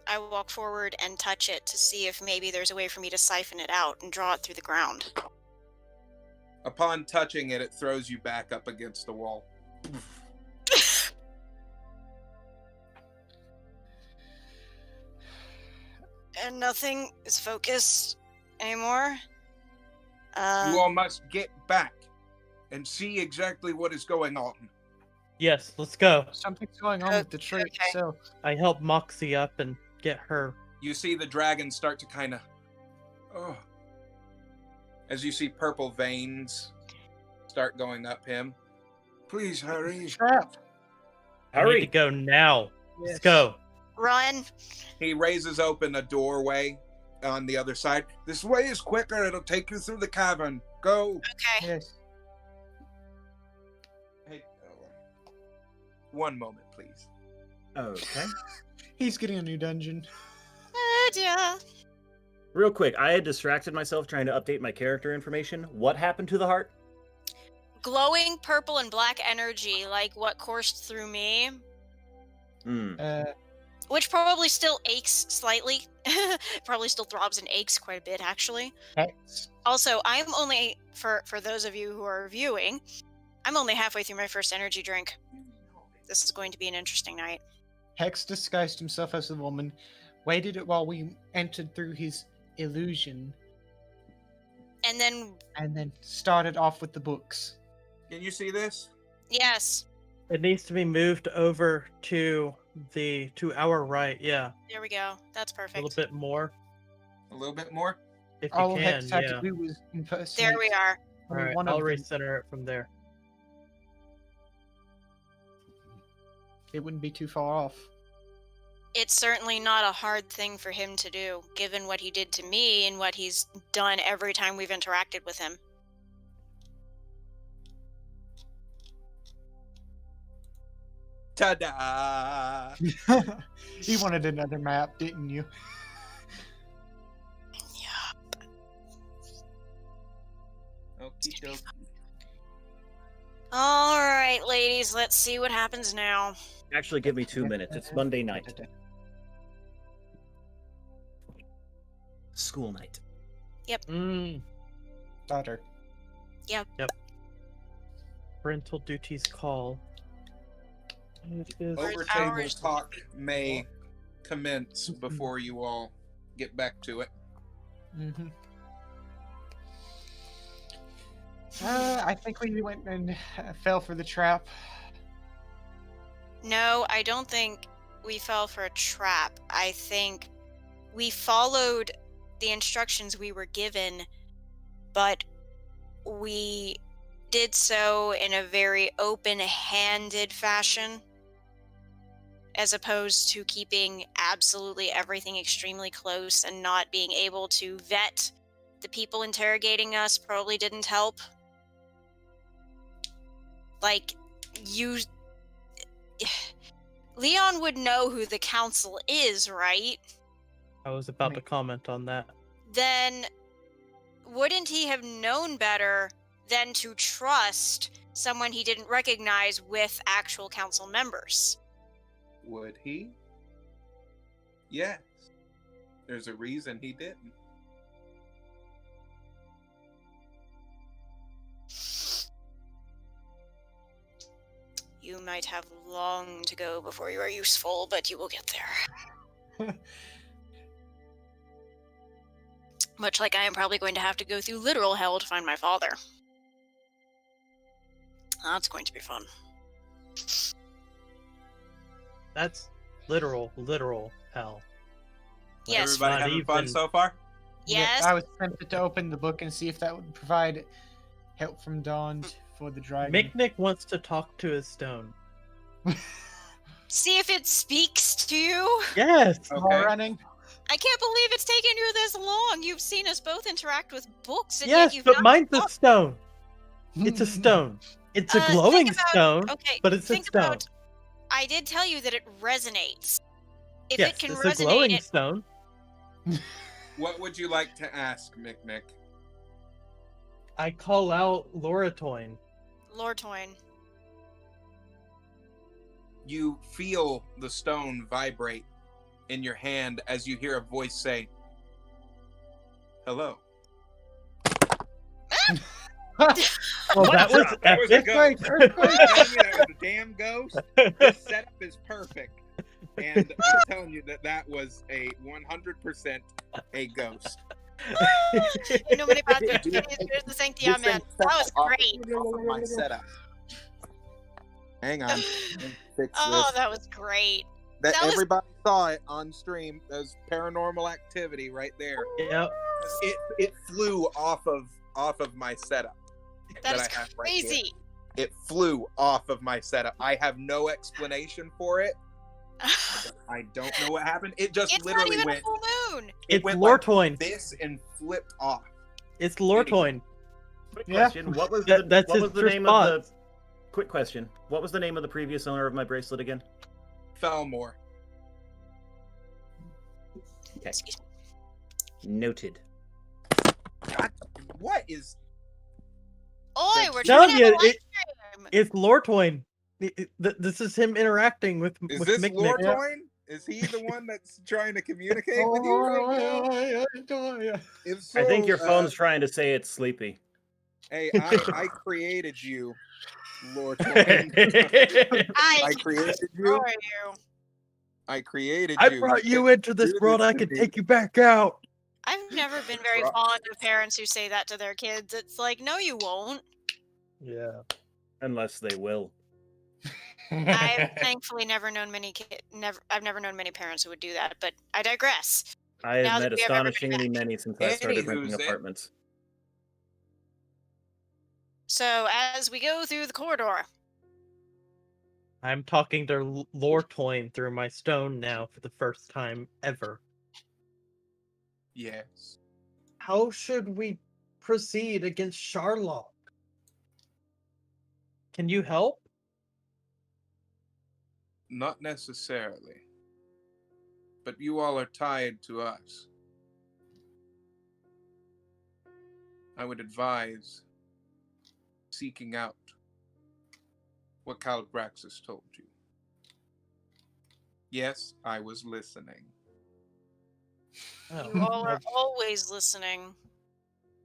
I walk forward and touch it to see if maybe there's a way for me to siphon it out and draw it through the ground. Upon touching it, it throws you back up against the wall. And nothing is focused anymore. You all must get back and see exactly what is going on. Yes, let's go. Something's going on with the tree Okay. itself. I help Moxie up and get her. You see the dragon start to kind of, as you see purple veins start going up him. Please hurry. Trap. We need to Hurry! go now. Yes. Let's go. Run. He raises open a doorway on the other side. This way is quicker. It'll take you through the cavern. Go. Okay. Yes. Hey, one moment, please. Okay. He's getting a new dungeon. Yeah. Real quick, I had distracted myself trying to update my character information. What happened to the heart? Glowing purple and black energy, like what coursed through me, Hmm. which probably still aches slightly. Probably still throbs and aches quite a bit, actually. Hex. Also, I'm only, for those of you who are viewing, I'm only halfway through my first energy drink. This is going to be an interesting night. Hex disguised himself as a woman, waited while we entered through his illusion, And then, and then started off with the books. Can you see this? yes, It needs to be moved over to our right. Yeah, there we go. That's a perfect. little bit more, A little bit more? if you All can. Hex had Yeah. to do was impersonate. There we are. All right, one I'll of them. recenter it from there. It wouldn't be too far off. It's certainly not a hard thing for him to do, given what he did to me and what he's done every time we've interacted with him. Ta-da! You wanted another map, didn't you? Yeah. Okie dokie. All right, ladies, let's see what happens now. Actually, give me 2 minutes. It's Monday night. School night. Daughter. Parental duties call. It is Over Towers. table talk may commence before you all get back to it. Mm-hmm. I think we went and fell for the trap. No, I don't think we fell for a trap. I think we followed the instructions we were given, but we did so in a very open-handed fashion, as opposed to keeping absolutely everything extremely close and not being able to vet the people interrogating us probably didn't help. Like, Leon would know who the council is, right? I was about to comment on that. Then wouldn't he have known better than to trust someone he didn't recognize with actual council members? Would he? Yes. There's a reason he didn't. You might have long to go before you are useful, but you will get there. Much like I am probably going to have to go through literal hell to find my father. That's going to be fun. That's literal hell. Yes. Everybody not having fun even- so far? Yes. I was tempted to open the book and see if that would provide help from Dawn for the dragon. Mick wants to talk to his stone. See if it speaks to you. Yes. More Okay. running. I can't believe it's taken you this long. You've seen us both interact with books, and Yes, yet you've but not. mine's a stone. It's a stone. It's a Think glowing about- stone, Okay, but it's a think stone. about. I did tell you that it resonates. If Yes, it can it's resonate, a glowing it. stone. What would you like to ask, Mick? I call out Loratoin. Lortoin. You feel the stone vibrate in your hand as you hear a voice say, "Hello." Well, that was That was a epic right ghost. there. I'm telling you, that was a damn ghost. This setup is perfect. And I'm telling you that was a 100% a ghost. No many bad things. Here's the Sanctia, This man. thing That was set off great. of my setup. Hang on. Fix Oh, this. that was great. That that was- everybody saw it on stream. There's paranormal activity right there. Yep. It flew off of my setup. That is I have right here. crazy. It flew off of my setup. I have no explanation for it. I don't know what happened. It just It's not literally even a went. full moon. It It's went like Lortoin. this and flipped off. It's Lortoin. Quick Yeah. question. What was That's what his was the name of the? response. Quick question. What was the name of the previous owner of my bracelet again? Felmore. Okay. Excuse me. Noted. What is? Oi, we're Telling trying to have a you, live stream. It's Lortoin. This is him interacting with Is with this Mick. Lortoin? Is he the one that's trying to communicate with you right now? If so, I think your phone's trying to say it's sleepy. Hey, I created you, Lortoin. I created Who you. are you? I created I you. brought you into this Do world. this I to can me. take you back out. I've never been very Right. fond of parents who say that to their kids. It's like, no, you won't. Yeah. Unless they will. I've thankfully never known many I've never known many parents who would do that. But I digress. I have Now that met we have everybody astonishingly back. many since I started renting Anywho's it. apartments. So as we go through the corridor, I'm talking to Lortoin through my stone now for the first time ever. Yes. How should we proceed against Sharlock? Can you help? Not necessarily. But you all are tied to us. I would advise seeking out what Calabraxis told you. Yes, I was listening. Oh, you all are always listening.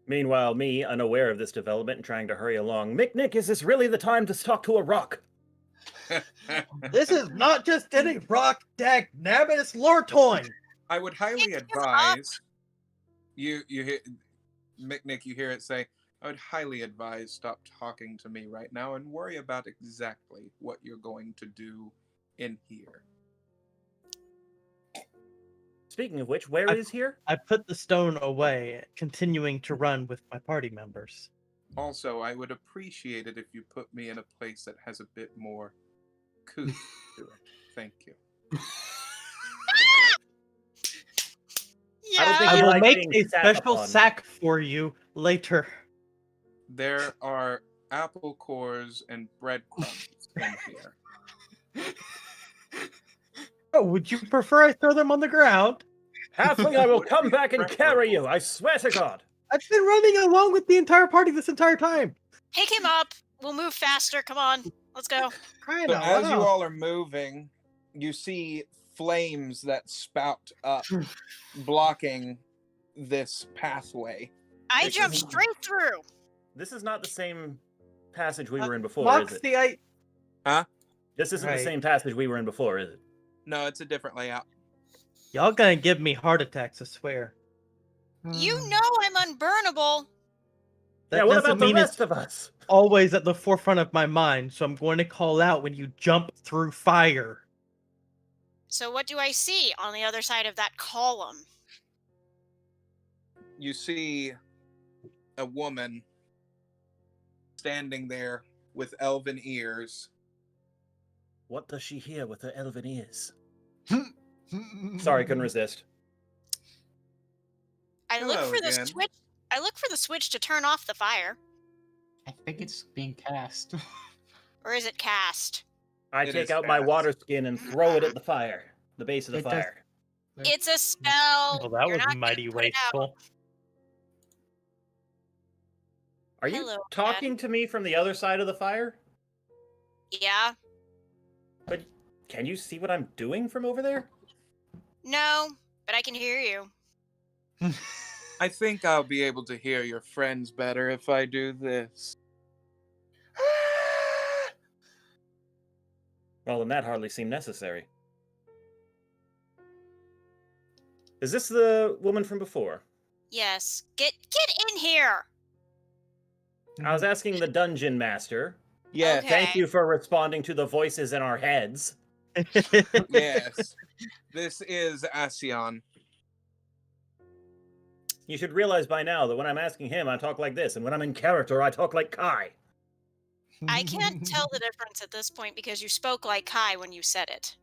Meanwhile, me, unaware of this development and trying to hurry along. Nick, is this really the time to talk to a rock? This is not just any rock, dag nabbit, it's Lortoin. I would highly Give up. advise you hear Nick, you hear it say, I would highly advise stop talking to me right now and worry about exactly what you're going to do in here. Speaking of which, where is here? I put the stone away, continuing to run with my party members. Also, I would appreciate it if you put me in a place that has a bit more coup to it. Thank you. I don't think I you will like make being a sat special upon. sack for you later. There are apple cores and breadcrumbs in here. Oh, would you prefer I throw them on the ground? Halfling, I will come back and carry you, I swear to God. I've been running along with the entire party this entire time. Pick him up. We'll move faster. Come on. Let's go. Crying So out as you loud. all are moving, you see flames that spout up, blocking this pathway. I This jumped is- straight through. This is not the same passage we were in before, is it? Moxie, This isn't Right. the same passage we were in before, is it? No, it's a different layout. y'all gonna give me heart attacks, I swear. You know I'm unburnable. That Yeah, what doesn't about the mean rest it's of us? always at the forefront of my mind, so I'm going to call out when you jump through fire. So what do I see on the other side of that column? You see a woman standing there with elven ears. What does she hear with her elven ears? Sorry, couldn't resist. I look Hello for the again. switch. I look for the switch to turn off the fire. I think it's being cast. Or is it cast? I It take is out my fast. water skin and throw it at the fire, the base of the It does- fire. It's a spell. Well, that You're was not gonna mighty put it out. wasteful. Are you Hello, talking to me from the other side of the fire? Yeah. But can you see what I'm doing from over there? No, but I can hear you. I think I'll be able to hear your friends better if I do this. Well, then that hardly seemed necessary. Is this the woman from before? Yes. Get in here. I was asking the dungeon master. Yes, Okay. Thank you for responding to the voices in our heads. yes. This is Ascion. You should realize by now that when I'm asking him, I talk like this, and when I'm in character, I talk like Kai. I can't tell the difference at this point because you spoke like Kai when you said it.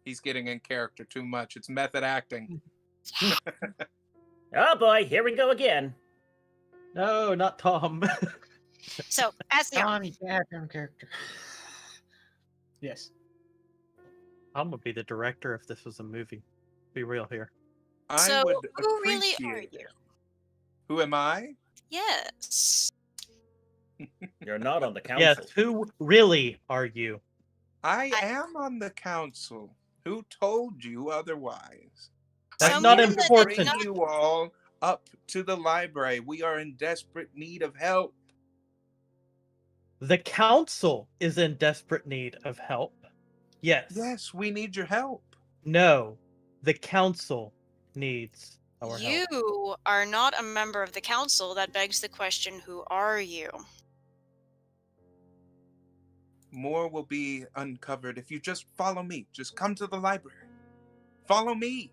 He's getting in character too much. It's method acting. Oh boy, here we go again. No, not Tom. So, as the Tom, you can't have your own character. Yes. Tom would be the director if this was a movie. Be real here. I So, would who really are appreciate you? it. Who am I? Yes. You're not on the council. Yes, who really are you? I am on the council. Who told you otherwise? That's I'm not here to important. bring you all up to the library. We are in desperate need of help. The council is in desperate need of help. Yes. Yes, we need your help. No. The council needs our help. You are not a member of the council. That begs the question, who are you? More will be uncovered if you just follow me. Just come to the library. Follow me.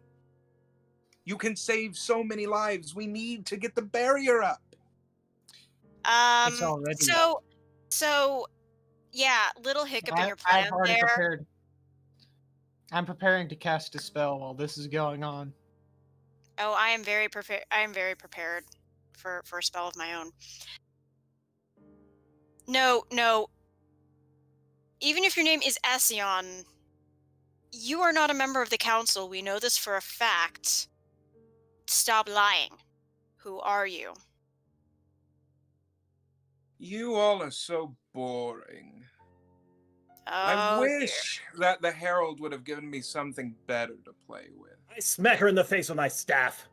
You can save so many lives. We need to get the barrier up. It's already So, yeah, little hiccup in your I've plan already there. prepared. I'm preparing to cast a spell while this is going on. Oh, I am very prepared. I am very prepared for a spell of my own. No. Even if your name is Ascion, you are not a member of the council. We know this for a fact. Stop lying. Who are you? You all are so boring. Oh, I dear. wish that the Herald would have given me something better to play with. I smack her in the face with my staff.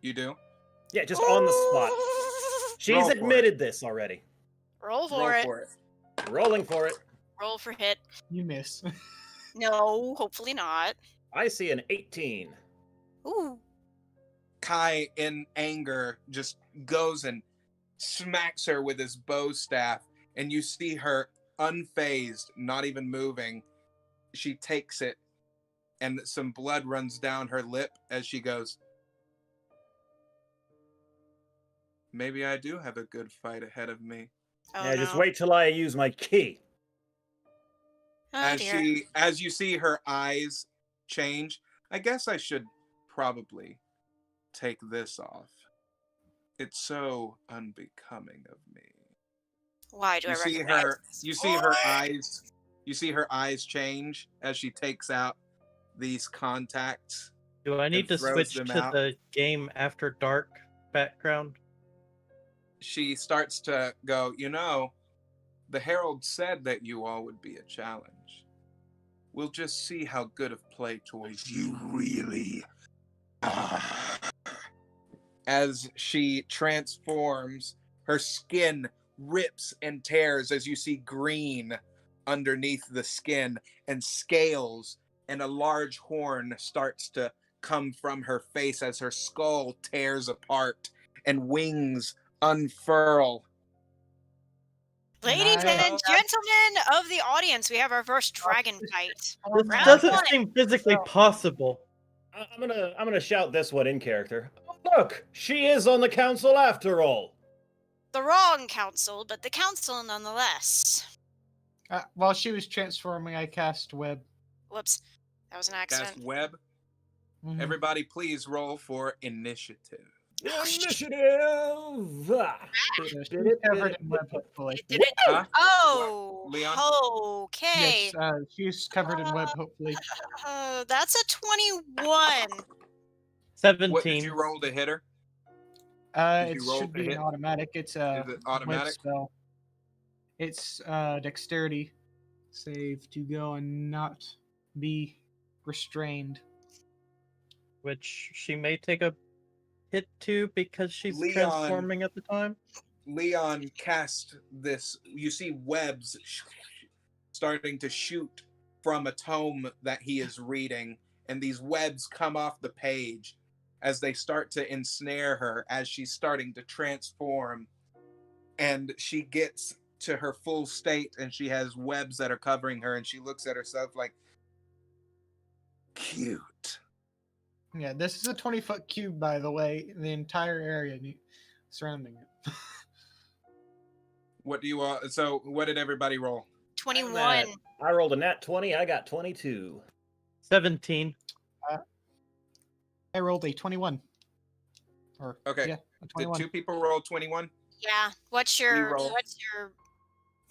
You do? Yeah, just on the spot. She's Roll for admitted this already. Roll for Roll it. for it. Rolling for it. Roll for hit. You miss. No, hopefully not. I see an 18. Ooh. Kai, in anger, just goes and smacks her with his bow staff, and you see her unfazed, not even moving. She takes it, and some blood runs down her lip as she goes, maybe I do have a good fight ahead of me. Oh, Yeah, no. just wait till I use my key. Oh, dear. As you see her eyes change, I guess I should probably take this off. It's so unbecoming of me. Why do You I see recognize her this you see her voice? eyes you see her eyes change as she takes out these contacts. Do I need to throws switch them to out. the game after dark background? She starts to go, the Herald said that you all would be a challenge. We'll just see how good of play toys you really are. As she transforms, her skin rips and tears as you see green underneath the skin, and scales and a large horn starts to come from her face as her skull tears apart and wings unfurl. Ladies I- and gentlemen of the audience, we have our first dragon fight. This Round doesn't one. seem physically Well- possible. I'm gonna shout this one in character. Look, she is on the council after all. The wrong council, but the council nonetheless. While she was transforming, I cast web. Whoops. That was an Cast accident. web. Mhm. Everybody, please roll for initiative. Initiative! She's covered in web, hopefully. Did it? Huh? Oh, What, Leon? okay. Yes, she's covered in web, hopefully. That's a 21. What 17. did you roll to hit her? It you roll should to be hit? an automatic. It's a Is it web automatic? spell. It's dexterity save to go and not be restrained. Which she may take a hit to because she's Leon. transforming at the time. Leon cast this. You see webs starting to shoot from a tome that he is reading, and these webs come off the page as they start to ensnare her as she's starting to transform. And she gets to her full state, and she has webs that are covering her, and she looks at herself like, cute. Yeah, this is a 20-foot cube, by the way, the entire area surrounding it. What do you want? So, what did everybody roll? 21. I rolled a nat 20, I got 22. 17. I rolled a 21. Okay. Yeah, a 21. Did two people roll 21? Yeah. What's your roll.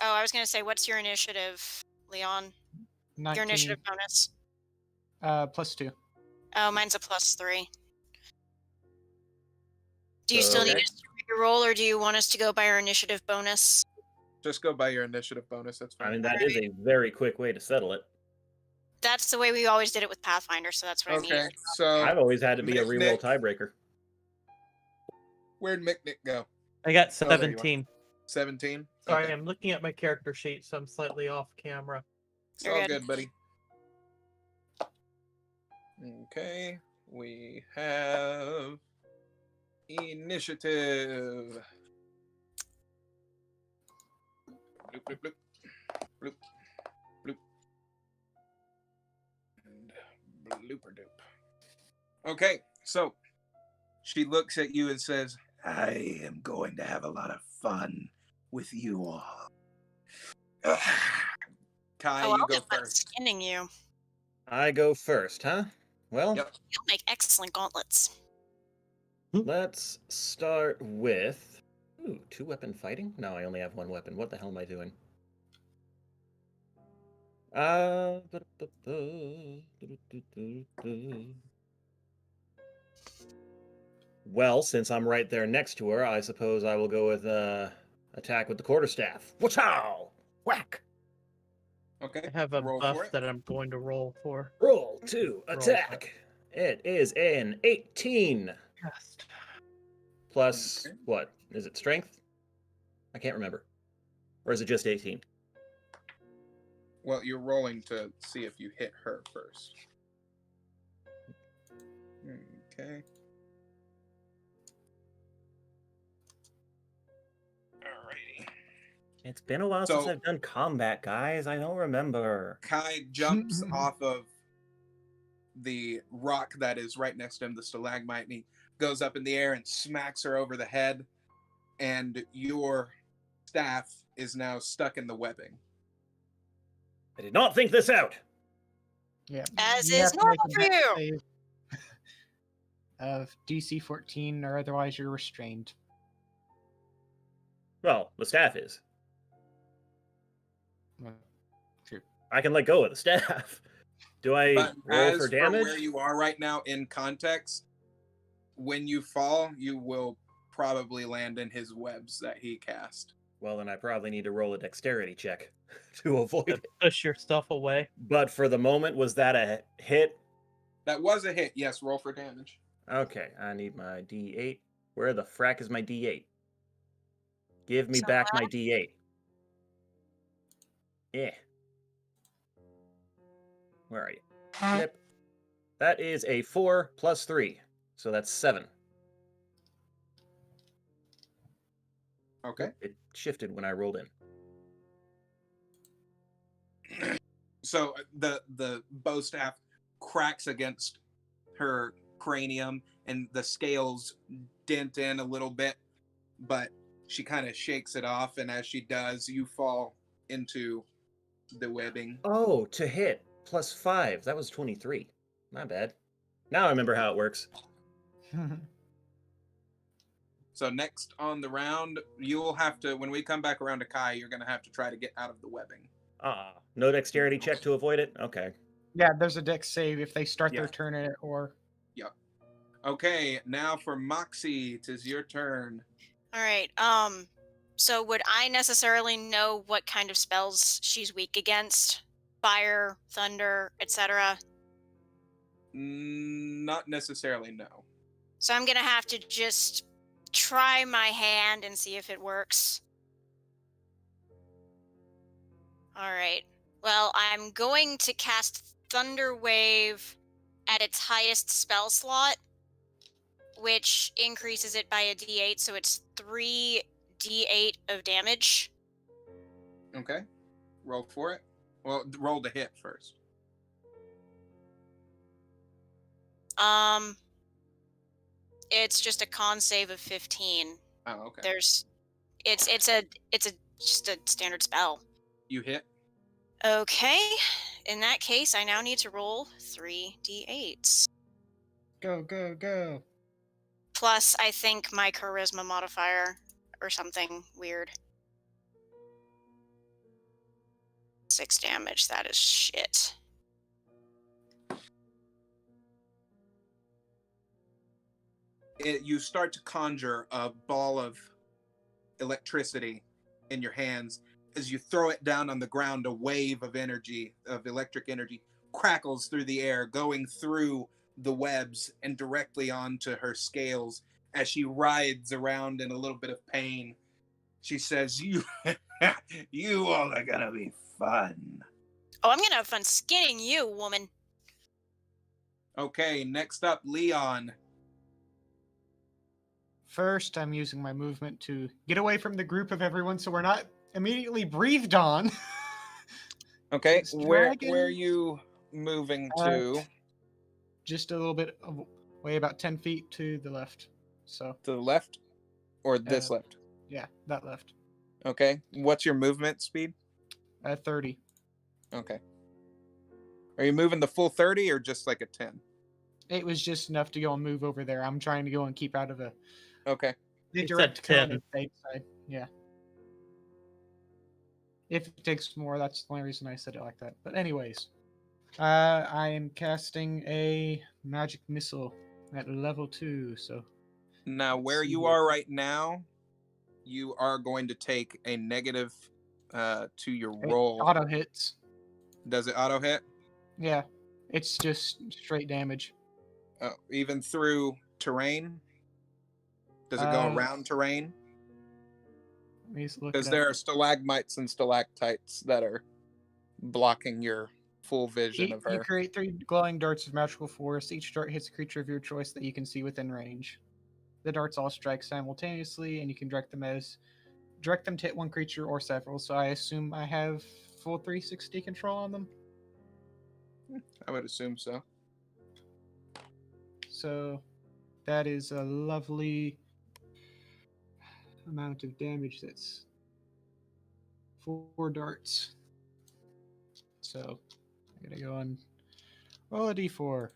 Oh, I was gonna say, what's your initiative, Leon? 19, Your initiative bonus. plus 2. Oh, mine's a +3. Do you still Okay. need us to re-roll, or do you want us to go by our initiative bonus? Just go by your initiative bonus. That's fine. I mean, that is a very quick way to settle it. That's the way we always did it with Pathfinder, so that's what I Okay. needed. So, I've always had to be a reroll Nick. tiebreaker. where'd Mick go? I got Oh, there you are. 17. 17? Sorry, Okay. I'm looking at my character sheet, so I'm slightly off camera. It's You're all good. good, buddy. Okay. We have initiative. Bloop, bloop, bloop. Bloop, bloop. And blooper doop. Okay, so she looks at you and says, I am going to have a lot of fun with you all. Kai, Oh, you I'll go get fun first. skinning you. I go first, huh? Well, Yep. You'll make excellent gauntlets. let's start with... Ooh, 2-weapon fighting? No, I only have 1 weapon. What the hell am I doing? Well, since I'm right there next to her, I suppose I will go with attack with the quarterstaff. Wachow! Whack! Okay. I have a Roll for buff it. that I'm going to roll for. Roll to Roll attack. It is an 18 Yes. plus Okay. what? Is it strength? I can't remember. Or is it just 18? Well, you're rolling to see if you hit her first. Okay. Alrighty. It's been a while since So- I've done combat, guys. I don't remember. Kai jumps off of the rock that is right next to him, the stalagmite, and he goes up in the air and smacks her over the head, and your staff is now stuck in the webbing. I did not think this out. Yeah. As you is have to make normal a for dex you. save of DC 14, or otherwise you're restrained. Well, the staff is. Well, true. I can let go of the staff. Do I But roll as for for damage? where you are right now in context, when you fall, you will probably land in his webs that he cast. Well, then I probably need to roll a dexterity check to avoid To it. push your stuff away. But for the moment, was that a hit? That was a hit. Yes, roll for damage. Okay, I need my D8. Where the frack is my D8? Give me So back my D8. Yeah. Where are you? Flip. That is a 4 plus 3. So that's 7. Okay. It shifted when I rolled in. So the bow staff cracks against her cranium, and the scales dent in a little bit, but she kind of shakes it off, and as she does, you fall into the webbing. Oh, to hit +5. That was 23. Not bad. Now I remember how it works. So next on the round, you'll have to, when we come back around to Kai, you're going to have to try to get out of the webbing. No dexterity check to avoid it? Okay. Yeah, there's a dex save if they start Yeah. their turn in it, or... Yep. Okay, now for Moxie, 'tis your turn. All right. So would I necessarily know what kind of spells she's weak against? Fire, thunder, etc. Not necessarily, no. So I'm gonna have to just try my hand and see if it works. All right. Well, I'm going to cast Thunder Wave at its highest spell slot, which increases it by a d8, so it's 3d8 of damage. Okay, roll for it. Well, roll to hit first. It's just a con save of 15. Oh, okay. It's just a standard spell. You hit. Okay. In that case, I now need to roll 3d8s. Go, go, go. Plus, I think my charisma modifier or something weird. 6 damage. That is shit. You start to conjure a ball of electricity in your hands. As you throw it down on the ground, a wave of energy, of electric energy, crackles through the air, going through the webs and directly onto her scales. As she writhes around in a little bit of pain, she says, you all are gonna be fun. Oh, I'm gonna have fun skinning you, woman. Okay, next up, Leon. First, I'm using my movement to get away from the group of everyone so we're not immediately breathed on. Okay, This where dragon- are you moving to? Just a little bit away, about 10 feet to the left. So, To the left? Or this left? yeah, that left. Okay, what's your movement speed? 30. Okay. Are you moving the full 30 or just like a 10? It was just enough to go and move over there. I'm trying to go and keep out of the Okay. said direct 10. common safe side. Yeah. If it takes more, that's the only reason I said it like that. But anyways, I am casting a magic missile at level 2. So Now, Let's where see you here. are right now, you are going to take a negative to your it roll. auto hits. Does it auto hit? Yeah, it's just straight damage. Even through terrain? Does it go around terrain? Let me just look Because it there up. are stalagmites and stalactites that are blocking your full vision of You her. create 3 glowing darts of magical force. Each dart hits a creature of your choice that you can see within range. The darts all strike simultaneously, and you can direct them to hit one creature or several. So I assume I have full 360 control on them. I would assume so. So that is a lovely amount of damage. That's 4 darts. So I gotta go and roll a d4.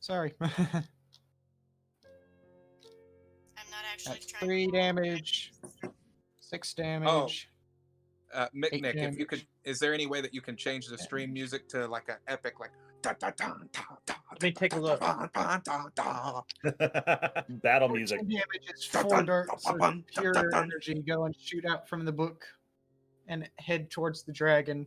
Sorry. I'm not actually That's trying 3 to roll. damage, 6 damage. Mick, if you damage. could, is there any way that you can change the stream music to like an epic, like da da da da da? Let me take a look. Battle music. 14 damage is 4 darts of pure energy go and shoot out from the book and head towards the dragon.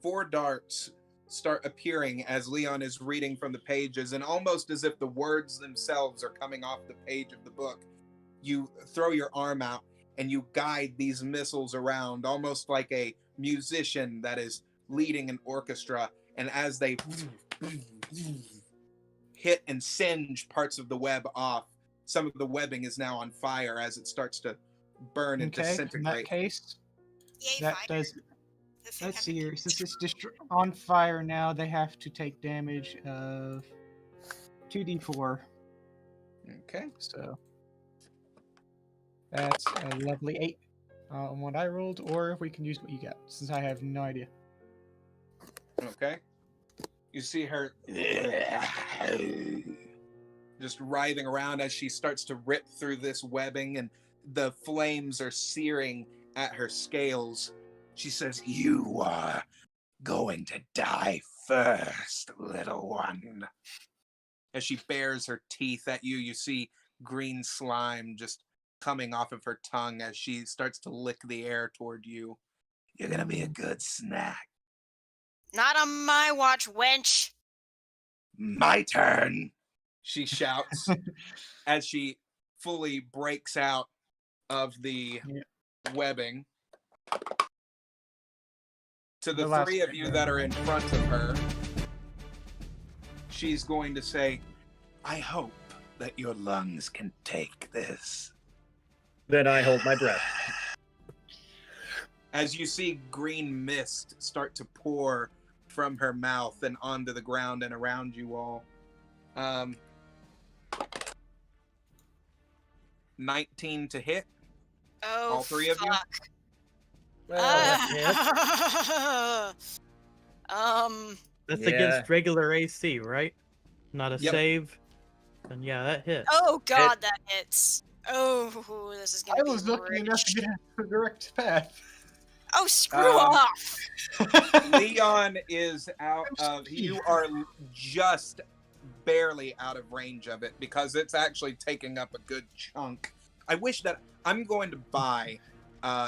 4 darts start appearing as Leon is reading from the pages, and almost as if the words themselves are coming off the page of the book, you throw your arm out and you guide these missiles around, almost like a musician that is leading an orchestra. And as they hit and singe parts of the web off, some of the webbing is now on fire as it starts to burn and Okay, in that disintegrate. case, Yay, that fire. does The thing Let's had see been here. Since it's on fire now, they have to take damage of 2d4. Okay. So that's a lovely 8 on what I rolled, or we can use what you got, since I have no idea. Okay. You see her just writhing around as she starts to rip through this webbing, and the flames are searing at her scales. She says, "You are going to die first, little one." As she bares her teeth at you, you see green slime just coming off of her tongue as she starts to lick the air toward you. "You're gonna be a good snack." Not on my watch, wench. "My turn," she shouts as she fully breaks out of the Yeah. webbing. To the The last three of you that are in front of her, she's going to say, "I hope that your lungs can take this." Then I hold my breath. As you see green mist start to pour from her mouth and onto the ground and around you all. 19 to hit. Oh, All three of you? fuck. that That's Yeah. against regular AC, right? Not a Yep. save. And yeah, that hit. Oh god, that hits. Oh, this is gonna I be was lucky enough to rich. get a direct path. Oh, screw off! Leon is out of. You are just barely out of range of it because it's actually taking up a good chunk. I wish that I'm going to buy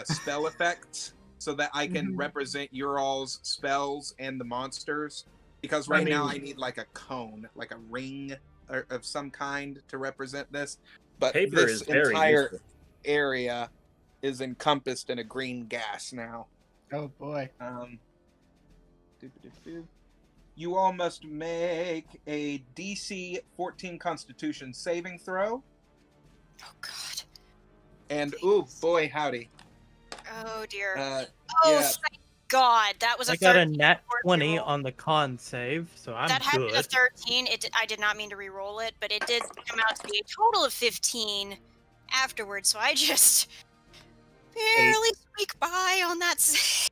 spell effects so that I can represent your all's spells and the monsters. Because right now I need like a cone, like a ring of some kind to represent this. But Paper this is very entire useful. area is encompassed in a green gas now. Oh boy. You all must make a DC 14 Constitution saving throw. Oh god. And ooh, boy, howdy. Oh dear. Yeah. Thank god. That was a I got a 13 nat for 20 roll. on the con save, so I'm That had been a good. 13. I did not mean to re-roll it, but it did come out to be a total of 15 afterwards, so I just barely squeak by on that save.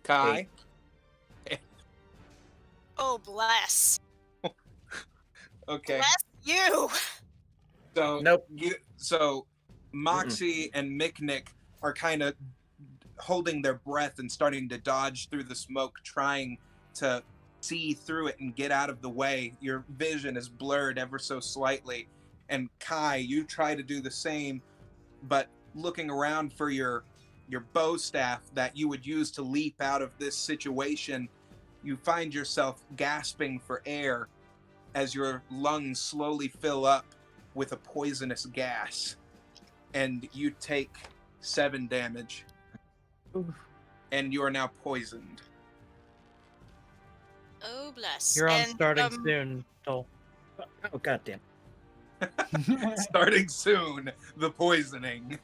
Kai. Oh, bless. Okay. Bless you. So Nope. So Moxie and Miknik are kind of holding their breath and starting to dodge through the smoke, trying to see through it and get out of the way. Your vision is blurred ever so slightly. And Kai, you try to do the same, but looking around for your bow staff that you would use to leap out of this situation, you find yourself gasping for air as your lungs slowly fill up with a poisonous gas. And you take 7 damage. Oof. And you are now poisoned. Oh, bless. You're on And, starting soon, Toll. Oh, goddamn. Starting soon, the poisoning.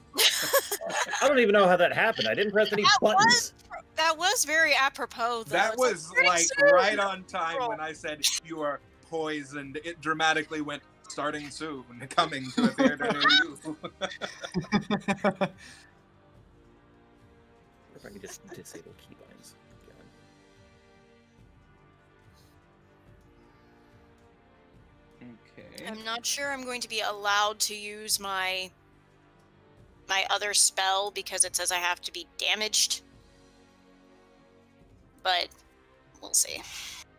I don't even know how that happened. I didn't press any buttons. That was very apropos, though. That It's was starting like soon. right on time when I said you are poisoned. It dramatically went starting soon, coming to a theater near you. If I could just disable keybinds. Okay. I'm not sure I'm going to be allowed to use my other spell because it says I have to be damaged. But we'll see.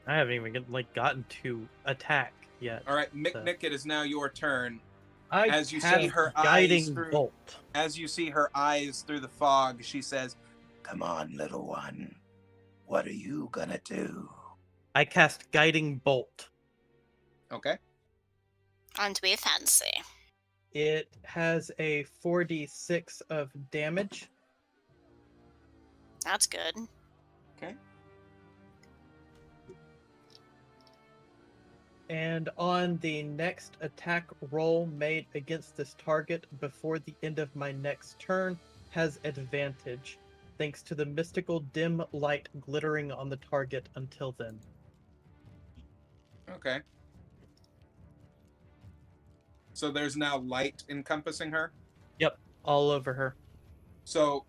I haven't even gotten to attack yet. All right, Miknik, it is now your turn. I As you see cast her eyes guiding through- bolt. As you see her eyes through the fog, she says, "Come on, little one. What are you gonna do?" I cast guiding bolt. Okay. On to be fancy. It has a 4d6 of damage. That's good. Okay. And on the next attack roll made against this target before the end of my next turn has advantage. thanks to the mystical dim light glittering on the target until then. Okay. So there's now light encompassing her? Yep, all over her. So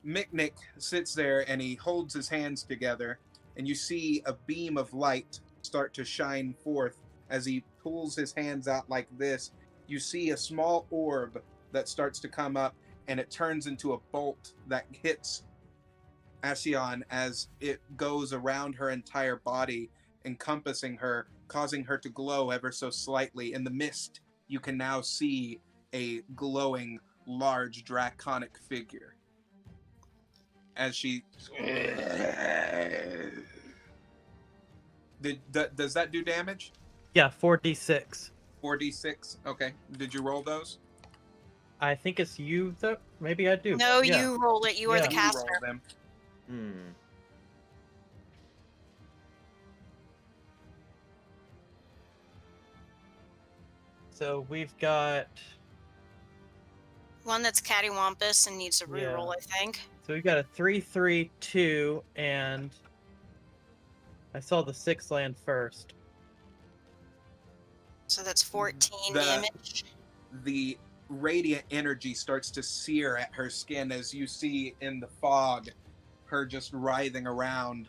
Miknik sits there and he holds his hands together, and you see a beam of light start to shine forth as he pulls his hands out like this. You see a small orb that starts to come up, and it turns into a bolt that hits Ashion as it goes around her entire body, encompassing her, causing her to glow ever so slightly. In the mist, you can now see a glowing, large, draconic figure. As she... Does that do damage? Yeah, 4d6. 4d6? Okay. Did you roll those? I think it's you, though. Maybe I do. No, Yeah. you roll it. You are the Yeah. You caster. roll them. So we've got... One that's cattywampus and needs a reroll, Yeah. I think. So we've got a 3, 3, 2, and... I saw the 6 land first. So that's 14 The- damage. The radiant energy starts to sear at her skin as you see in the fog her just writhing around.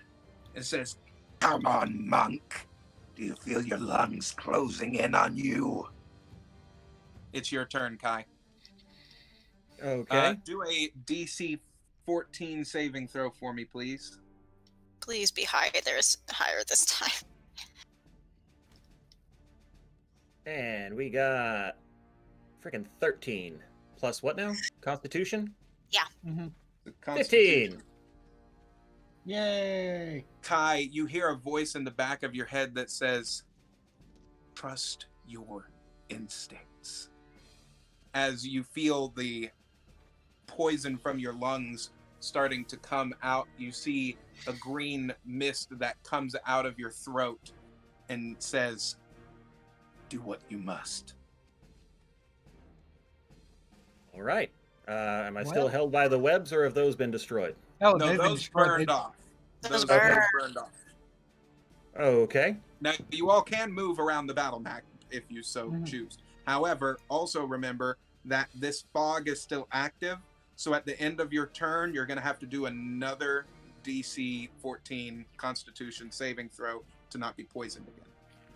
It says, "Come on, monk. Do you feel your lungs closing in on you?" It's your turn, Kai. Okay. Do a DC 14 saving throw for me, please. Please be higher. There's higher this time. And we got freaking 13. Plus what now? Constitution? The Constitution. 15. Yay! Kai, you hear a voice in the back of your head that says, "Trust your instincts." As you feel the poison from your lungs starting to come out, you see a green mist that comes out of your throat and says, "Do what you must." All right. Am I still Well- held by the webs, or have those been destroyed? Oh, No, they've been those destroyed. burned off. Those have been burn. burned off. Okay. Now, you all can move around the battle map if you so Mhm. choose. However, also remember that this fog is still active, so at the end of your turn, you're going to have to do another DC 14 Constitution saving throw to not be poisoned again.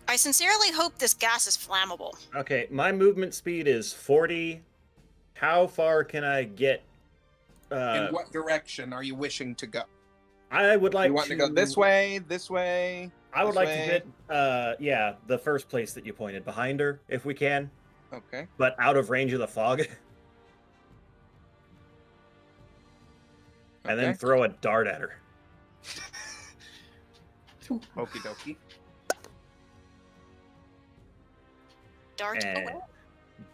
I sincerely hope this gas is flammable. Okay. My movement speed is 40. How far can I get? In what direction are you wishing to go? I would like You want to go this way, this way? I would this like way? to get, yeah, the first place that you pointed, behind her, if we can, Okay. but out of range of the fog, and then Okay. throw a dart at her. Okie dokie. Dart And away.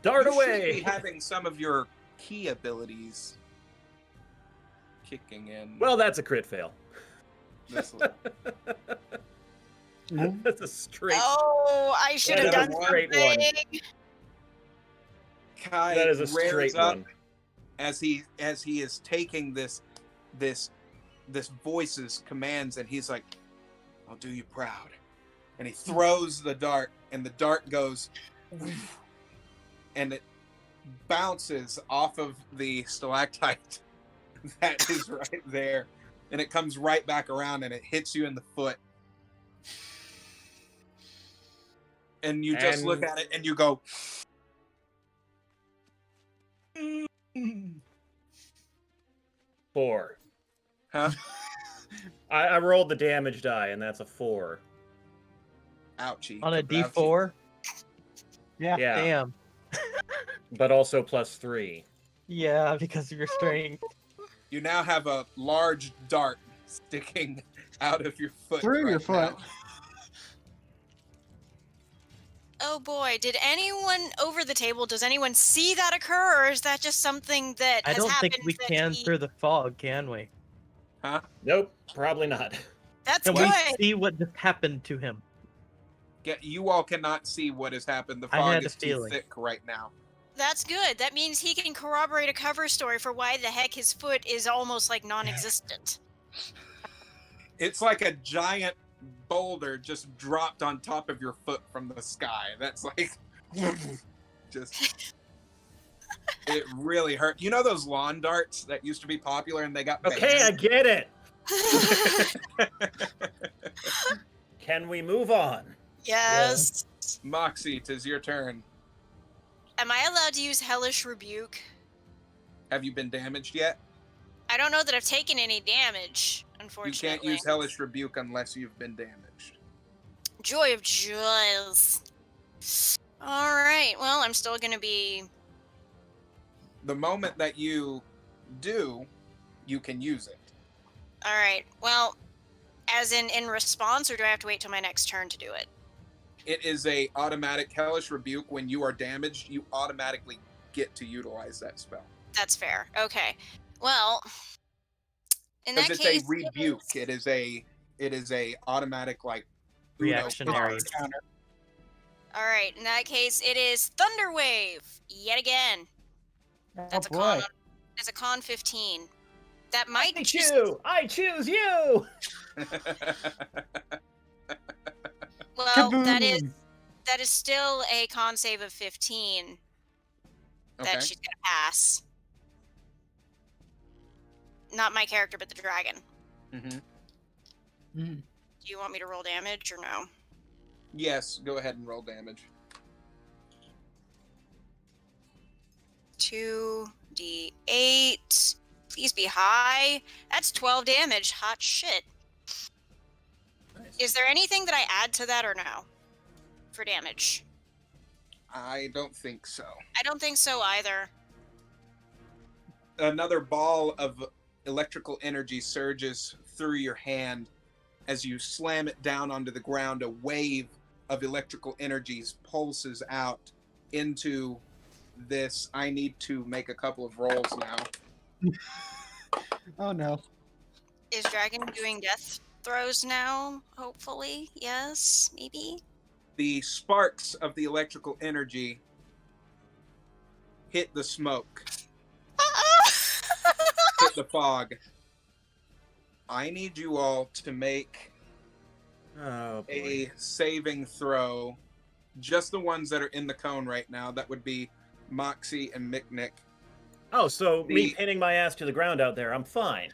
dart You should away! be having some of your key abilities kicking in. Well, that's a crit fail. This little- That's a straight. Oh, I should have That is done a straight one. something. Kai That is a rears straight up one. as he is taking this voice's commands, and he's like, "I'll do you proud." And he throws the dart, and the dart goes, and it bounces off of the stalactite that is right there, and it comes right back around, and it hits you in the foot. And you just look And- at it, and you go, 4. "Huh? I rolled the damage die, and that's a 4. Ouchie." On a Ouchie. d4? Yeah. Yeah, Damn. but also plus 3. Yeah, because of your strength. You now have a large dart sticking out of your foot. Through your right foot. now. Oh boy, did anyone over the table, does anyone see that occur, or is that just something that I has don't happened think we that can he- through the fog, can we? Huh? Nope, probably not. That's Can good. we see what just happened to him? You all cannot see what has happened. The I fog had a is too feeling. thick right now. That's good. That means he can corroborate a cover story for why the heck his foot is almost like non-existent. It's like a giant boulder just dropped on top of your foot from the sky. That's like just it really hurt. You know those lawn darts that used to be popular and they got Okay, I banned? get it. Can we move on? Yes. Moxie, 'tis your turn. Am I allowed to use Hellish Rebuke? Have you been damaged yet? I don't know that I've taken any damage, You unfortunately. can't use Hellish Rebuke unless you've been damaged. Joy of joys. All right. Well, I'm still going to be... The moment that you do, you can use it. All right. Well, as in response, or do I have to wait till my next turn to do it? It is a automatic Hellish Rebuke. When you are damaged, you automatically get to utilize that spell. That's fair. Okay. Well, in that Because case... it's a rebuke. It is a automatic, like, Reactionary. Counter. All right. In that case, it is Thunder Wave yet again. That's a con. It's a con 15. That might I just... choose you. Well, that Kaboom! is still a con save of 15 that Okay. she's gonna pass. Not my character, but the dragon. Mm-hmm. Mm. Do you want me to roll damage or no? Yes, go ahead and roll damage. 2d8. Please be high. That's 12 damage. Hot shit. Nice. Is there anything that I add to that or no? For damage? I don't think so. I don't think so either. Another ball of electrical energy surges through your hand as you slam it down onto the ground. A wave of electrical energies pulses out into this. I need to make a couple of rolls now. Oh no. Is dragon doing death throws now? Hopefully. Yes, maybe. The sparks of the electrical energy hit the smoke, hit the fog. I need you all to make Oh boy. a saving throw. Just the ones that are in the cone right now. That would be Moxie and Mick. Oh, so me The- pinning my ass to the ground out there, I'm fine.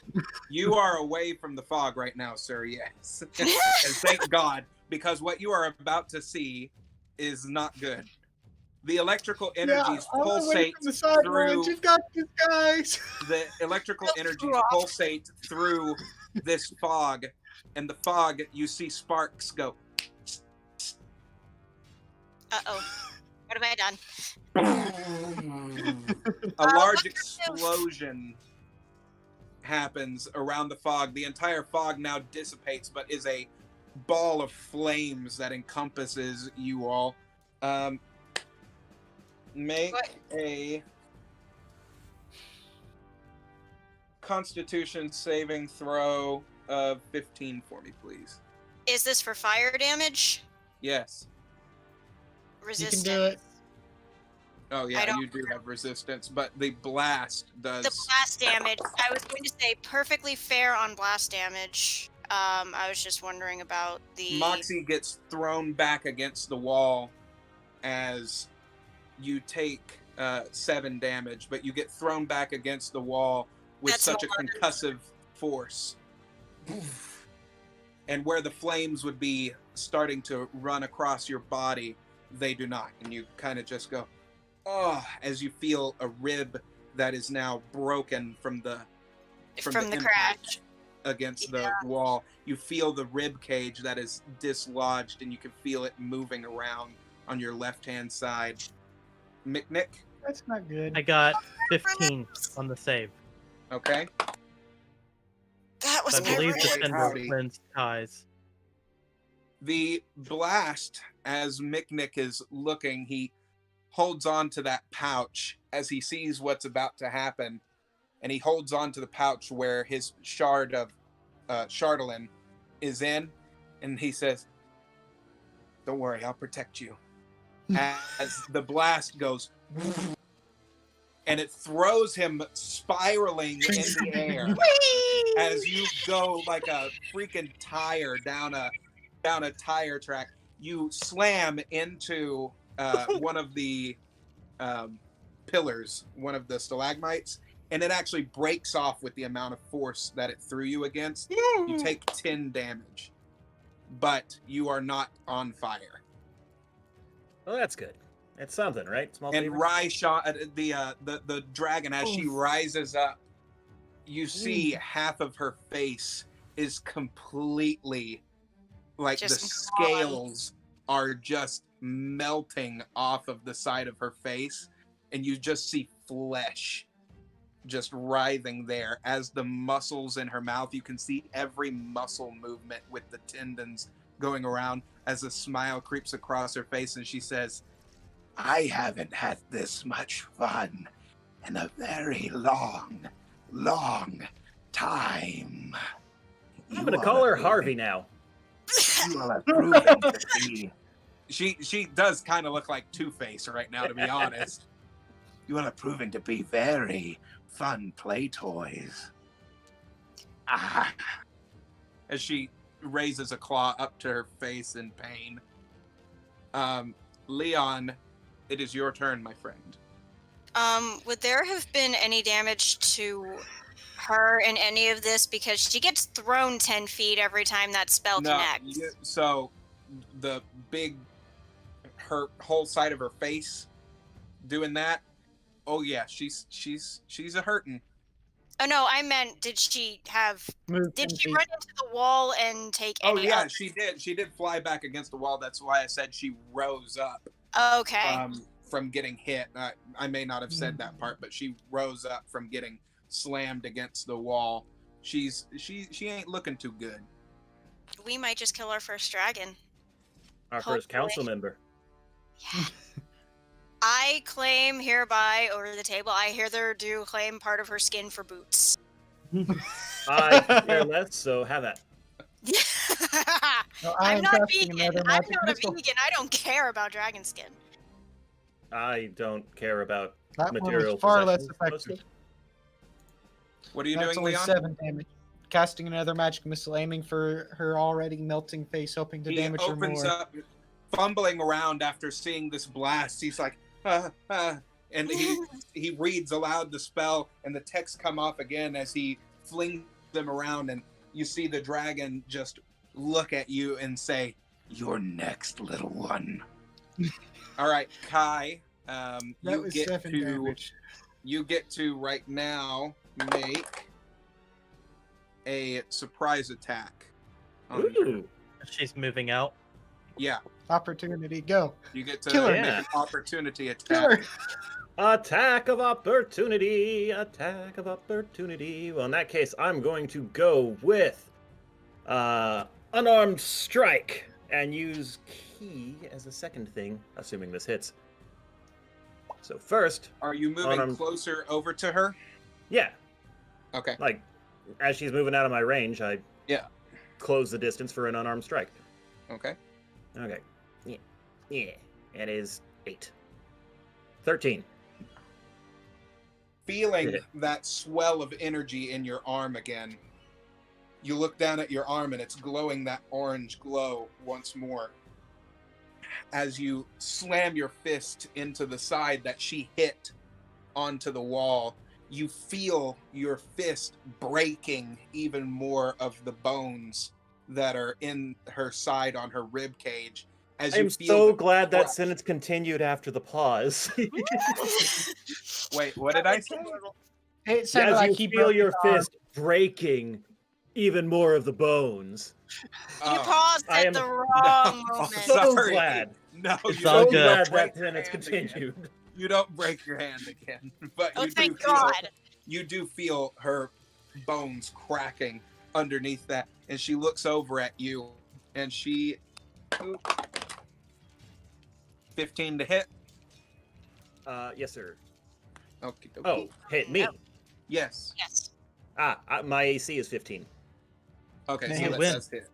You are away from the fog right now, sir, yes. And thank God, because what you are about to see is not good. The electrical energies I'm away pulsate from the sidelines. through You've got this, guys. the electrical Don't energies drop. pulsate through this fog, and the fog, you see sparks go. Uh-oh. What have I done? A large explosion happens around the fog. The entire fog now dissipates, but is a ball of flames that encompasses you all. Make What? a Constitution saving throw of 15 for me, please. Is this for fire damage? Yes. You Resistance. can do it. Oh I yeah, don't- you do have resistance, but the blast does. The blast damage. I was going to say perfectly fair on blast damage. I was just wondering about the... Moxie gets thrown back against the wall as you take 7 damage, but you get thrown back against the wall with That's such a more. concussive force. And where the flames would be starting to run across your body, they do not. And you kind of just go, oh, as you feel a rib that is now broken from the from the impact crash. against the wall. You feel the rib cage that is dislodged, and you can feel it moving around on your left-hand side. Mick, That's not good. I got 15 on the save. okay? That was I believe the Holy sender howdy. wins ties. The blast, as Mick is looking, he holds on to that pouch as he sees what's about to happen, and he holds on to the pouch where his shard of Chardolin is in, and he says, "Don't worry, I'll protect you." As the blast goes and it throws him spiraling in the air as you go like a freaking tire down a tire track. You slam into one of the pillars, one of the stalagmites, and it actually breaks off with the amount of force that it threw you against. You take 10 damage, but you are not on fire. Well, that's good. It's something, right? Small And favor? Rai shot the dragon as she rises up. You see half of her face is completely like Just the scales are just melting off of the side of her face, and you just see flesh just writhing there. As the muscles in her mouth, you can see every muscle movement with the tendons going around as a smile creeps across her face, and she says, I haven't had this much fun in a very long time. I'm gonna call her Harvey now. You are proven to be. She does kind of look like Two-Face right now, to be honest. You are proving to be very fun play toys. Ah. As she raises a claw up to her face in pain. Leon, it is your turn, my friend. Would there have been any damage to her in any of this? Because she gets thrown 10 feet every time that spell connects. So the her whole side of her face doing that. Oh yeah, she's a hurting. Oh no, I meant did she run into the wall and take any? Oh yeah, she did. She did fly back against the wall. That's why I said she rose up. Okay. From getting hit. I may not have said that part, but she rose up from getting slammed against the wall. She ain't looking too good. We might just kill our first dragon. Our first council member. Yeah. I claim hereby over the table, I hither do claim part of her skin for boots. I care less, so have that. No, I'm not vegan. I'm not a missile. vegan. I don't care about dragon skin. I don't care about That one material was far less possessions, effective. mostly. What are you That's doing, only Leon? 7 damage. Casting another magic missile, aiming for her already melting face, hoping to He damage her opens more. up, fumbling around after seeing this blast. He's like, and he reads aloud the spell, and the text come off again as he flings them around, and you see the dragon just look at you and say, "You're next, little one." All right, Kai, That you was get 7 to damage. right now make a surprise attack. on her. Ooh. She's moving out. Yeah, Opportunity, go. you get to Kill her. make Yeah. an opportunity Kill attack. her. Attack of opportunity! Attack of opportunity. Well, in that case, I'm going to go with unarmed strike and use key as a second thing, assuming this hits. So first, Are you moving Unarmed. closer over to her? yeah, Okay. like as she's moving out of my range, I Yeah. close the distance for an unarmed strike. Okay. Okay. Yeah. It is 8. 13. Feeling Yeah. that swell of energy in your arm again, you look down at your arm and it's glowing that orange glow once more. As you slam your fist into the side that she hit onto the wall, you feel your fist breaking even more of the bones that are in her side on her rib cage. As you I'm feel so the glad that crush. sentence continued after the pause. Wait, what did I say? It sounded As like you he feel broke your his arm. fist breaking even more of the bones. You paused I at am- the wrong moment. So Sorry. glad. No, It's you all So don't good. glad break that your sentence hand again. continued. You don't break your hand again, but Oh, you do thank feel, God. you do feel her bones cracking underneath that, and she looks over at you, and she 15 to hit. Yes, sir. Okay. Oh, hit me. No. Yes. Yes. My AC is 15. Okay, Man, so you that win. does hit.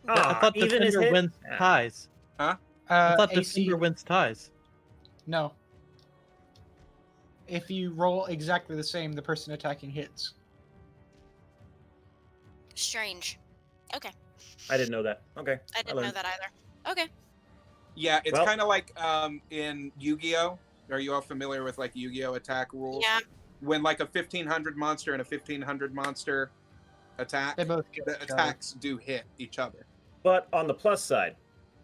I thought even his Defender hit? wins Ah. ties. I thought AC, Defender wins ties. no. If you roll exactly the same, the person attacking hits. Strange. Okay. I didn't know that. Okay. I didn't know learned. that either. Okay. Yeah, it's Well- kind of like in Yu-Gi-Oh. Are you all familiar with like Yu-Gi-Oh attack rules? Yeah. When like a 1500 monster and a 1500 monster attack, They both get the each other. attacks do hit each other. But on the plus side,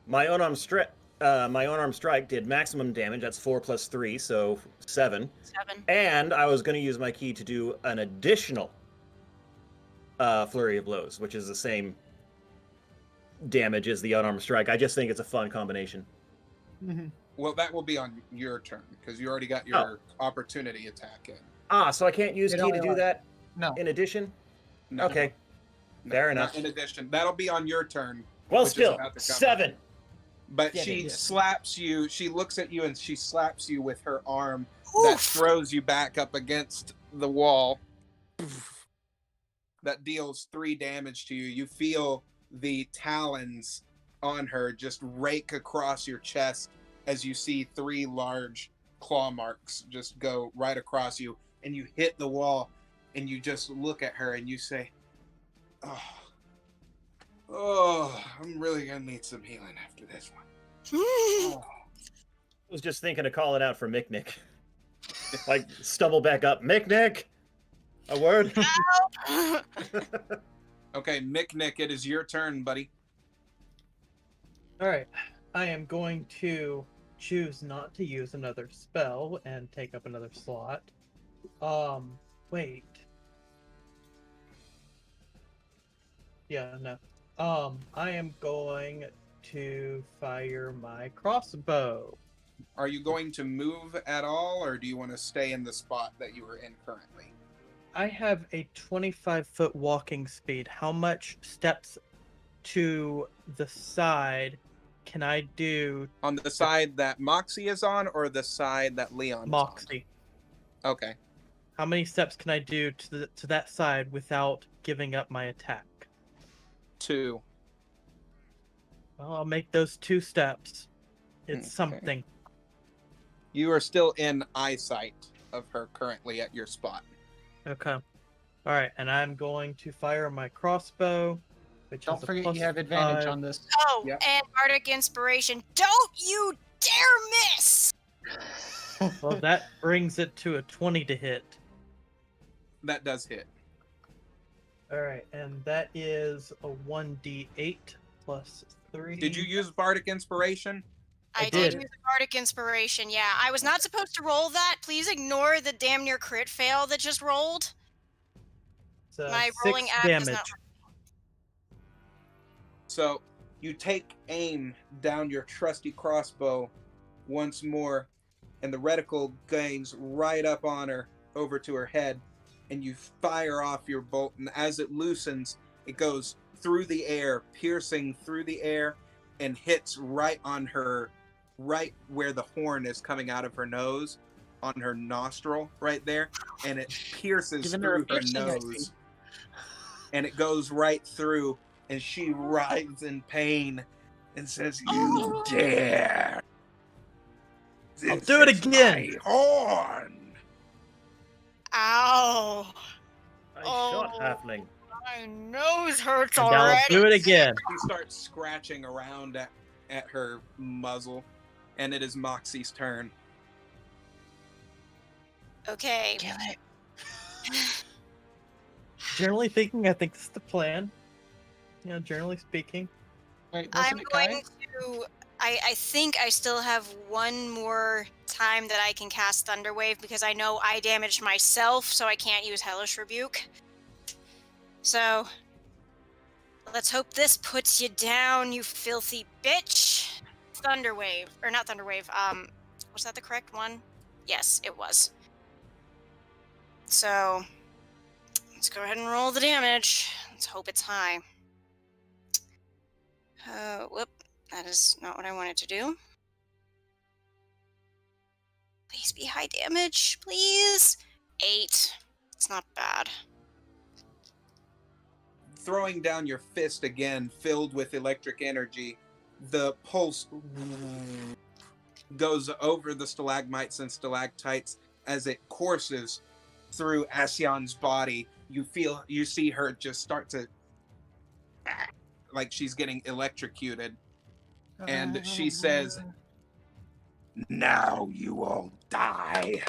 my unarmed strike did maximum damage. That's 4 plus 3, so 7. 7. And I was going to use my key to do an additional flurry of blows, which is the same damage as the unarmed strike. I just think it's a fun combination. Mhm. Well, that will be on your turn because you already got Oh. your opportunity attack in. Ah, so I can't use It key to only do lasts- that No. in addition? No, Okay. no, Fair not enough. In addition, that'll be on your turn. Well, Which is still, about to come 7. But Yeah, she yeah. slaps you. She looks at you and she slaps you with her arm that Oof. throws you back up against the wall. That deals 3 damage to you. You feel the talons on her just rake across your chest as you see 3 large claw marks just go right across you, and you hit the wall, and you just look at her and you say, "Oh, I'm really gonna need some healing after this one." Oh. I was just thinking of calling out for Mick Nick. Like, stumble back up. Mick Nick! A word? Okay, Mick Nick, it is your turn, buddy. Alright. I am going to choose not to use another spell and take up another slot. Wait. Yeah, no. I am going to fire my crossbow. Are you going to move at all, or do you want to stay in the spot that you are in currently? I have a 25-foot walking speed. How much steps to the side can I do? On the side that Moxie is on, or the side that Leon is Moxie? on? Okay. How many steps can I do to that side without giving up my attack? 2. Well, I'll make those 2 steps. It's Okay. something. You are still in eyesight of her currently at your spot. Okay. Alright, and I'm going to fire my crossbow, which Don't is a forget plus you have advantage 5. on this. Oh, Yep. and Bardic Inspiration. Don't you dare miss! Well, that brings it to a 20 to hit. That does hit. Alright, and that is a 1d8 plus 3. Did you use Bardic Inspiration? I I did did. use Bardic Inspiration, yeah. I was not supposed to roll that. Please ignore the damn near crit fail that just rolled. It's, My 6 rolling app is damage. not. So you take aim down your trusty crossbow once more, and the reticle gains right up on her, over to her head, and you fire off your bolt, and as it loosens, it goes through the air, piercing through the air, and hits right on her, right where the horn is coming out of her nose, on her nostril right there, and it pierces Giving her a through her piercing, I see. nose, and it goes right through, and she writhes in pain and says, "You dare! I'll This do it is again." my horn!" Ow! I shot Oh. halfling. My nose hurts And I'll already. do it again. She starts scratching around at her muzzle, and it is Moxie's turn. Okay. Kill it. Generally speaking, I think this is the plan. You know, generally speaking. Wait, I'm wasn't it Kai? going to. I think I still have one more time that I can cast Thunderwave because I know I damaged myself, so I can't use Hellish Rebuke. So, let's hope this puts you down, you filthy bitch. Thunderwave, or not Thunderwave. Was that the correct one? Yes, it was. So, let's go ahead and roll the damage. Let's hope it's high. Whoop. That is not what I wanted to do. Please be high damage, please. 8. It's not bad. Throwing down your fist again, filled with electric energy, the pulse goes over the stalagmites and stalactites as it courses through Asyan's body, you see her just start to like she's getting electrocuted. And she says, "Now you all die."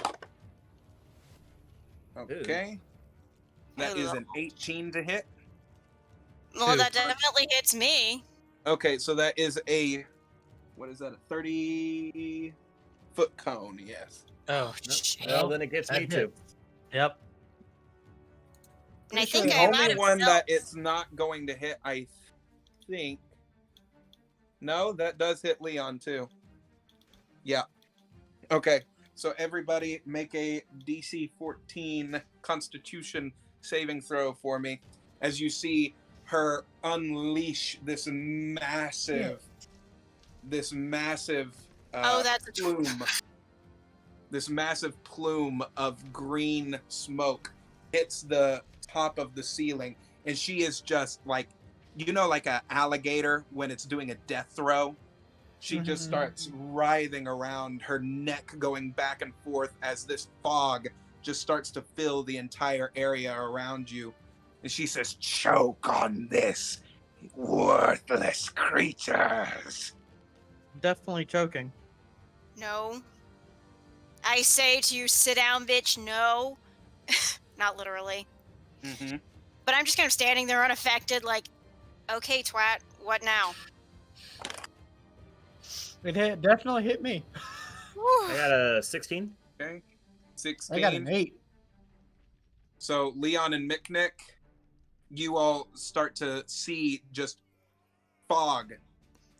Okay. That is an 18 to hit. Well, Two. that definitely hits me. Okay, so that is a, what is that, a 30-foot cone, yes. Oh, Shit. Well, then it gets me that too. hits. Yep. And I Pretty sure think The I I'm might only have one that felt- it's not going to hit, I think. No, that does hit Leon too. Yeah. Okay, so everybody make a DC 14 Constitution saving throw for me as you see her unleash this massive Oh, that's a plume. This massive plume of green smoke hits the top of the ceiling, and she is just like, like an alligator when it's doing a death throw. She just starts writhing around, her neck going back and forth as this fog just starts to fill the entire area around you. And she says, "Choke on this, worthless creatures." Definitely choking. No. I say to you, sit down, bitch. No. Not literally. Mm-hmm. But I'm just kind of standing there unaffected, like, okay, twat, what now? It definitely hit me. I got a 16. Okay. 16. I got an 8. So Leon and Miknik, you all start to see just fog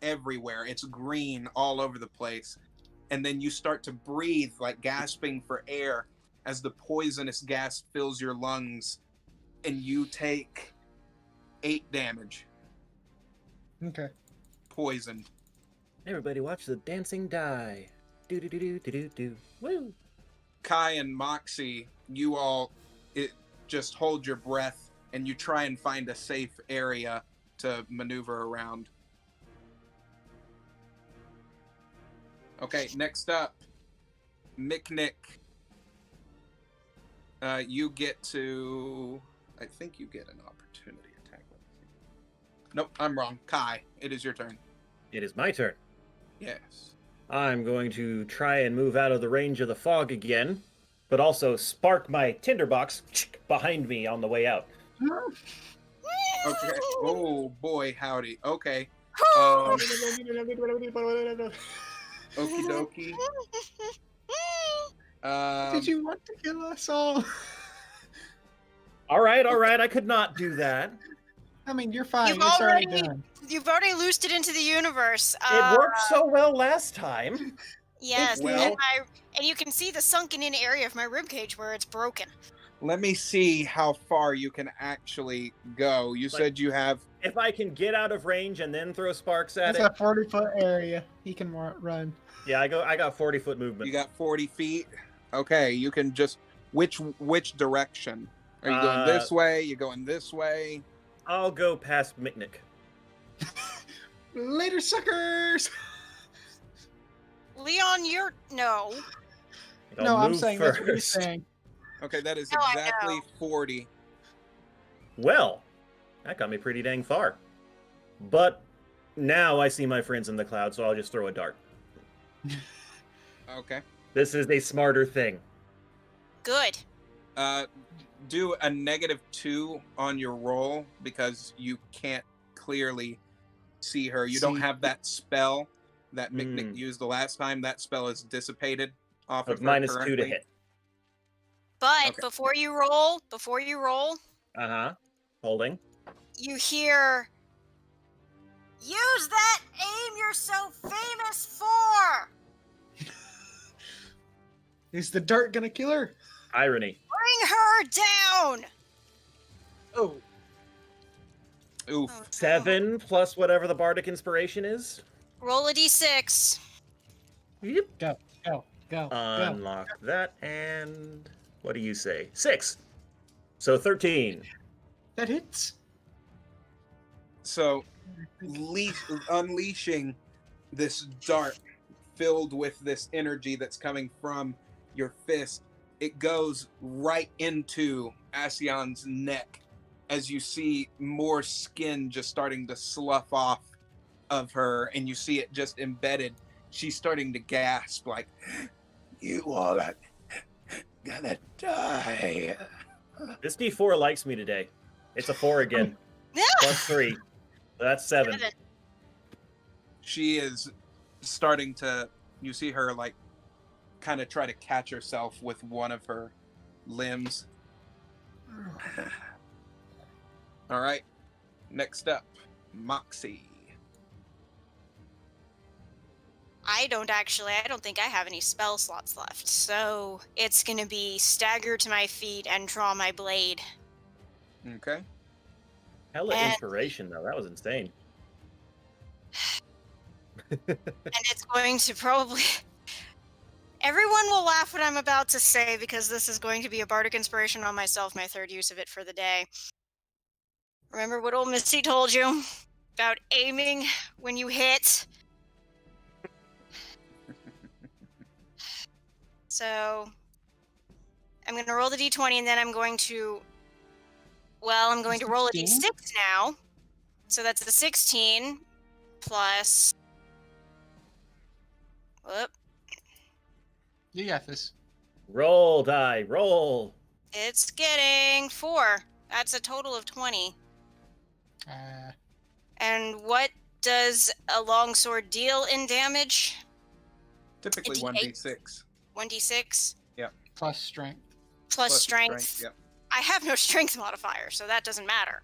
everywhere. It's green all over the place. And then you start to breathe, like gasping for air, as the poisonous gas fills your lungs, and you take 8 damage. Okay. Poison. Everybody watch the dancing die. Do do do do do do do. Woo! Kai and Moxie, you all just hold your breath, and you try and find a safe area to maneuver around. Okay, next up, Miknik. You get to, I think you get an opportunity attack. Nope, I'm wrong. Kai, it is your turn. It is my turn. Yes. I'm going to try and move out of the range of the fog again, but also spark my tinderbox behind me on the way out. Okay. Oh boy, howdy. Okay. Okie dokie. Did you want to kill us all? All right, I could not do that. I mean, you're fine. You've It's already already- done. You've already loosed it into the universe. It worked so well last time. Yes, Well- and you can see the sunken in area of my ribcage where it's broken. Let me see how far you can actually go. You said you have. If I can get out of range and then throw sparks at It's it, a 40-foot area. He can run. yeah, I got 40-foot movement. You got 40 feet. Okay, you can just. Which direction? Are you going this way? You going this way? I'll go past Miknik. Later, suckers! Leon, you're no. I'll No, I'm move saying that's what you're first. saying. Okay, that is No, I exactly know. 40. Well, that got me pretty dang far. But now I see my friends in the cloud, so I'll just throw a dart. Okay. This is a smarter thing. Good. Do a -2 on your roll because you can't clearly see her. You don't See. have that spell that Miknik used the last time. That spell is dissipated off So of it's her -2 to currently. hit. But Okay. before you roll, Uh-huh. Holding. you hear, use that aim you're so famous for. Is the dart gonna kill her? Irony. Bring her down. Oh, Oof. Oh, no. 7 plus whatever the bardic inspiration is. Roll a d6. Yep. Go, go. Unlock that, and what do you say? 6. So 13. That hits. So, unleashing this dart filled with this energy that's coming from your fist, it goes right into Asion's neck as you see more skin just starting to slough off of her, and you see it just embedded. She's starting to gasp like, "You all are gonna die." This D4 likes me today. It's a 4 again. Plus 3. That's 7. She is starting to, you see her like kind of try to catch herself with one of her limbs. All right, next up, Moxie. I don't think I have any spell slots left. So it's going to be stagger to my feet and draw my blade. Okay. Hella And- inspiration, though. That was insane. And it's going to probably... Everyone will laugh what I'm about to say because this is going to be a bardic inspiration on myself, my third use of it for the day. Remember what old Misty told you about aiming when you hit? So I'm going to roll the d20 and then I'm going to roll a d6 now. So that's the 16 plus... Whoop. You got this. Roll, die, roll. It's getting 4. That's a total of 20. And what does a longsword deal in damage? Typically A D8? 1d6. 1d6? Plus strength. Plus strength. Yep. I have no strength modifier, so that doesn't matter.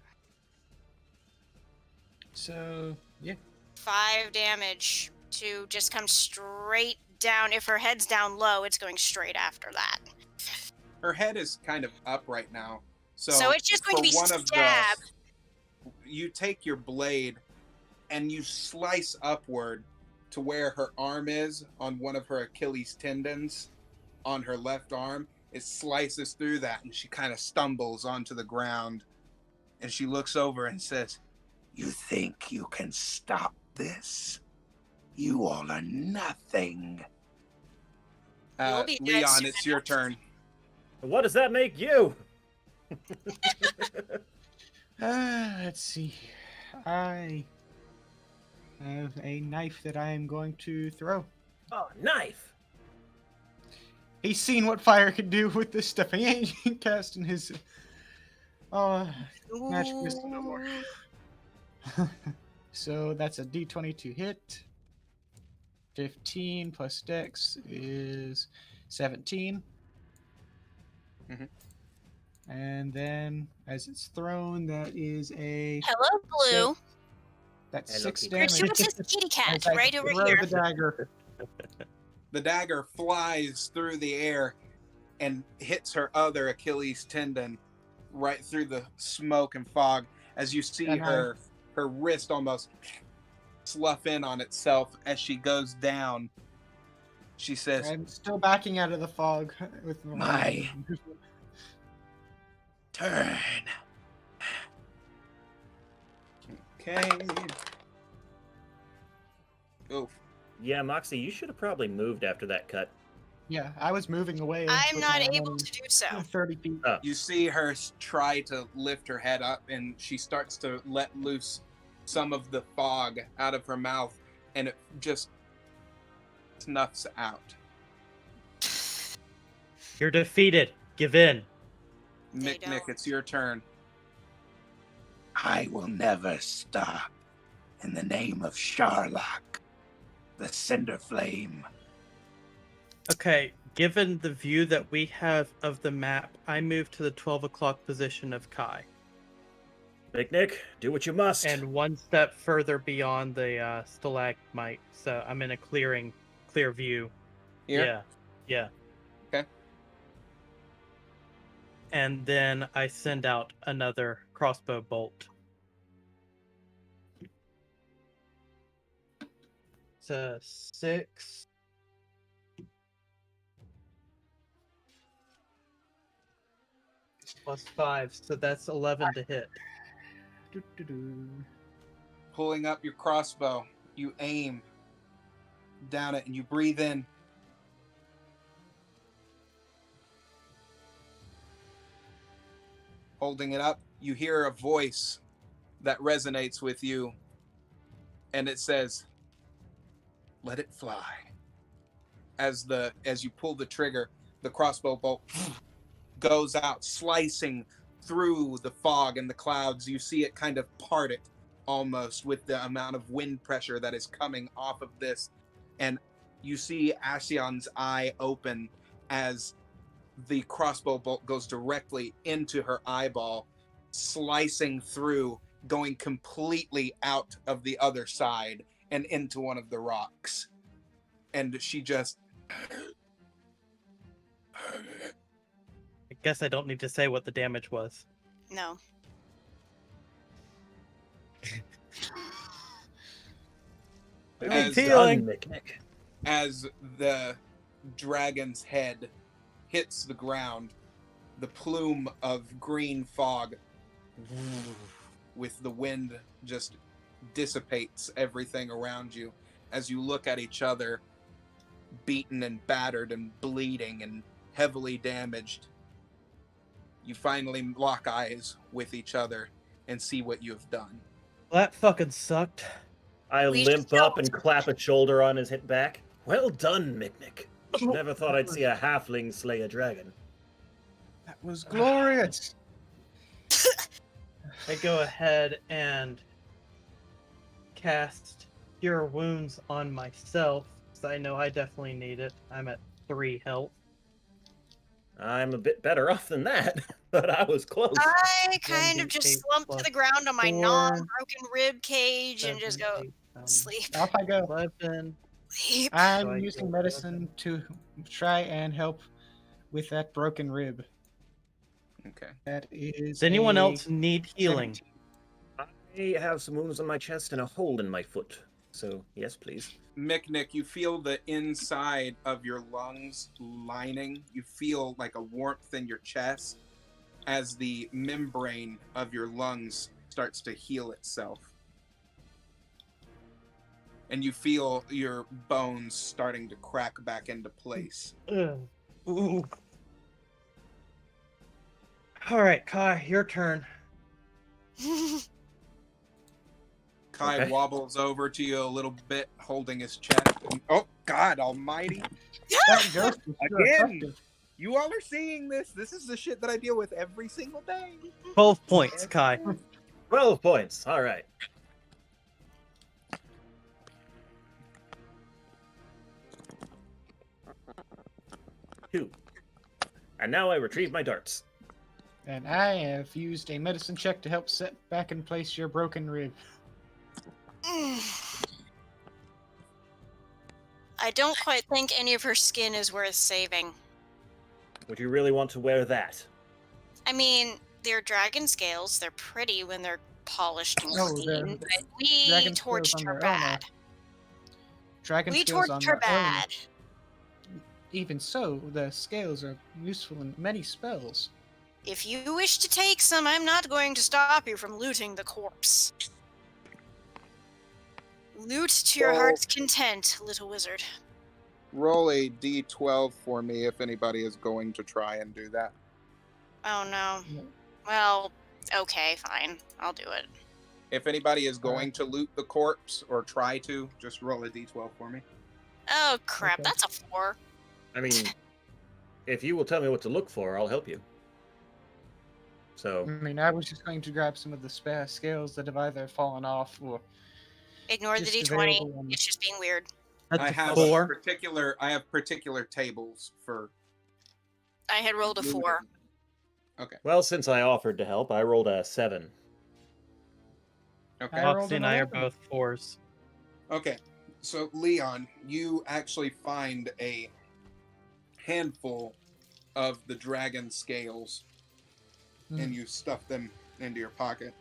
So, yeah. 5 damage to just come straight down. If her head's down low, it's going straight after that. Her head is kind of up right now. So it's just going to be stabbed. You take your blade and you slice upward to where her arm is on one of her Achilles tendons on her left arm. It slices through that and she kind of stumbles onto the ground and she looks over and says, "You think you can stop this? You all are nothing." You'll be dead Leon, soon it's your enough. turn. What does that make you? Let's see. I have a knife that I am going to throw. Oh, knife. He's seen what fire can do with this stuff. He ain't casting his magic wisdom no more. So that's a d20 to hit. 15 plus dex is 17. Mhm. And then as it's thrown, that is a Hello, Blue. that's Hello, 6 kitty. Here's damage. this kitty cat As I right over throw here. the dagger. The dagger flies through the air and hits her other Achilles tendon right through the smoke and fog as you see And her wrist almost slough in on itself as she goes down. She says, I'm still backing out of the fog with My "Turn." Okay. Oof. Yeah, Moxie, you should have probably moved after that cut. Yeah, I was moving away. I'm with not my able own to do so. 30 feet. You see her try to lift her head up, and she starts to let loose some of the fog out of her mouth, and it just snuffs out. You're defeated. Give in. They Nick, don't. it's your turn. "I will never stop. In the name of Sharlock, the Cinder Flame." Okay, given the view that we have of the map, I move to the 12 o'clock position of Kai. Big Nick, do what you must. And one step further beyond the stalagmite. So I'm in a clear view. Here? Yeah. Okay. And then I send out another crossbow bolt. It's a 6. Plus 5, so that's 11 to hit. Pulling up your crossbow, you aim down it and you breathe in. holding it up, you hear a voice that resonates with you, and it says, "Let it fly." As you pull the trigger, the crossbow bolt goes out, slicing through the fog and the clouds. You see it kind of part it almost with the amount of wind pressure that is coming off of this. And you see Assion's eye open as the crossbow bolt goes directly into her eyeball, slicing through, going completely out of the other side and into one of the rocks. And she just... I guess I don't need to say what the damage was. No. As, Done, Mick. as the dragon's head hits the ground, the plume of green fog with the wind just dissipates everything around you as you look at each other, beaten and battered and bleeding and heavily damaged. You finally lock eyes with each other and see what you have done. Well, that fucking sucked. I We limp just up and clap a shoulder on his hip back. Well done, Mick. Never thought I'd see a halfling slay a dragon. That was glorious. I go ahead and cast Cure Wounds on myself, because I know I definitely need it. I'm at 3 health. I'm a bit better off than that, but I was close. I kind of 1d8 just slump to the plus ground on my 4, non-broken rib cage and just 7, go 8, sleep. Off I go. 11. Sleep. I'm So I using go medicine to try and help with that broken rib. Okay. That is. Does anyone a else need healing? 17. I have some wounds on my chest and a hole in my foot. So, yes, please. Mick, you feel the inside of your lungs lining. You feel like a warmth in your chest as the membrane of your lungs starts to heal itself. And you feel your bones starting to crack back into place. Ugh. Ooh. All right, Kai, your turn. Kai Okay. wobbles over to you a little bit, holding his chest. Oh, God almighty. That ghost is sure Again. effective. You all are seeing this. This is the shit that I deal with every single day. 12 points, Kai. 12 points. All right. Two. And now I retrieve my darts. And I have used a medicine check to help set back in place your broken rib. I don't quite think any of her skin is worth saving. Would you really want to wear that? I mean, they're dragon scales. They're pretty when they're polished and Oh, they're clean, but we dragon scales torched on her their own, bad. Dragon We scales on torched her their own. bad. Even so, the scales are useful in many spells. If you wish to take some, I'm not going to stop you from looting the corpse. Loot to your So- heart's content, little wizard. Roll a d12 for me if anybody is going to try and do that. Oh no. No. Well, okay, fine. I'll do it. If anybody is going to loot the corpse or try to, just roll a d12 for me. Oh crap, Okay. that's a 4. I mean, if you will tell me what to look for, I'll help you. So, I mean, I was just going to grab some of the spare scales that have either fallen off or Ignore the just d20. available on- It's just being weird. That's I a have 4. I have particular tables for I had rolled a 4. well, since I offered to help, I rolled a 7. Okay. I rolled Roxy an and I are 11. both 4s. Okay. So Leon, you actually find a handful of the dragon scales and you stuff them into your pocket.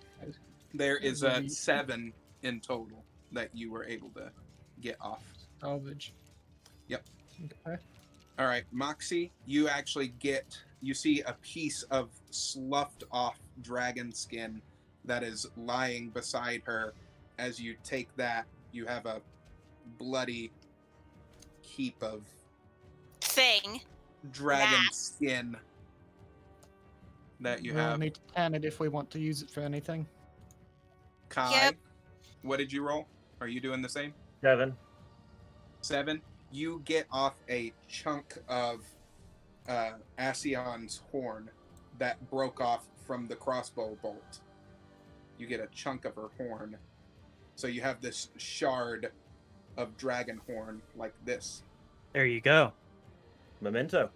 There is a 7 in total that you were able to get off. salvage. Yep. Okay. All right, Moxie, you actually you see a piece of sloughed off dragon skin that is lying beside her. As you take that, you have a bloody heap of Thing. dragon Mass. skin that you We'll have. need to can it if we want to use it for anything. Kai, Yep. what did you roll? Are you doing the same? 7. 7. You get off a chunk of Asion's horn that broke off from the crossbow bolt. You get a chunk of her horn. So you have this shard of dragon horn like this. There you go. Memento.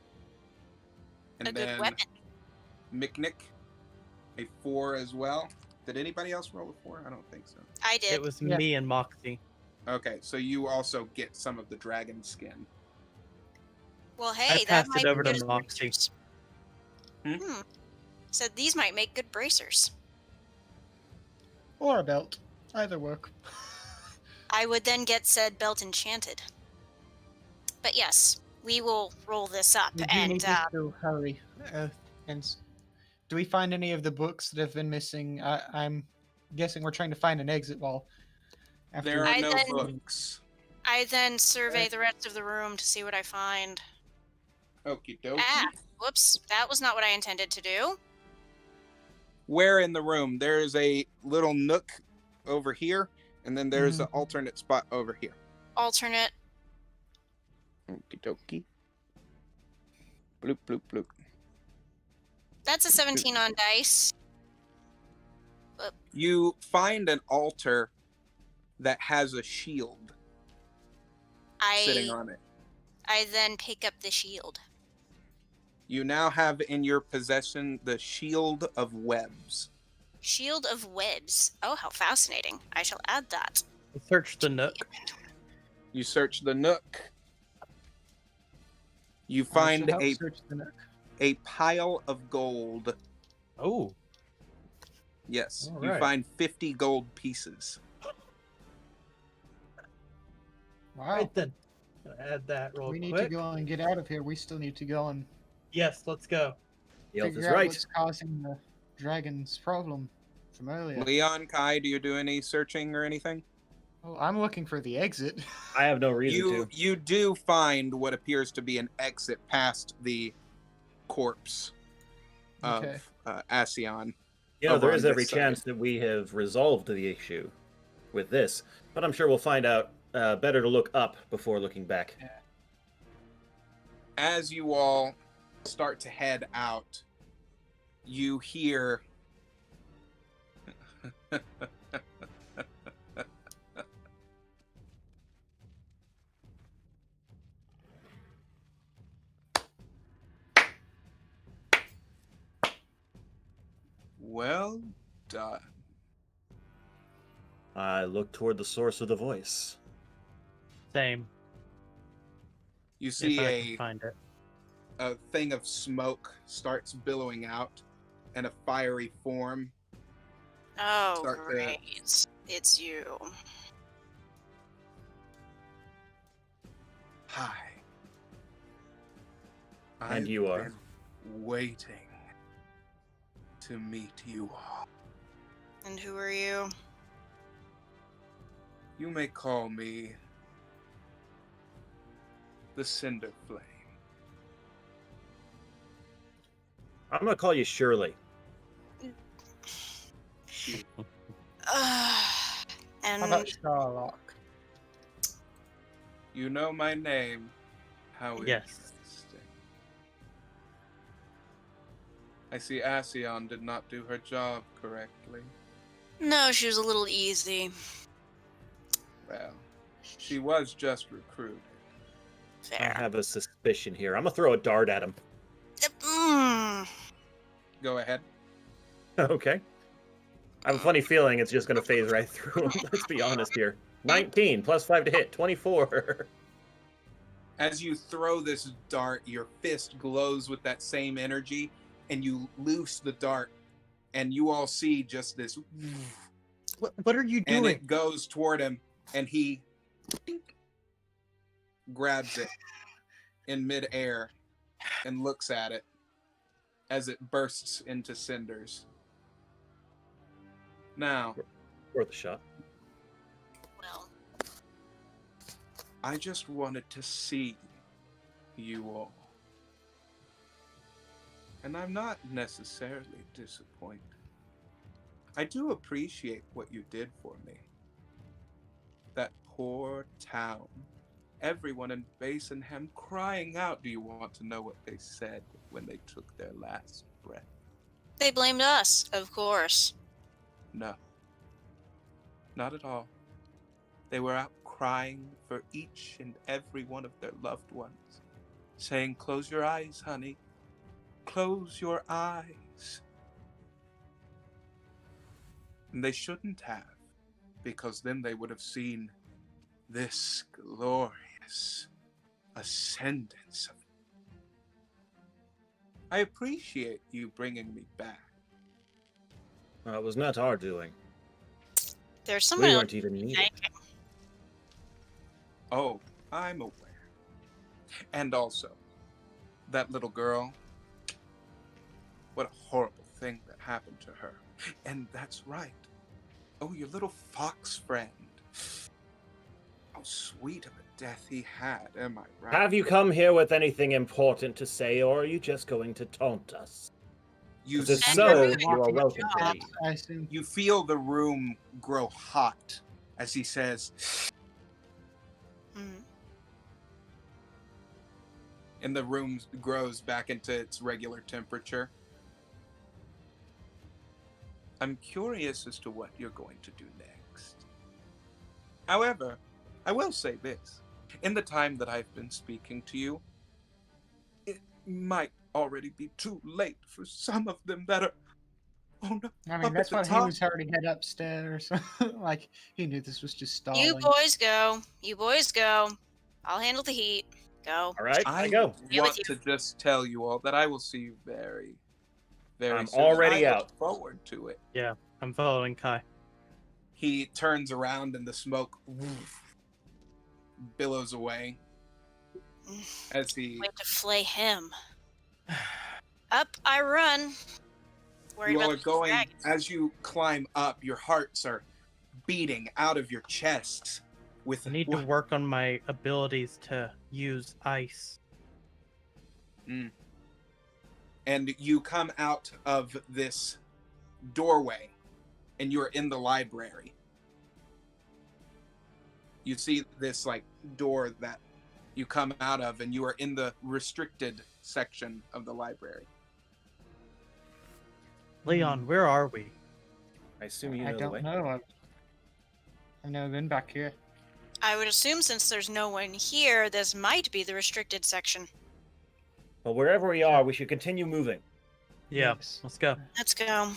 And A good then weapon. Miknik, a 4 as well. Did anybody else roll a 4? I don't think so. I did. It was Yeah. me and Moxie. Okay, so you also get some of the dragon skin. Well, hey, that passed it might over be to good as Moxie. bracers. Hmm? Said these might make good bracers. Or a belt. Either work. I would then get said belt enchanted. But yes, we will roll this up We do and need to hurry. Do we find any of the books that have been missing? I'm guessing we're trying to find an exit wall. There are I no then- books. I then survey the rest of the room to see what I find. Okie dokie. Ah, whoops, that was not what I intended to do. Where in the room? There's a little nook over here, and then there's an alternate spot over here. Alternate. Okie dokie. Bloop, bloop, bloop. That's a 17 on dice. You find an altar that has a shield sitting on it. I then pick up the shield. You now have in your possession the Shield of Webs. Shield of webs. Oh, how fascinating. I shall add that. Search the nook. You search the nook. You find a pile of gold. Oh, Yes, All you right. find 50 gold pieces. Wow. right then. Gonna add that real We need quick. to go and get out of here. We still need to go and Yes, let's go. The elf figure is out right. what's causing the dragon's problem from earlier. Leon, Kai, do you do any searching or anything? Oh, I'm looking for the exit. I have no reason to. You do find what appears to be an exit past the corpse of Okay. Asion. You know, over there on is every this side. chance that we have resolved the issue with this, but I'm sure we'll find out. Better to look up before looking back. As you all start to head out, you hear well done. I look toward the source of the voice. Same. You If see I can find it. a thing of smoke starts billowing out, and a fiery form. Oh, Start to- great. It's you. Hi. And you are? been waiting to meet you all. And who are you? You may call me the Cinder Flame. I'm gonna call you Shirley. How And about Sharlock? You know my name. How Yes. interesting. I see Asion did not do her job correctly. no, she was a little easy. Well, she was just recruited. I Fair. have a suspicion here. I'm gonna throw a dart at him. Mm. Go ahead. Okay. I have a funny feeling it's just gonna phase right through him. Let's be honest here. 19 plus 5 to hit, 24. As you throw this dart, your fist glows with that same energy, and you loose the dart, and you all see just this, What are you and doing? it goes toward him, and he dink, grabs it in midair and looks at it as it bursts into cinders. Now, Worth a shot. Well, I just wanted to see you all. and I'm not necessarily disappointed. I do appreciate what you did for me. That poor town. Everyone in Basinham crying out. Do you want to know what they said when they took their last breath? They blamed us, of course. No. Not at all. They were out crying for each and every one of their loved ones, saying, "Close your eyes, honey. Close your eyes." And they shouldn't have, because then they would have seen this glorious ascendance of... I appreciate you bringing me back. It was not our doing. There's someone We else. weren't even needed. Oh, I'm aware. And also, that little girl, what a horrible thing that happened to her. And that's right. Oh, your little fox friend. How sweet of a death he had, am I right? Have you come here with anything important to say, or are you just going to taunt us? You If it's see- so, Everybody you are welcome to job. leave. I assume. You feel the room grow hot as he says, Hmm. and the room grows back into its regular temperature. I'm curious as to what you're going to do next. However, I will say this. In the time that I've been speaking to you, it might already be too late for some of them that are... Oh no. I mean, Up that's at the what he top. was already head upstairs. Like, he knew this was just stalling. You boys go. You boys go. I'll handle the heat. Go. All right, I I go. Be want with to just tell you all that I will see you very, very I'm soon. already I out. look forward to it. Yeah, I'm following Kai. He turns around and the smoke billows away as he... Wait to flay him. Up I run. Worried You all about are the going, dragons. as you climb up, your hearts are beating out of your chests with... I need to work on my abilities to use ice. And you come out of this doorway, and you're in the library. You see this, like, door that you come out of, and you are in the restricted section of the library. Leon, where are we? I assume you I know the don't way. know. I've never been back here. I would assume since there's no one here, this might be the restricted section. Well, wherever we are, we should continue moving. Yeah, Yes. let's go. Let's go.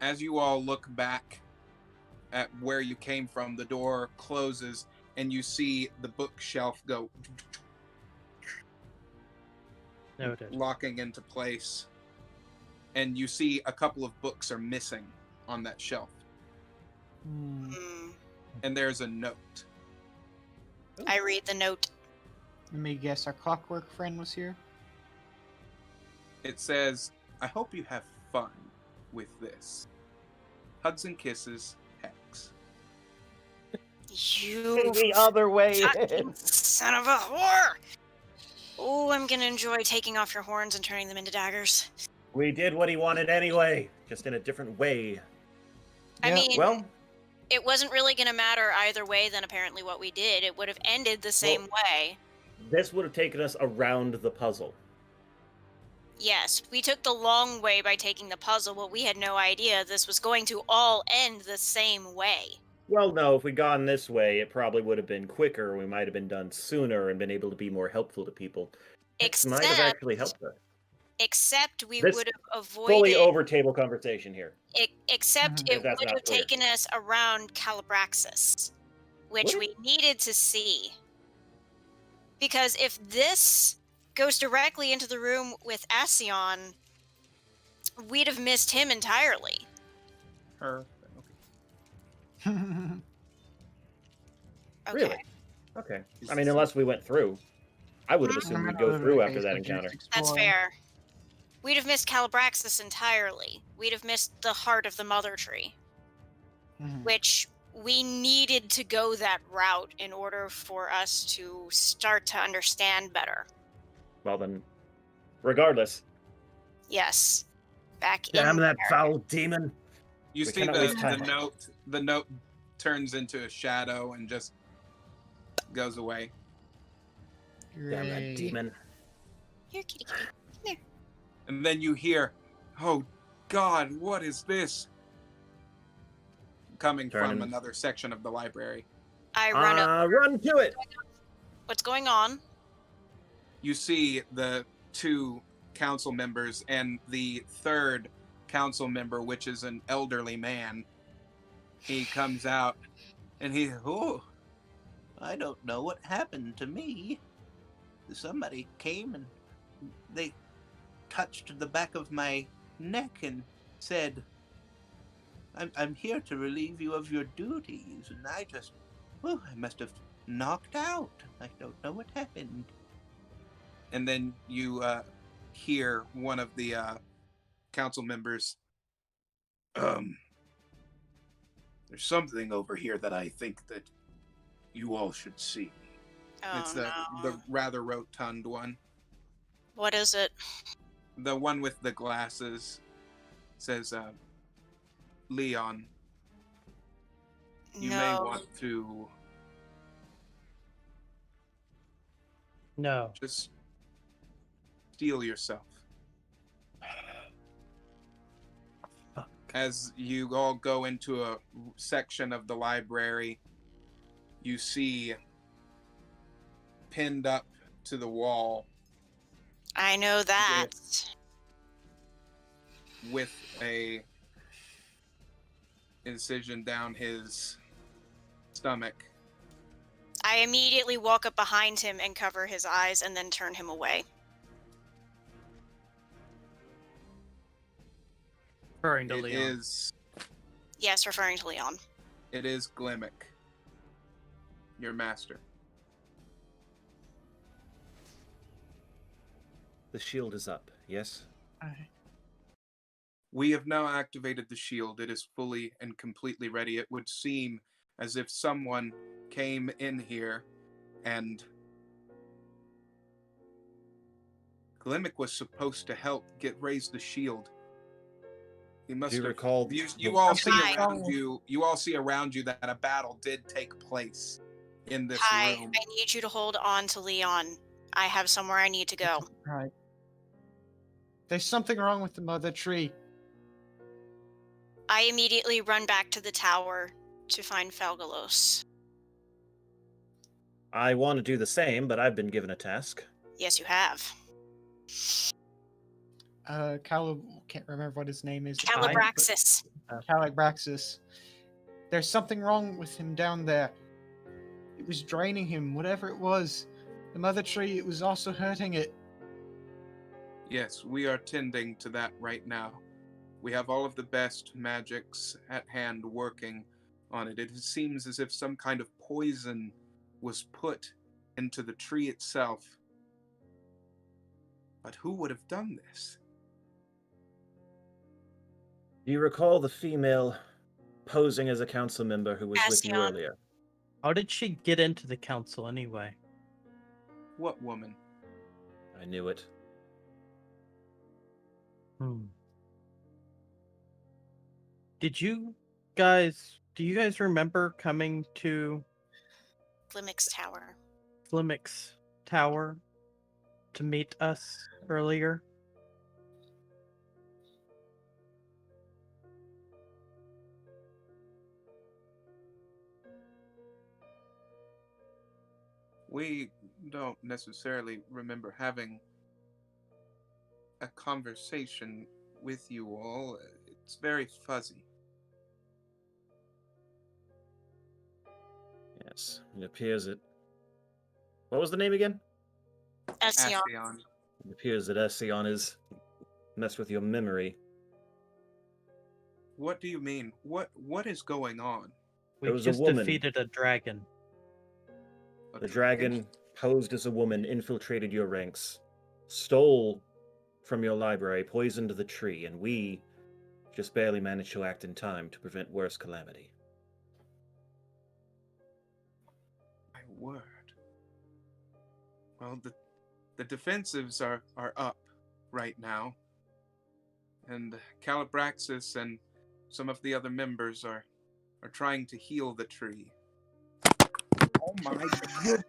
As you all look back at where you came from, the door closes, and you see the bookshelf go Noted. locking into place. And you see a couple of books are missing on that shelf. Hmm. Hmm. And there's a note. I read the note. Let me guess, our clockwork friend was here? It says, "I hope you have fun with this. Hugs and kisses, Hex." You The other way fucking in. son of a whore! Oh, I'm gonna enjoy taking off your horns and turning them into daggers. We did what he wanted anyway, just in a different way. I Yeah, mean, Well, it wasn't really gonna matter either way than apparently what we did. It would have ended the same way. this would have taken us around the puzzle. Yes, we took the long way by taking the puzzle, but we had no idea this was going to all end the same way. Well, no, if we'd gone this way, it probably would have been quicker. We might have been done sooner and been able to be more helpful to people. This might have actually helped us. Except we This would have Fully avoided. over table conversation here. Except Mhm. it If that's would not have clear. taken us around Calabraxis, which Would we needed to see. Because if this goes directly into the room with Ascion, we'd have missed him entirely. Okay. Okay. Really? Okay. I mean, unless we went through. I would have assumed we'd go through after that encounter. That's fair. We'd have missed Calabraxis entirely. We'd have missed the heart of the Mother Tree, Mhm. which we needed to go that route in order for us to start to understand better. Well, then, regardless, Yes. Back Damn in that there. foul demon! You We see cannot waste time. the note turns into a shadow and just goes away. Damn that Great. demon! Here, kitty, kitty. Come here. And then you hear, "Oh God, what is this?" Coming from Turning. another section of the library. I run up. Run to it! What's going on? You see the two council members and the third council member, which is an elderly man. He comes out and I don't know what happened to me. Somebody came and they touched the back of my neck and said, I'm here to relieve you of your duties. And I must have knocked out. I don't know what happened. And then you hear one of the council members, there's something over here that I think that you all should see. Oh, It's no. the rather rotund one. What is it? The one with the glasses says, Leon, you may No. want to No. just steel yourself. As you all go into a section of the library, you see pinned up to the wall I know that. with a incision down his stomach. I immediately walk up behind him and cover his eyes and then turn him away. Referring to It Leon. is Yes, referring to Leon. Glimic, your master. The shield is up, yes? We have now activated the shield. It is fully and completely ready. It would seem as if someone came in here and Glimic was supposed to help raise the shield. He must Do you have recall? you all see Hi. around you. You all see around you that a battle did take place in this Hi, room. I need you to hold on to Leon. I have somewhere I need to go. Right. There's something wrong with the mother tree. I immediately run back to the tower to find Falgalos. I want to do the same, but I've been given a task. Yes, you have. Can't remember what his name is. Calibraxis. Calibraxis. There's something wrong with him down there. It was draining him, whatever it was. The mother tree, it was also hurting it. Yes, we are tending to that right now. We have all of the best magics at hand working on it. It seems as if some kind of poison was put into the tree itself. But who would have done this? Do you recall the female posing as a council member who was with you Astion. earlier? How did she get into the council anyway? What woman? I knew it. Do you guys remember coming to Glimmick's tower. Flimmick's tower to meet us earlier? We don't necessarily remember having a conversation with you all. It's very fuzzy. Yes, it appears that... What was the name again? Astion. Astion. It appears that Ession has messed with your memory. What do you mean? What is going on? We was a just woman. defeated a dragon. The dragon posed as a woman, infiltrated your ranks, stole from your library, poisoned the tree, and we just barely managed to act in time to prevent worse calamity. My word. Well, the defensives are up right now. and Calibraxis and some of the other members are trying to heal the tree. Oh my god!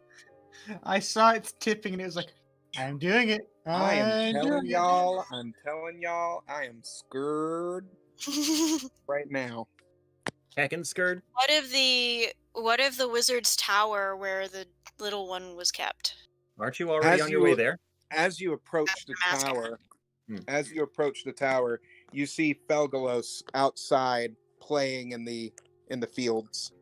I saw it tipping and it was like, I'm doing it. I am I'm telling doing it. y'all, I am scared right now. Heckin' scared. What of the wizard's tower where the little one was kept? Aren't you already on your way there? As you approach the I'm asking. tower, you see Felgalos outside playing in the fields.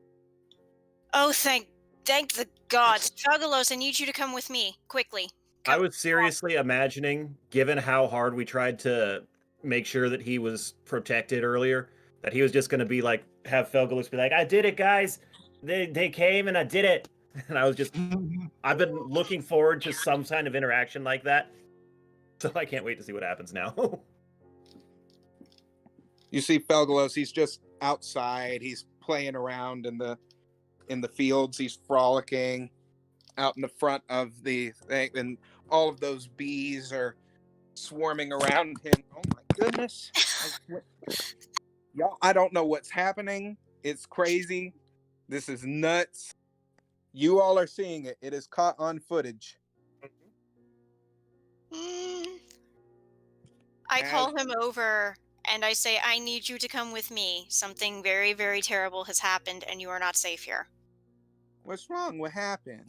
Oh, thank the gods. Felgalos, I need you to come with me, quickly. I was seriously imagining, given how hard we tried to make sure that he was protected earlier, that he was just going to be like, have Felgalos be like, I did it, guys. They came and I did it. And I was just, I've been looking forward to some kind of interaction like that. So I can't wait to see what happens now. You see Felgalos, he's just outside. He's playing around in the fields. He's frolicking out in the front of the thing, and all of those bees are swarming around him. Oh my goodness. Y'all, I don't know what's happening. It's crazy. This is nuts. You all are seeing it. It is caught on footage. I call him over and I say, I need you to come with me. Something very, very terrible has happened and you are not safe here. What's wrong? What happened?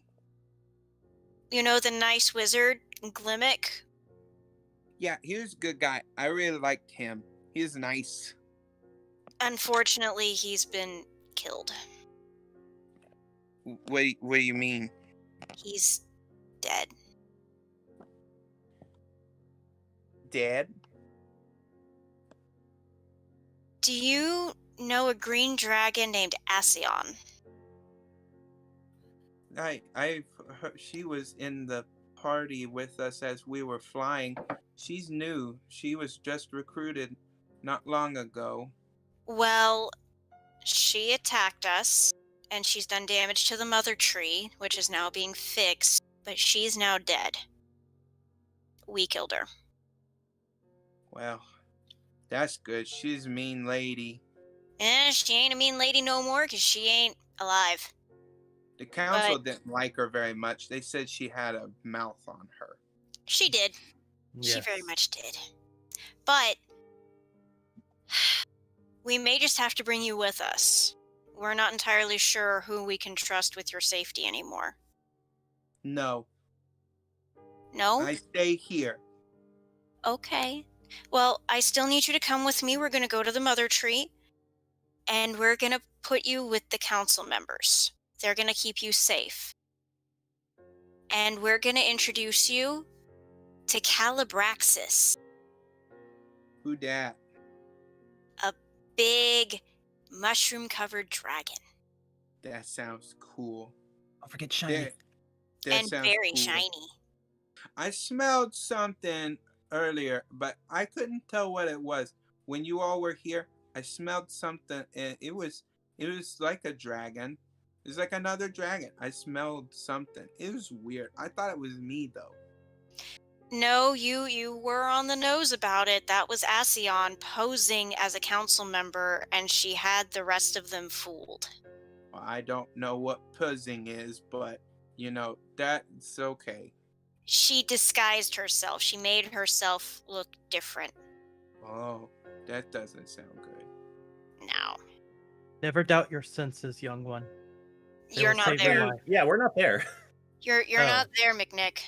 You know the nice wizard, Glimmick? Yeah, he was a good guy. I really liked him. He's nice. Unfortunately, he's been killed. What do you mean? He's dead. Dead? Do you know a green dragon named Asion? She was in the party with us as we were flying. She's new. She was just recruited not long ago. Well, she attacked us, and she's done damage to the mother tree, which is now being fixed, but she's now dead. We killed her. Well, that's good. She's a mean lady. She ain't a mean lady no more, 'cause she ain't alive. The council didn't like her very much. They said she had a mouth on her. She did. Yes. She very much did. But we may just have to bring you with us. We're not entirely sure who we can trust with your safety anymore. No. No? I stay here. Okay. Well, I still need you to come with me. We're going to go to the mother tree, and we're going to put you with the council members. They're going to keep you safe. And we're going to introduce you to Calibraxis. Who dat? A big mushroom-covered dragon. That sounds cool. Don't forget shiny. That And sounds very cool. shiny. I smelled something earlier, but I couldn't tell what it was. When you all were here, I smelled something, and it was like a dragon. It was like another dragon. I smelled something. It was weird. I thought it was me though. No, you were on the nose about it. That was Asion posing as a council member, and she had the rest of them fooled. Well, I don't know what puzzing is, but that's okay. She disguised herself. She made herself look different. Oh, that doesn't sound good. No. Never doubt your senses, young one. They You're will not save your there. life. Yeah, we're not there. You're Oh. not there, McNick.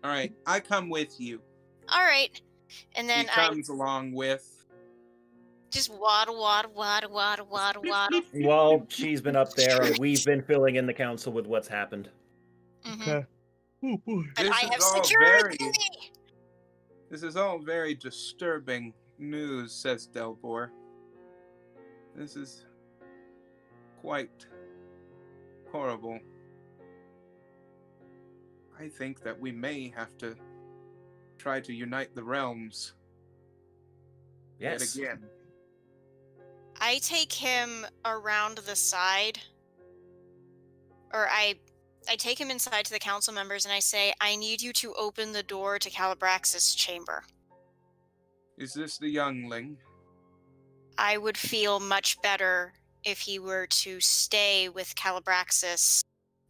All right, I come with you. All right. And then He comes along with. just waddle. Well, she's been up there, and we've been filling in the council with what's happened. Mhm. Oh boy. But This I is have all security! This is all very disturbing news, says Delvor. This is quite horrible. I think that we may have to try to unite the realms Yes. yet again. I take him around the side, or I take him inside to the council members and I say, I need you to open the door to Calibraxis' chamber. Is this the youngling? I would feel much better if he were to stay with Calabraxis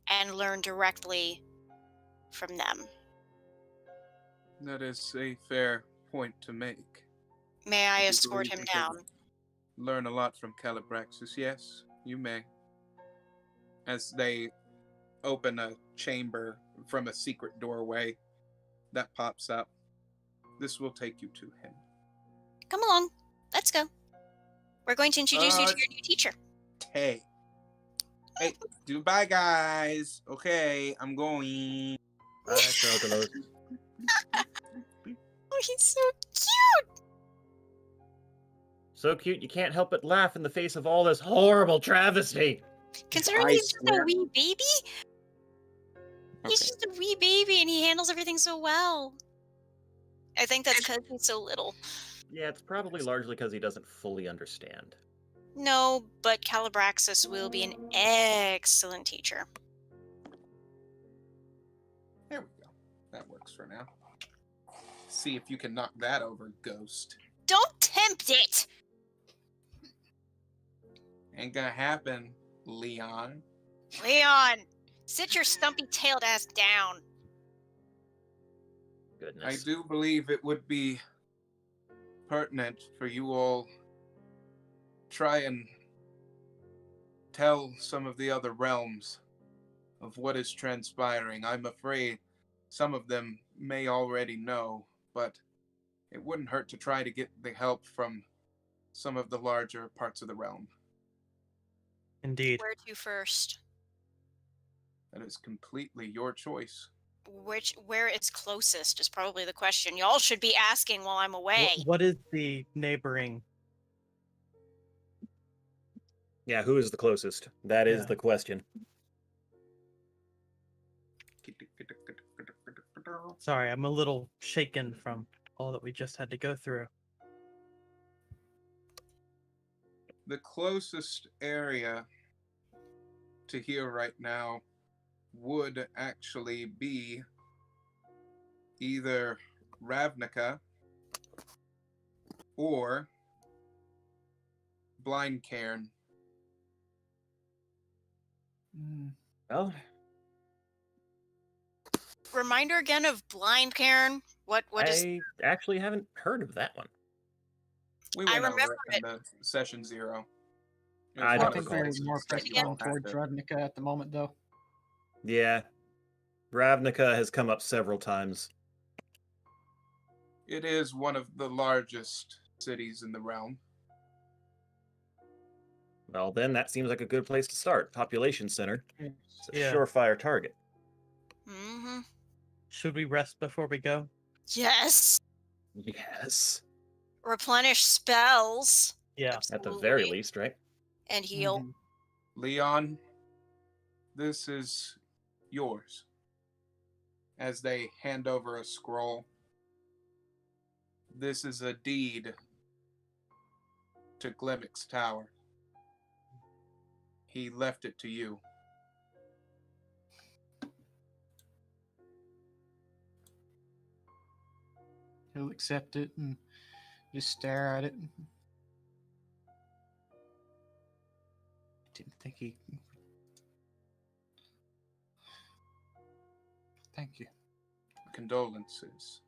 and learn directly from them. That is a fair point to make. May I do escort believe him we can down? Learn a lot from Calabraxis. Yes, you may. As they open a chamber from a secret doorway that pops up, this will take you to him. Come along. Let's go. We're going to introduce you to Uh, your new teacher. Hey, do bye, guys. Okay, I'm going. Bye, Chocolos. Oh, he's so cute. So cute, you can't help but laugh in the face of all this horrible travesty. Considering I he's just a swear. wee baby, he's Okay. just a wee baby and he handles everything so well. I think that's because he's so little. Yeah, it's probably largely because he doesn't fully understand. No, but Calabraxis will be an excellent teacher. There we go. That works for now. See if you can knock that over, Ghost. Don't tempt it! Ain't gonna happen, Leon. Leon, sit your stumpy-tailed ass down. Goodness. I do believe it would be pertinent for you all try and tell some of the other realms of what is transpiring. I'm afraid some of them may already know, but it wouldn't hurt to try to get the help from some of the larger parts of the realm. Indeed. Where to first? That is completely your choice. Where it's closest is probably the question y'all should be asking while I'm away. What is the neighboring? Yeah, who is the closest? That is Yeah. the question. Sorry, I'm a little shaken from all that we just had to go through. The closest area to here right now would actually be either Ravnica or Blind Cairn. Well, Reminder again of Blind Cairn. What is? I actually haven't heard of that one. We I went over remember it in the session 0. It was I I one don't of think the recall. we're places more that pressed you all on had towards to- Ravnica at the moment, though. Yeah. Ravnica has come up several times. It is one of the largest cities in the realm. Well, then that seems like a good place to start. Population center. It's a Yeah. surefire target. Mm-hmm. Should we rest before we go? Yes. Yes. Replenish spells. Yeah. At the very Absolutely. least, right? And heal. Mhm. Leon, this is yours. As they hand over a scroll, this is a deed to Glemmick's tower. He left it to you. He'll accept it and just stare at it. Didn't think he. Thank you. Condolences.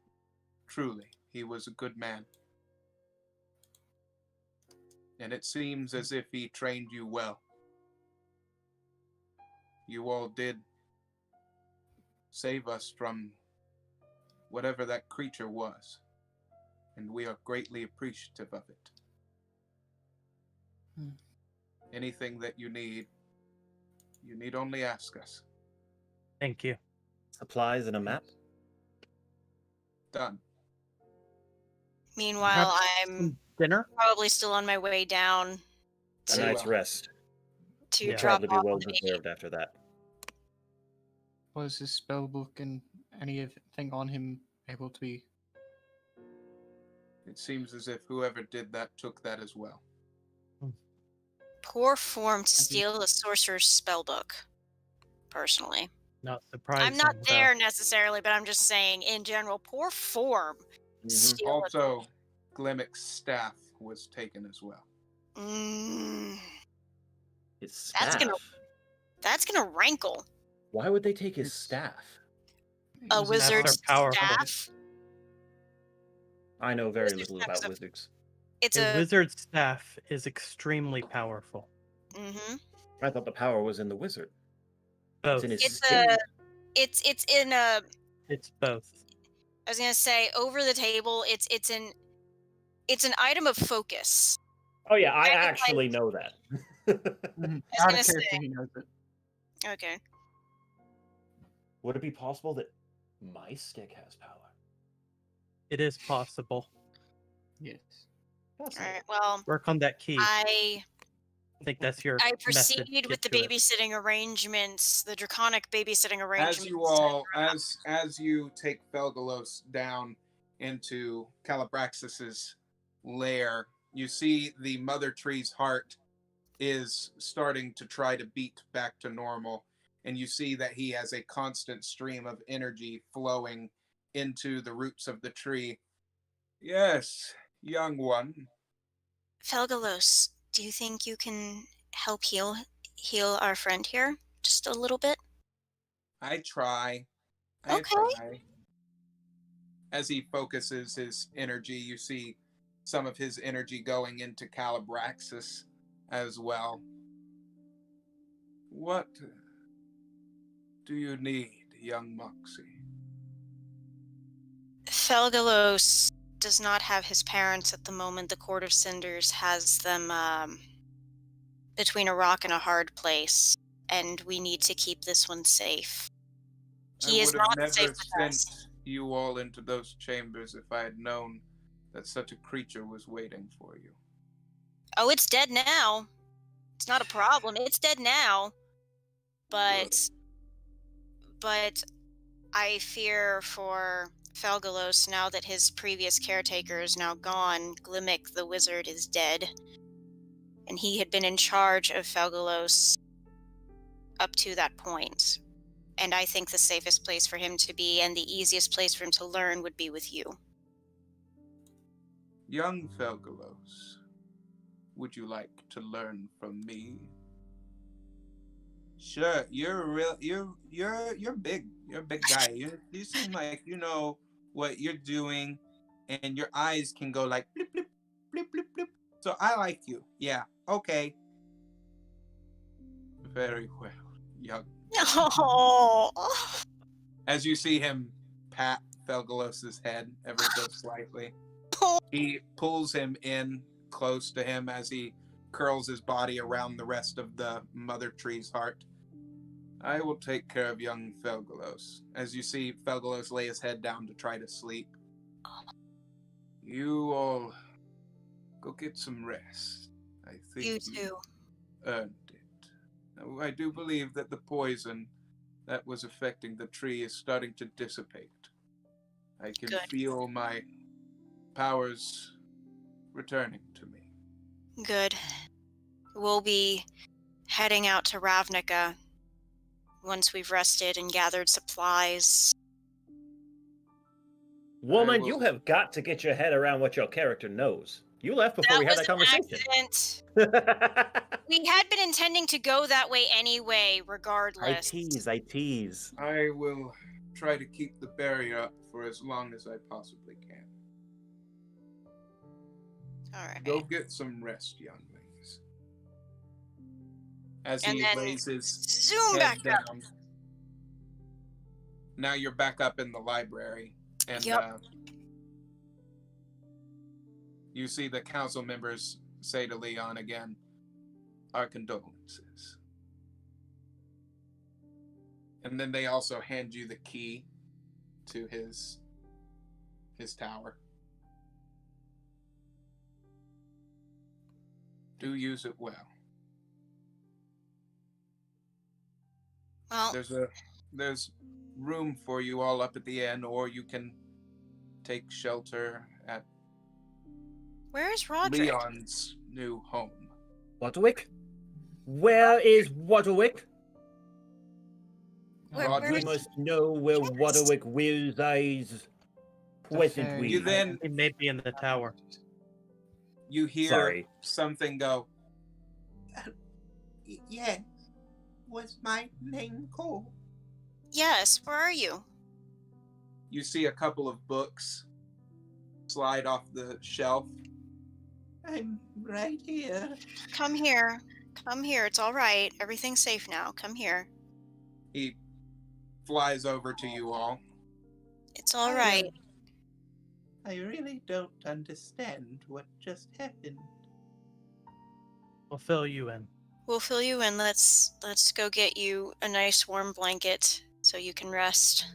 Truly, he was a good man. And it seems as if he trained you well. You all did save us from whatever that creature was, and we are greatly appreciative of it. Hmm. Anything that you need only ask us. Thank you. Supplies and a map. Done. Meanwhile, Perhaps I'm some dinner? probably still on my way down A Very night's well. rest. to Yeah. drop Probably be off well the- deserved after that. Was his spell book and anything on him able to be? It seems as if whoever did that took that as well. Poor form to you. steal the sorcerer's spellbook. Personally, Not surprising. I'm not though. there necessarily, but I'm just saying in general, poor form. Mhm. Steal it. Also, Glimmick's staff was taken as well. His staff. That's gonna rankle. Why would they take his staff? A was an Staffs are wizard's powerful. staff. I know very Wizard's little staff is about a- wizards. It's A a. wizard's staff is extremely powerful. Mm-hmm. I thought the power was in the wizard. Both. It's in his It's skin. It's in a. It's both. I was gonna say over the table. It's an item of focus. Oh yeah, I kind of actually know that. Mhm. I was Out gonna of character, say. he knows it. Okay. Would it be possible that my stick has power? It is possible. Yes. All right. Well, Work on that key. I I think that's your I method to proceed with get the to it. babysitting arrangements, the draconic babysitting arrangements. As you all, as you take Felgalos down into Calabraxis's lair, you see the mother tree's heart is starting to try to beat back to normal, and you see that he has a constant stream of energy flowing into the roots of the tree. Yes, young one. Felgalos, do you think you can help heal our friend here just a little bit? I try. Okay. Try. As he focuses his energy, you see some of his energy going into Calabraxis as well. What do you need, young Moxie? Felgalos does not have his parents at the moment. The Court of Cinders has them between a rock and a hard place, and we need to keep this one safe. He I is would have not safe never with sent us. you all into those chambers if I had known that such a creature was waiting for you. Oh, it's dead now. It's not a problem. It's dead now. Good. But I fear for Felgalos now that his previous caretaker is now gone. Glimmick the wizard is dead. And he had been in charge of Felgalos up to that point. And I think the safest place for him to be and the easiest place for him to learn would be with you. Young Felgalos, would you like to learn from me? Sure, you're big. You're a big guy. You seem like you know what you're doing, and your eyes can go like blip blip blip blip blip. So I like you. Yeah. Okay. Very well, young. Oh. As you see him pat Felgalos's head ever so slightly, he pulls him in close to him as he curls his body around the rest of the mother tree's heart. I will take care of young Felgalos. As you see Felgalos lay his head down to try to sleep. You all go get some rest. I think You too. earned it. Now, I do believe that the poison that was affecting the tree is starting to dissipate. I can Good. feel my powers returning to me. Good. We'll be heading out to Ravnica once we've rested and gathered supplies. Woman, I you will- have got to get your head around what your character knows. You left before we had that conversation. Accident. We had been intending to go that way anyway, regardless. I tease. I will try to keep the barrier up for as long as I possibly can. All right. Go get some rest, younglings. As And he then lays his zoom head back up. down. Now you're back up in the library, and Yep. You see the council members say to Leon again, "Our condolences." And then they also hand you the key to his tower. Do use it well. Well, There's room for you all up at the end, or you can take shelter at where's Roderick? Leon's new home. Waterwick? Where is Waterwick? Where We is- must know where Waterwick resides presently. You then He may be in the tower. You hear Sorry. something go, yes, was my name Cole? Yes, where are you? You see a couple of books slide off the shelf. I'm right here. Come here. Come here. It's all right. Everything's safe now. Come here. He flies over to you all. It's all right. I really don't understand what just happened. We'll fill you in. We'll fill you in. Let's go get you a nice warm blanket so you can rest.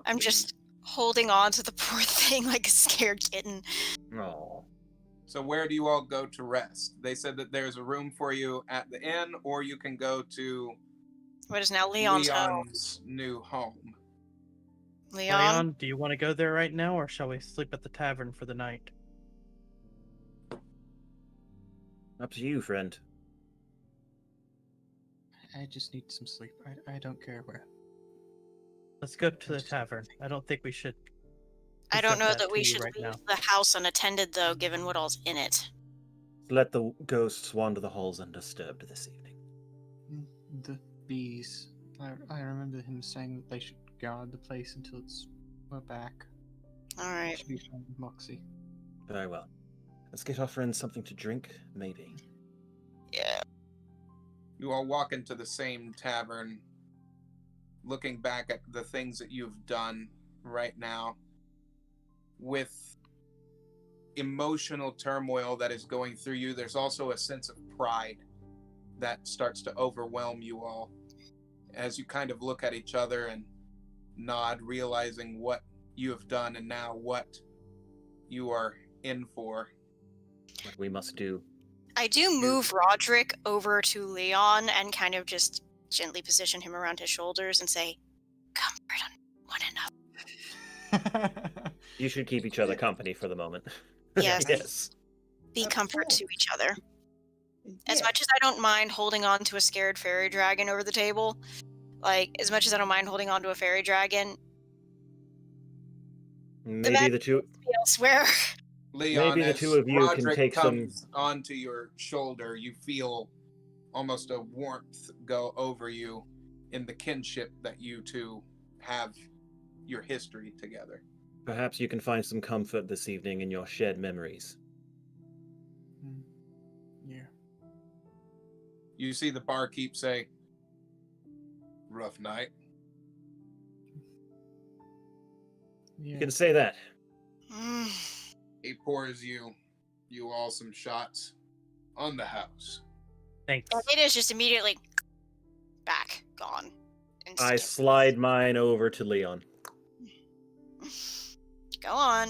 I'm just holding on to the poor thing like a scared kitten. Oh. So where do you all go to rest? They said that there's a room for you at the inn, or you can go to What is now Leon's home? Leon's new home. Leon? Do you want to go there right now, or shall we sleep at the tavern for the night? Up to you, friend. I just need some sleep. I don't care where. Let's go to the tavern. I don't think we should. I don't know present that to we you should right leave now. the house unattended, though, given what all's in it. Let the ghosts wander the halls undisturbed this evening. The bees. I remember him saying that they should guard the place until we're back. All right. Should be fine with Moxie. Very well. Let's get our friends something to drink, maybe. Yeah. You all walk into the same tavern, looking back at the things that you've done right now, with emotional turmoil that is going through you. There's also a sense of pride that starts to overwhelm you all as you kind of look at each other and nod, realizing what you have done and now what you are in for. What we must do. I do move Roderick over to Leon and kind of just gently position him around his shoulders and say, comfort on one another. You should keep each other company for the moment. Yes. Yes. Be Of comfort to course. each other. As Yeah. much as I don't mind holding on to a scared fairy dragon over the table, as much as I don't mind holding on to a fairy dragon, Maybe the two. elsewhere. Leon, Maybe the as two of you can Roderick take some- comes onto your shoulder, you feel almost a warmth go over you in the kinship that you two have your history together. Perhaps you can find some comfort this evening in your shared memories. Yeah. You see the barkeep say, rough night. Yeah. You can say that. Mm. He pours you all some shots on the house. Thanks. And it is just immediately back, gone. I Instantly. slide mine over to Leon. Go on.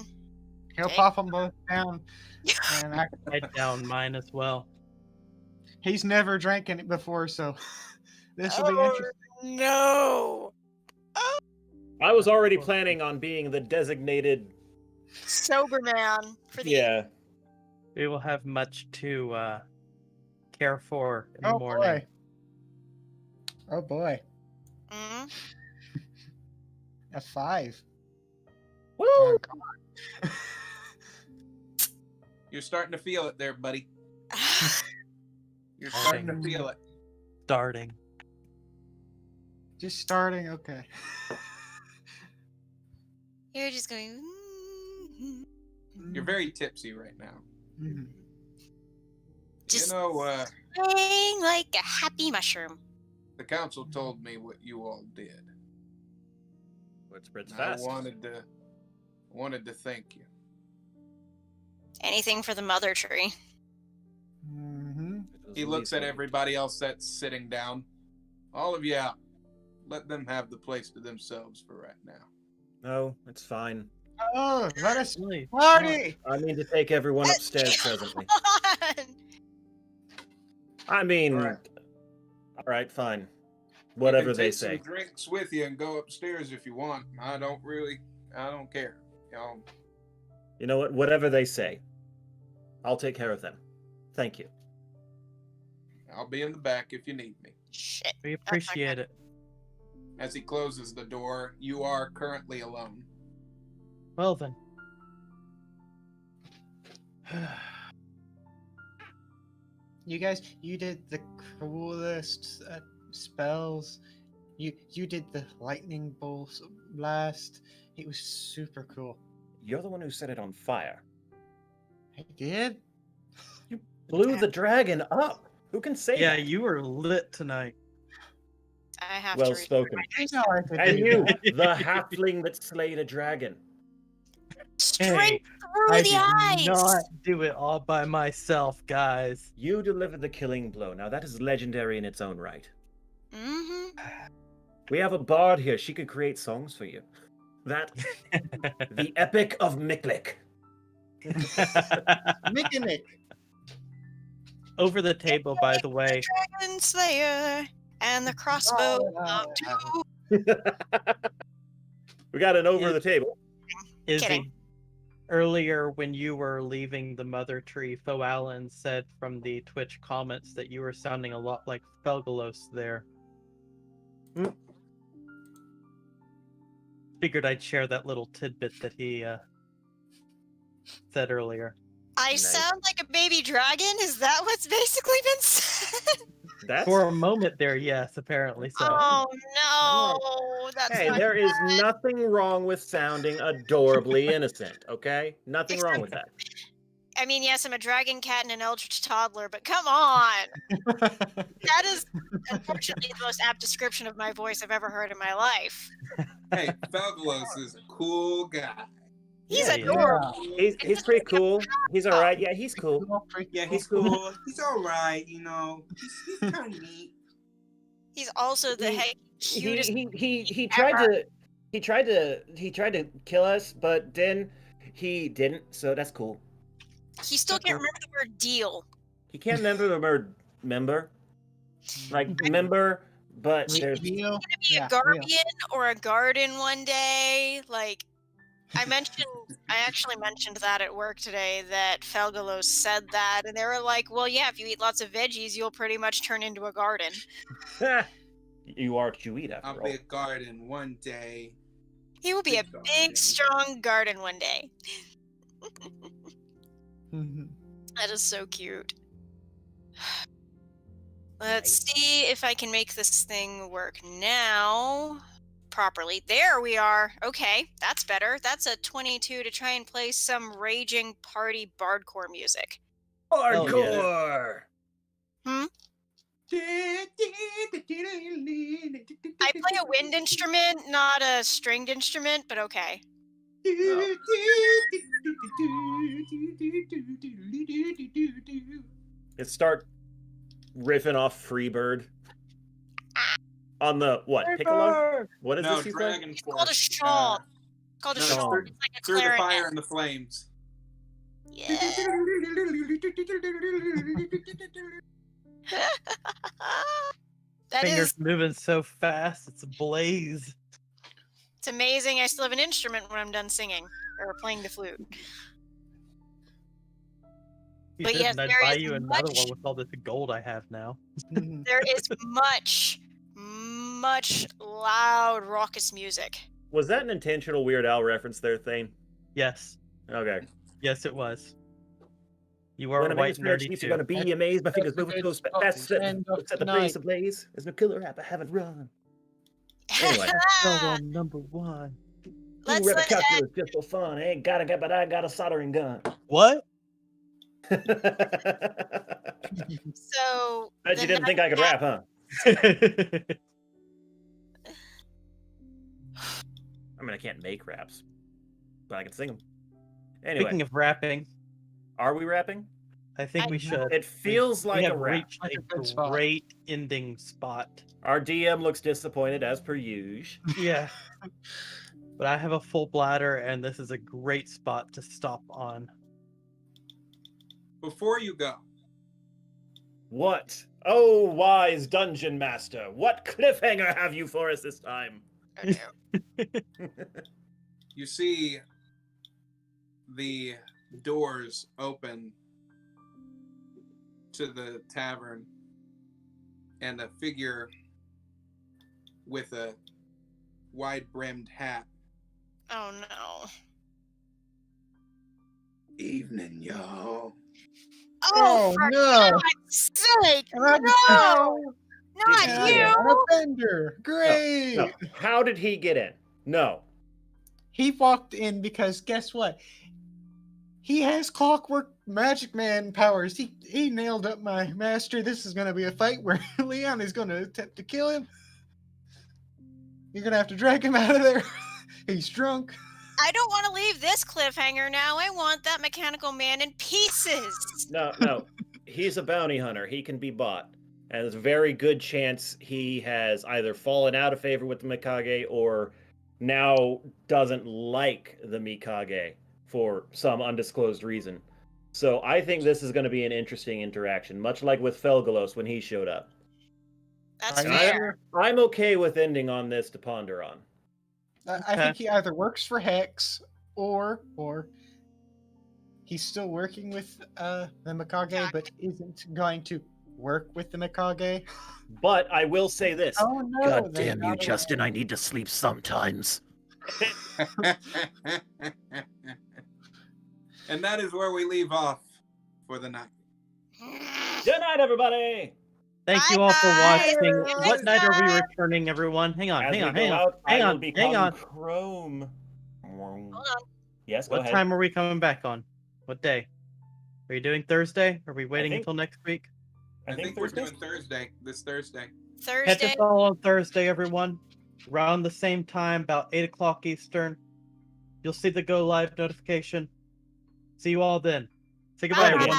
He'll Okay. pop them both down. And Head down mine as well. he's never drank it before, so this will be interesting. No. I was already planning on being the designated. Sober man for the Yeah. We will have much to care for in the Oh morning. boy. Oh boy. Mm. A 5. Woo! Oh, God. You're starting to feel it there, buddy. You're starting to feel it. Starting. Just starting. Okay. You're just going. You're very tipsy right now. Mhm. Just You know, swaying like a happy mushroom. the council told me what you all did. Word spreads I fast. wanted to thank you. Anything for the mother tree. Mhm. He looks at everybody else that's sitting down. All of you out. Let them have the place to themselves for right now. No, it's fine. Oh, let us Really? party! I mean to take everyone upstairs presently. On! I mean, All right. Fine. Whatever you can they take say. some drinks with you and go upstairs if you want. I don't care. You know what? Whatever they say. I'll take care of them. Thank you. I'll be in the back if you need me. Shit. We appreciate it. As he closes the door, you are currently alone. Well then, You guys, you did the coolest spells. You did the lightning bolt blast. It was super cool. You're the one who set it on fire. I did. You blew the dragon up. Who can say Yeah, that? you were lit tonight. I have Well to read spoken. I know I did. And you, the halfling that slayed a dragon. straight through I the did eyes. not do it all by myself, guys. You delivered the killing blow. Now that is legendary in its own right. Mm-hmm. We have a bard here. She could create songs for you. That, the Epic of Miklik. Nick. Over the table, by the way. Dragon Slayer and the crossbow of two. We got an over the table. Izzy, Kidding. earlier when you were leaving the mother tree, Fo Allen said from the Twitch comments that you were sounding a lot like Felgalos there. Figured I'd share that little tidbit that he said earlier. I Nice. sound like a baby dragon? Is that what's basically been said? That's For a moment there, yes, apparently so. Oh no, that's hey, not there is good. nothing wrong with sounding adorably innocent, okay? Nothing wrong with that. I mean, yes, I'm a dragon cat and an eldritch toddler, but come on. That is, unfortunately, the most apt description of my voice I've ever heard in my life. Hey, Felgalos is a cool guy. He's Yeah, adorable. He's pretty cool. He's all right. Yeah, he's cool. Yeah, He's he's cool. He's all right, you know. He's kind of neat. He's also the cutest. He tried to kill us, but then he didn't. So that's cool. He still can't remember the word deal. He can't remember the word member, but there's He's gonna be a guardian or a garden one day. Like, I actually mentioned that at work today, that Felgalos said that, and they were like, well, yeah, if you eat lots of veggies, you'll pretty much turn into a garden. you are what you eat after I'll all. be a garden one day. He will be a Big big, garden. strong garden one day. Mhm. That is so cute. Let's see if I can make this thing work now properly. There we are. Okay, that's better. That's a 22 to try and play some raging party bardcore music. Hardcore. I play a wind instrument, not a stringed instrument, but okay. It start riffing off Freebird on the what? Piccolo? What is No, this you say? Dragon It's Force. called a shawl. It's called a no, shawl. through- It's like a Through the clarinet. fire and the flames. Yeah. That Fingers is, moving so fast, it's ablaze. it's amazing. I still have an instrument when I'm done singing or playing the flute. You But didn't, yes, I'd there buy is you another much- one with all this gold I have now. Mhm. There is much loud, raucous music. Was that an intentional Weird Al reference there, Thane? Yes. Okay. Yes, it was. You are When a white man's spirit nerdy sleeps, too. you're gonna be amazed. My fingers That's a move good so spot fast. to end off Set the tonight. place ablaze. There's no killer app I haven't run. Anyway. Number one. Let's Rep let calculus just for fun. I ain't got a gun, but I got a soldering gun. What? so. Bet you the didn't think I could rap, huh? I mean, I can't make raps, but I can sing them. Anyway, Speaking of rapping, are we rapping? I think we should. It feels We like a have rap. reached Like a a good spot. great ending spot. Our DM looks disappointed as per usual. Yeah. But I have a full bladder, and this is a great spot to stop on. Before you go, What? Oh, wise dungeon master, what cliffhanger have you for us this time? Oh, no. you see the doors open to the tavern, and a figure with a wide-brimmed hat Oh no. evening, y'all. Oh, for no! God's sake! Not No! Not Yeah. you! An offender! Great! No. How did he get in? No. He walked in because guess what? He has clockwork magic man powers. He nailed up my master. This is gonna be a fight where Leon is gonna attempt to kill him. You're gonna have to drag him out of there. He's drunk. I don't want to leave this cliffhanger now. I want that mechanical man in pieces. No. He's a bounty hunter. He can be bought. And there's a very good chance he has either fallen out of favor with the Mikage or now doesn't like the Mikage for some undisclosed reason. So I think this is going to be an interesting interaction, much like with Felgalos when he showed up. That's Are you fair. sure? I'm okay with ending on this to ponder on. I think he either works for Hex or he's still working with the Mikage, but isn't going to work with the Mikage. But I will say this. Oh no! God they damn you, got Justin. away. I need to sleep sometimes. And that is where we leave off for the night. Good night, everybody. Thank you all for Bye-bye. watching. See you What next night are we time. returning, everyone? Hang on, As hang we on, go hang on, out, hang I will on, become hang on. Chrome. Hold on. Yes, go What ahead. time are we coming back on? What day? Are you doing Thursday? Are we waiting think- until next week? I think we're doing Thursday. This Thursday. Catch Thursday. us all on Thursday, everyone. Around the same time, about 8 o'clock Eastern. You'll see the go live notification. See you all then. Say goodbye, Bye. everyone.